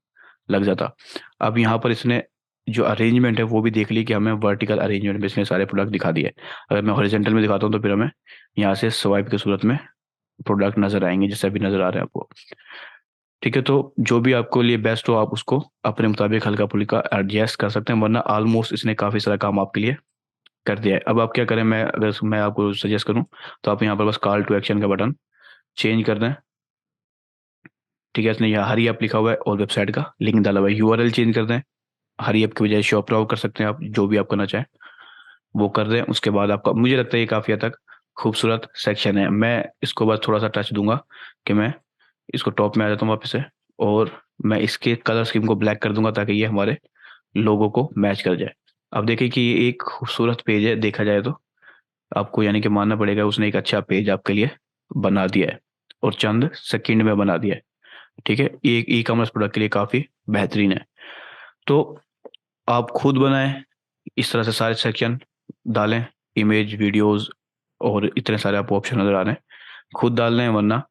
लग जाता। अब यहाँ पर इसने जो अरेंजमेंट है वो भी देख ली कि हमें वर्टिकल अरेंजमेंट में इसने सारे प्रोडक्ट दिखा दिए। अगर मैं हॉरिजॉन्टल में दिखाता हूँ तो फिर हमें यहाँ से स्वाइप की सूरत में प्रोडक्ट नजर आएंगे, जैसे अभी नजर आ रहे हैं आपको। ठीक है, तो जो भी आपको लिए बेस्ट हो आप उसको अपने मुताबिक हल्का फुल्का एडजस्ट कर सकते हैं, वरना ऑलमोस्ट इसने काफ़ी सारा काम आपके लिए कर दिया है। अब आप क्या करें, मैं अगर मैं आपको सजेस्ट करूं तो आप यहाँ पर बस कॉल टू एक्शन का बटन चेंज कर दें। ठीक है, इसने यहाँ हरी अप लिखा हुआ है और वेबसाइट का लिंक डाला हुआ है, यूआरएल चेंज कर दें। हरी ऐप की बजाय शॉप नाउ कर सकते हैं आप, जो भी आप करना चाहें वो कर दें। उसके बाद आपका, मुझे लगता है ये काफ़ी हद तक खूबसूरत सेक्शन है। मैं इसको बस थोड़ा सा टच दूंगा कि मैं इसको टॉप में आ जाता हूँ वापस से, और मैं इसके कलर स्कीम को ब्लैक कर दूंगा ताकि ये हमारे लोगो को मैच कर जाए। अब देखिए कि ये एक खूबसूरत पेज है देखा जाए तो, आपको यानी कि मानना पड़ेगा उसने एक अच्छा पेज आपके लिए बना दिया है, और चंद सेकंड में बना दिया है। ठीक है, ये एक ई कॉमर्स प्रोडक्ट के लिए काफ़ी बेहतरीन है। तो आप खुद बनाएं, इस तरह से सारे सेक्शन डालें, इमेज, वीडियोस, और इतने सारे आपको ऑप्शन नजर आ रहे हैं, खुद डाल लें, वरना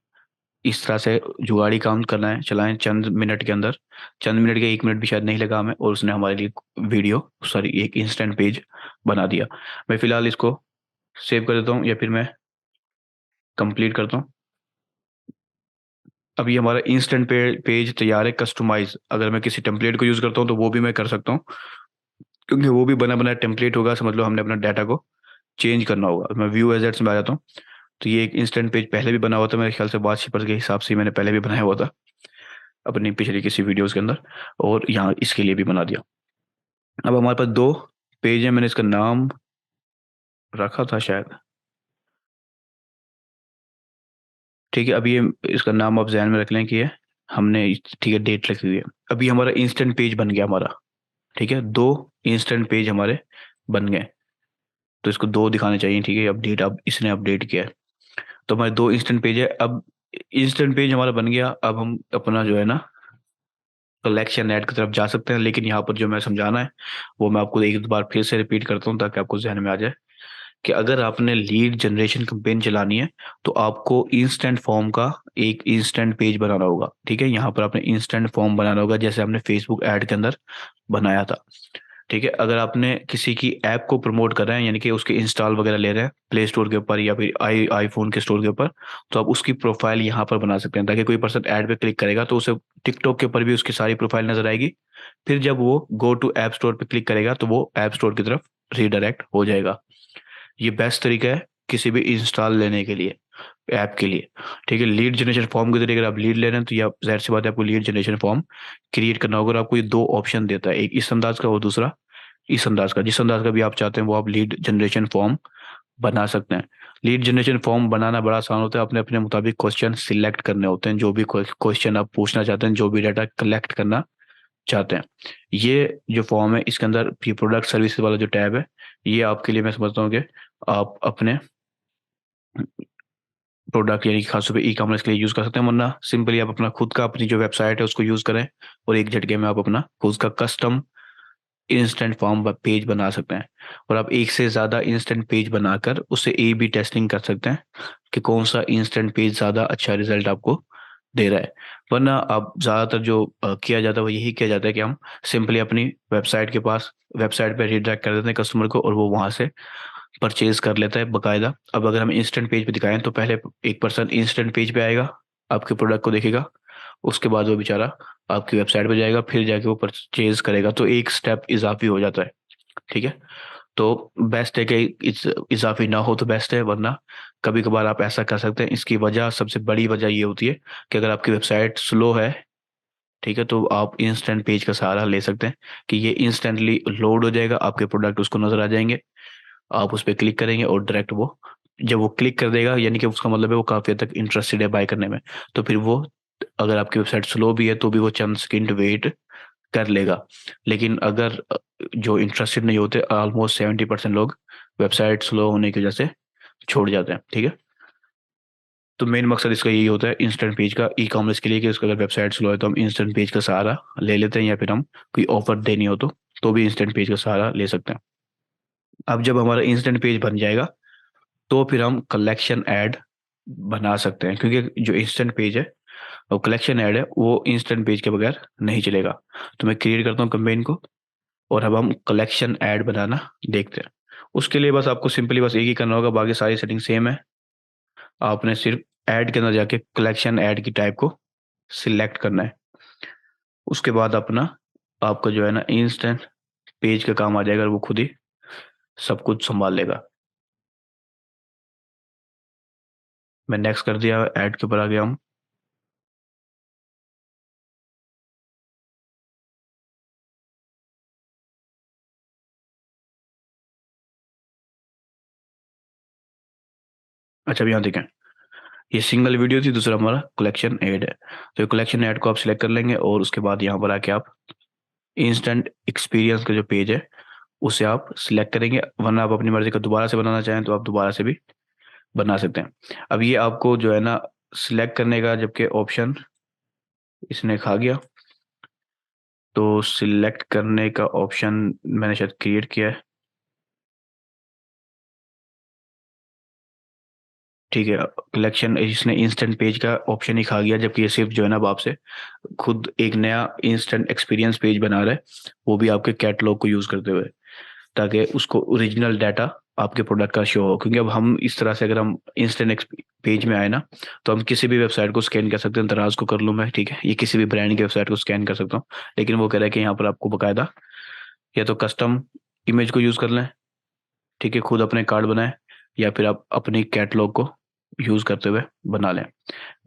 इस तरह से जुगाड़ी काम करना है चलाएं चंद मिनट के अंदर। चंद मिनट के, 1 मिनट भी शायद नहीं लगा हमें, और उसने हमारे लिए वीडियो, सॉरी, एक इंस्टेंट पेज बना दिया। मैं फिलहाल इसको सेव कर देता हूँ, या फिर मैं कंप्लीट करता हूँ। अभी हमारा इंस्टेंट पेज तैयार है, कस्टमाइज। अगर मैं किसी टेम्पलेट को यूज़ करता हूँ तो वो भी मैं कर सकता हूँ, क्योंकि वो भी बना बनाया टेम्पलेट होगा, समझ लो हमने अपना डाटा को चेंज करना होगा। मैं व्यू एजेट्स में आ जाता हूँ, तो ये एक इंस्टेंट पेज पहले भी बना हुआ था मेरे ख्याल से, वॉलपेपर के हिसाब से ही मैंने पहले भी बनाया हुआ था अपनी पिछली किसी वीडियोस के अंदर, और यहाँ इसके लिए भी बना दिया। अब हमारे पास दो पेज है, मैंने इसका नाम रखा था शायद। ठीक है, अभी ये इसका नाम आप ध्यान में रख लें कि ये हमने, ठीक है, डेट रखी हुई है। अभी हमारा इंस्टेंट पेज बन गया हमारा। ठीक है, दो इंस्टेंट पेज हमारे बन गए, तो इसको दो दिखाने चाहिए। ठीक है, अपडेट, अब इसने अपडेट किया है, तो हमारे दो इंस्टेंट पेज है। अब इंस्टेंट पेज हमारा बन गया, अब हम अपना जो है ना कलेक्शन ऐड की तरफ जा सकते हैं। लेकिन यहाँ पर जो मैं समझाना है वो मैं आपको एक बार फिर से रिपीट करता हूँ ताकि आपको जहन में आ जाए कि अगर आपने लीड जनरेशन कैंपेन चलानी है तो आपको इंस्टेंट फॉर्म का एक इंस्टेंट पेज बनाना होगा। ठीक है, यहाँ पर आपने इंस्टेंट फॉर्म बनाना होगा, जैसे हमने फेसबुक ऐड के अंदर बनाया था। ठीक है, अगर आपने किसी की ऐप को प्रमोट कर रहे हैं, यानी कि उसके इंस्टॉल वगैरह ले रहे हैं प्ले स्टोर के ऊपर या फिर आईफोन के स्टोर के ऊपर, तो आप उसकी प्रोफाइल यहाँ पर बना सकते हैं, ताकि कोई पर्सन ऐड पे क्लिक करेगा तो उसे टिकटॉक के ऊपर भी उसकी सारी प्रोफाइल नजर आएगी। फिर जब वो गो टू ऐप स्टोर पे क्लिक करेगा तो वो ऐप स्टोर की तरफ रीडायरेक्ट हो जाएगा। ये बेस्ट तरीका है किसी भी इंस्टॉल लेने के लिए, ऐप के लिए। ठीक है, लीड जनरेशन फॉर्म के जरिए अगर आप लीड ले रहे हैं तो ये जाहिर सी बात है आपको लीड जनरेशन फॉर्म क्रिएट करना होगा, और आपको ये दो ऑप्शन देता है, एक इस अंदाज का और दूसरा इस अंदाज का। जिस अंदाज का भी आप चाहते हैं वो आप लीड जनरेशन फॉर्म बना सकते हैं। लीड जनरेशन फॉर्म बनाना बड़ा आसान होता है, अपने अपने मुताबिक क्वेश्चन सिलेक्ट करने होते हैं, जो भी क्वेश्चन आप पूछना चाहते हैं, जो भी डाटा कलेक्ट करना चाहते हैं। ये जो फॉर्म है इसके अंदर प्रोडक्ट सर्विस वाला जो टैब है, ये आपके लिए मैं समझता हूँ कि आप अपने प्रोडक्ट यानी कि खासतौर पे ई कॉमर्स के लिए यूज़ कर सकते हैं, वरना सिंपली आप अपना खुद का, अपनी जो वेबसाइट है उसको यूज़ करें, और एक झटके में आप अपना खुद का कस्टम इंस्टेंट फॉर्म पेज बना सकते हैं। और आप एक से ज़्यादा इंस्टेंट पेज बनाकर उससे ए बी टेस्टिंग कर सकते हैं कि कौन सा इंस्टेंट पेज ज़्यादा अच्छा रिजल्ट आपको दे रहा है। वरना आप ज़्यादातर जो किया जाता है वो यही किया जाता है कि हम सिंपली अपनी वेबसाइट पे रिडायरेक्ट कर देते हैं कस्टमर को, और वो वहाँ से परचेज कर लेता है बकायदा। अब अगर हम इंस्टेंट पेज पे दिखाएं तो पहले एक पर्सन इंस्टेंट पेज पे आएगा, आपके प्रोडक्ट को देखेगा, उसके बाद वो बेचारा आपकी वेबसाइट पे जाएगा, फिर जाके वो परचेज करेगा, तो एक स्टेप इजाफी हो जाता है। ठीक है, तो बेस्ट है कि इजाफी ना हो तो बेस्ट है, वरना कभी कभार आप ऐसा कर सकते हैं। इसकी वजह, सबसे बड़ी वजह ये होती है कि अगर आपकी वेबसाइट स्लो है, ठीक है, तो आप इंस्टेंट पेज का सहारा ले सकते हैं कि ये इंस्टेंटली लोड हो जाएगा, आपके प्रोडक्ट उसको नजर आ जाएंगे, आप उस पर क्लिक करेंगे और डायरेक्ट वो, जब वो क्लिक कर देगा यानी कि उसका मतलब है वो काफ़ी हद तक इंटरेस्टेड है बाय करने में, तो फिर वो, अगर आपकी वेबसाइट स्लो भी है तो भी वो चंद सेकंड वेट कर लेगा। लेकिन अगर जो इंटरेस्टेड नहीं होते, ऑलमोस्ट 70% लोग वेबसाइट स्लो होने की वजह से छोड़ जाते हैं। ठीक है, तो मेन मकसद इसका यही होता है इंस्टेंट पेज का ई कॉमर्स के लिए, कि उसका अगर वेबसाइट स्लो है तो हम इंस्टेंट पेज का सहारा ले लेते हैं, या फिर हम कोई ऑफर देनी हो तो भी इंस्टेंट पेज का सहारा ले सकते हैं। अब जब हमारा इंस्टेंट पेज बन जाएगा तो फिर हम कलेक्शन ऐड बना सकते हैं, क्योंकि जो इंस्टेंट पेज है और कलेक्शन ऐड है वो इंस्टेंट पेज के बगैर नहीं चलेगा। तो मैं क्रिएट करता हूँ कैंपेन को, और अब हम कलेक्शन ऐड बनाना देखते हैं। उसके लिए बस आपको सिंपली बस एक ही करना होगा, बाकी सारी सेटिंग सेम है। आपने सिर्फ ऐड के अंदर जाके कलेक्शन ऐड की टाइप को सिलेक्ट करना है। उसके बाद अपना, आपका जो है ना इंस्टेंट पेज का काम आ जाएगा, और वो खुद ही सब कुछ संभाल लेगा। मैं नेक्स्ट कर दिया, ऐड के ऊपर आ गया हम। अच्छा, अब यहाँ देखें, ये सिंगल वीडियो थी, दूसरा हमारा कलेक्शन ऐड है। तो कलेक्शन ऐड को आप सिलेक्ट कर लेंगे और उसके बाद यहाँ पर आके आप इंस्टेंट एक्सपीरियंस का जो पेज है उसे आप सिलेक्ट करेंगे, वरना आप अपनी मर्जी का दोबारा से बनाना चाहें तो आप दोबारा से भी बना सकते हैं। अब ये आपको जो है ना सिलेक्ट करने का जबकि ऑप्शन इसने खा गया, तो सिलेक्ट करने का ऑप्शन मैंने शायद क्रिएट किया है। ठीक है, कलेक्शन इसने इंस्टेंट पेज का ऑप्शन ही खा गया, जबकि ये सिर्फ जो है ना अब आपसे खुद एक नया इंस्टेंट एक्सपीरियंस पेज बना रहा है, वो भी आपके कैटलॉग को यूज करते हुए, ताकि उसको ओरिजिनल डाटा आपके प्रोडक्ट का शो हो। क्योंकि अब हम इस तरह से अगर हम इंस्टेंट पेज में आए ना, तो हम किसी भी वेबसाइट को स्कैन कर सकते हैं। दराज को कर लूँ मैं, ठीक है, ये किसी भी ब्रांड की वेबसाइट को स्कैन कर सकता हूँ, लेकिन वो कह रहा है कि यहाँ पर आपको बकायदा या तो कस्टम इमेज को यूज कर लें, ठीक है, खुद अपने कार्ड बनाएं, या फिर आप अपनी कैटलॉग को यूज करते हुए बना लें,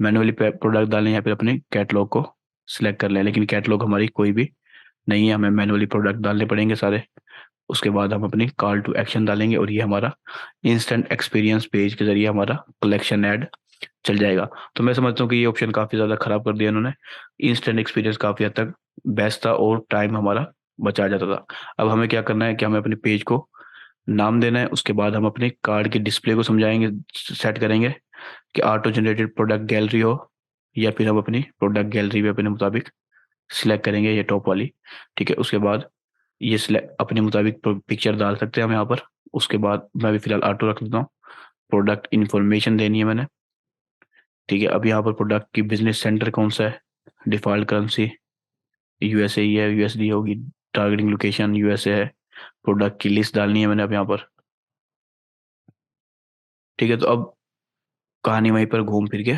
मैनुअली प्रोडक्ट डालें या फिर अपने कैटलॉग को सिलेक्ट कर लें। लेकिन कैटलॉग हमारी कोई भी नहीं है, हमें मैनुअली प्रोडक्ट डालने पड़ेंगे सारे। उसके बाद हम अपनी कॉल टू एक्शन डालेंगे और ये हमारा इंस्टेंट एक्सपीरियंस पेज के जरिए हमारा कलेक्शन ऐड चल जाएगा। तो मैं समझता हूँ कि ये ऑप्शन काफ़ी ज़्यादा ख़राब कर दिया इन्होंने। इंस्टेंट एक्सपीरियंस काफ़ी हद तक बेस्ट था और टाइम हमारा बचा जाता था। अब हमें क्या करना है कि हमें अपने पेज को नाम देना है, उसके बाद हम अपने कार्ड की डिस्प्ले को समझाएंगे, सेट करेंगे कि ऑटो जनरेटेड प्रोडक्ट गैलरी हो, या फिर हम अपनी प्रोडक्ट गैलरी भी अपने मुताबिक सिलेक्ट करेंगे, ये टॉप वाली। ठीक है, उसके बाद ये सिलेक्ट अपने मुताबिक पिक्चर डाल सकते हैं हम यहाँ पर। उसके बाद मैं भी फिलहाल ऑटो रख देता हूँ, प्रोडक्ट इन्फॉर्मेशन देनी है मैंने। ठीक है, अब यहाँ पर प्रोडक्ट की बिजनेस सेंटर कौन सा है, डिफॉल्ट करेंसी यूएसए ही है, यूएसडी होगी, टारगेटिंग लोकेशन यूएसए है, प्रोडक्ट की लिस्ट डालनी है मैंने अब यहाँ पर। ठीक है, तो अब कहानी वहीं पर घूम फिर के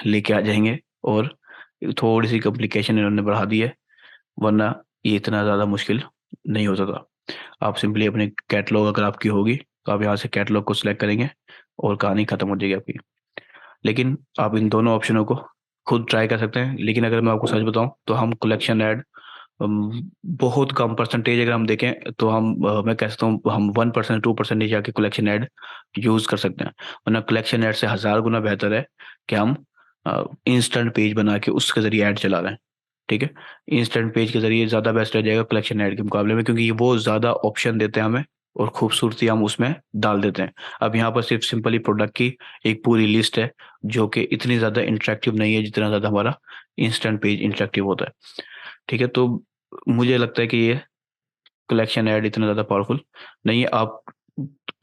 लेके आ जाएंगे, और थोड़ी सी कॉम्प्लिकेशन इन्होंने बढ़ा दी है, वरना ये इतना ज़्यादा मुश्किल नहीं होता था। आप सिंपली अपने कैटलॉग अगर आपकी होगी तो आप यहाँ से कैटलॉग को सिलेक्ट करेंगे और कहानी खत्म हो जाएगी आपकी। लेकिन आप इन दोनों ऑप्शनों को खुद ट्राई कर सकते हैं। लेकिन अगर मैं आपको सच बताऊं तो हम कलेक्शन ऐड बहुत कम परसेंटेज अगर हम देखें तो मैं कह सकता हूँ हम 1% 2% जाके कलेक्शन ऐड यूज कर सकते हैं। वरना कलेक्शन ऐड से 1000 गुना बेहतर है कि हम इंस्टेंट पेज बना के उसके जरिए ऐड चला रहे हैं। ठीक है, इंस्टेंट पेज के जरिए ज़्यादा बेस्ट रह जाएगा कलेक्शन ऐड के मुकाबले में, क्योंकि ये वो ज़्यादा ऑप्शन देते हैं हमें और खूबसूरती हम उसमें डाल देते हैं। अब यहाँ पर सिर्फ सिंपली प्रोडक्ट की एक पूरी लिस्ट है, जो कि इतनी ज़्यादा इंटरेक्टिव नहीं है जितना ज़्यादा हमारा इंस्टेंट पेज इंटरेक्टिव होता है। ठीक है, तो मुझे लगता है कि ये कलेक्शन ऐड इतना ज़्यादा पावरफुल नहीं है। आप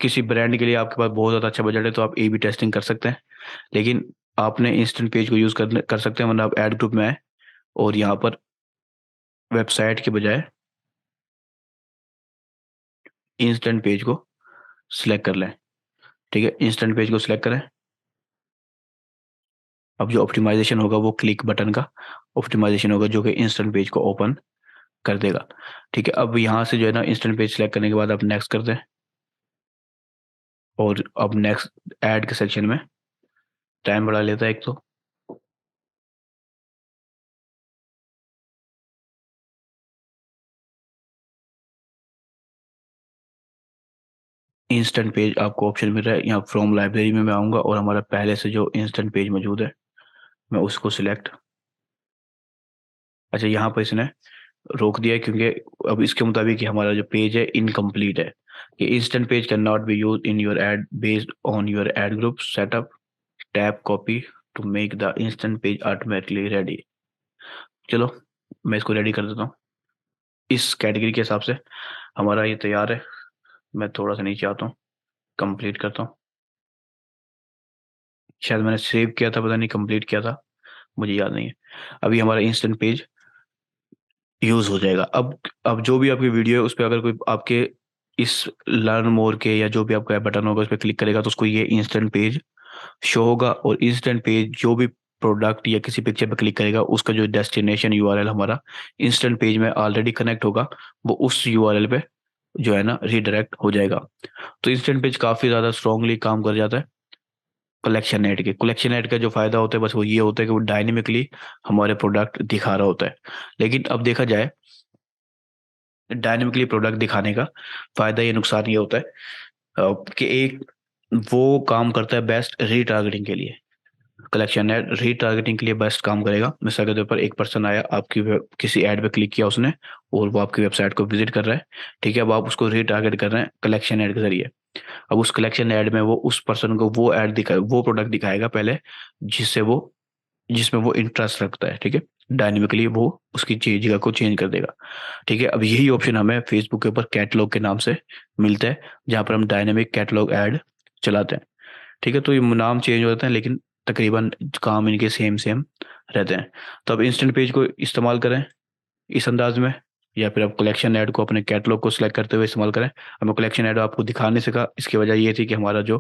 किसी ब्रांड के लिए आपके पास बहुत ज़्यादा अच्छा बजट है तो आप ए बी टेस्टिंग कर सकते हैं, लेकिन आपने इंस्टेंट पेज को यूज़ कर सकते हैं, वरना आप एड ग्रुप में आए और यहाँ पर वेबसाइट के बजाय इंस्टेंट पेज को सिलेक्ट कर लें। ठीक है, इंस्टेंट पेज को सिलेक्ट करें। अब जो ऑप्टिमाइजेशन होगा वो क्लिक बटन का ऑप्टिमाइजेशन होगा, जो कि इंस्टेंट पेज को ओपन कर देगा। ठीक है, अब यहाँ से जो है ना इंस्टेंट पेज सिलेक्ट करने के बाद आप नेक्स्ट कर दें, और अब नेक्स्ट ऐड के सेक्शन में टाइम बढ़ा लेता है एक तो। इंस्टेंट पेज आपको ऑप्शन मिल रहा है यहाँ, फ्रॉम लाइब्रेरी में मैं आऊँगा और हमारा पहले से जो इंस्टेंट पेज मौजूद है मैं उसको सिलेक्ट। अच्छा, यहाँ पर इसने रोक दिया है क्योंकि अब इसके मुताबिक ये हमारा जो पेज है इनकम्प्लीट है। कि instant page can not be use in your ad based on your ad group setup, tap copy to make the instant page automatically ready. चलो, मैं इसको रेडी कर देता हूँ। इस कैटेगरी के हिसाब से हमारा ये तैयार है। मैं थोड़ा सा नीचे आता हूँ, कंप्लीट करता हूँ। शायद मैंने सेव किया था, पता नहीं कंप्लीट किया था, मुझे याद नहीं है। अभी हमारा इंस्टेंट पेज यूज हो जाएगा। अब जो भी आपकी वीडियो है उस पर अगर कोई आपके इस लर्न मोर के या जो भी आपका बटन होगा उस पर क्लिक करेगा तो उसको ये इंस्टेंट पेज शो होगा, और इंस्टेंट पेज जो भी प्रोडक्ट या किसी पिक्चर पर क्लिक करेगा उसका जो डेस्टिनेशन यूआरएल हमारा इंस्टेंट पेज में ऑलरेडी कनेक्ट होगा, वो उस यूआरएल पे जो है ना रीडायरेक्ट हो जाएगा। तो इंस्टेंट पेज काफ़ी ज़्यादा स्ट्रांगली काम कर जाता है कलेक्शन एड का जो फायदा होता है बस वो ये होता है कि वो डायनेमिकली हमारे प्रोडक्ट दिखा रहा होता है। लेकिन अब देखा जाए डायनेमिकली प्रोडक्ट दिखाने का फायदा या नुकसान ये होता है कि एक वो काम करता है बेस्ट रीटारगेटिंग के लिए। कलेक्शन ऐड रीटारगेटिंग के लिए बेस्ट काम करेगा। मिसाल के तौर पर एक पर्सन आया, आपकी किसी ऐड पे क्लिक किया उसने, और वो आपकी वेबसाइट को विजिट कर रहा है, ठीक है। अब आप उसको रीटारगेट कर रहे हैं कलेक्शन ऐड के जरिए। अब उस कलेक्शन ऐड में वो उस पर्सन को वो ऐड दिखा वो प्रोडक्ट दिखाएगा पहले, जिससे वो जिसमें वो इंटरेस्ट रखता है, ठीक है। डायनेमिकली वो उसकी जगह को चेंज कर देगा, ठीक है। अब यही ऑप्शन हमें फेसबुक के ऊपर कैटलॉग के नाम से मिलता है, जहाँ पर हम डायनेमिक कैटलॉग ऐड चलाते हैं, ठीक है। तो ये नाम चेंज हो जाते हैं, लेकिन तकरीबन काम इनके सेम सेम रहते हैं। तो अब इंस्टेंट पेज को इस्तेमाल करें इस अंदाज में, या फिर आप कलेक्शन ऐड को अपने कैटलॉग को सिलेक्ट करते हुए इस्तेमाल करें। हमें कलेक्शन ऐड आपको दिखा नहीं सका, इसकी वजह ये थी कि हमारा जो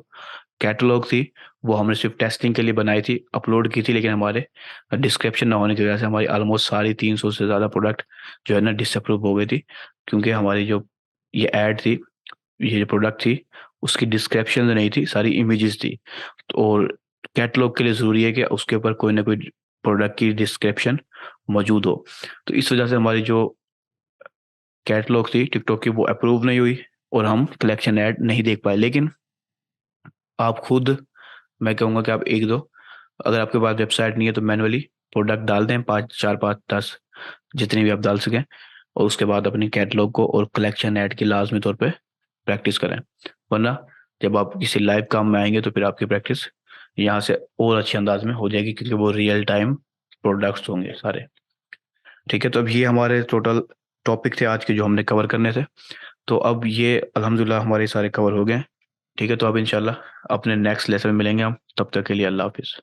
कैटलॉग थी वो हमने सिर्फ टेस्टिंग के लिए बनाई थी, अपलोड की थी, लेकिन हमारे डिस्क्रिप्शन ना होने की वजह से हमारी ऑलमोस्ट 350 से ज़्यादा प्रोडक्ट जो है ना डिसअप्रूव हो गई थी। क्योंकि हमारी जो ये ऐड थी, ये जो प्रोडक्ट थी, उसकी डिस्क्रिप्शन नहीं थी, सारी इमेजेस थी। और कैटलॉग के लिए ज़रूरी है कि उसके ऊपर कोई ना कोई प्रोडक्ट की डिस्क्रिप्शन मौजूद हो। तो इस वजह से हमारी जो कैटलॉग थी टिकटॉक की वो अप्रूव नहीं हुई, और हम कलेक्शन ऐड नहीं देख पाए। लेकिन आप खुद, मैं कहूँगा कि आप एक दो, अगर आपके पास वेबसाइट नहीं है तो मैनुअली प्रोडक्ट डाल दें, 5, 4, 5, 10 जितने भी आप डाल सकें, और उसके बाद अपनी कैटलॉग को और कलेक्शन ऐड की लाजमी तौर पे प्रैक्टिस करें। वरना जब आप किसी लाइव काम में आएंगे तो फिर आपकी प्रैक्टिस यहाँ से और अच्छे अंदाज में हो जाएगी, क्योंकि वो रियल टाइम प्रोडक्ट्स होंगे सारे, ठीक है। तो अब ये हमारे टोटल टॉपिक थे आज के जो हमने कवर करने थे। तो अब ये अल्हम्दुलिल्लाह हमारे सारे कवर हो गए, ठीक है। तो अब इंशाल्लाह अपने नेक्स्ट लेसन में मिलेंगे हम, तब तक के लिए अल्लाह हाफिज़।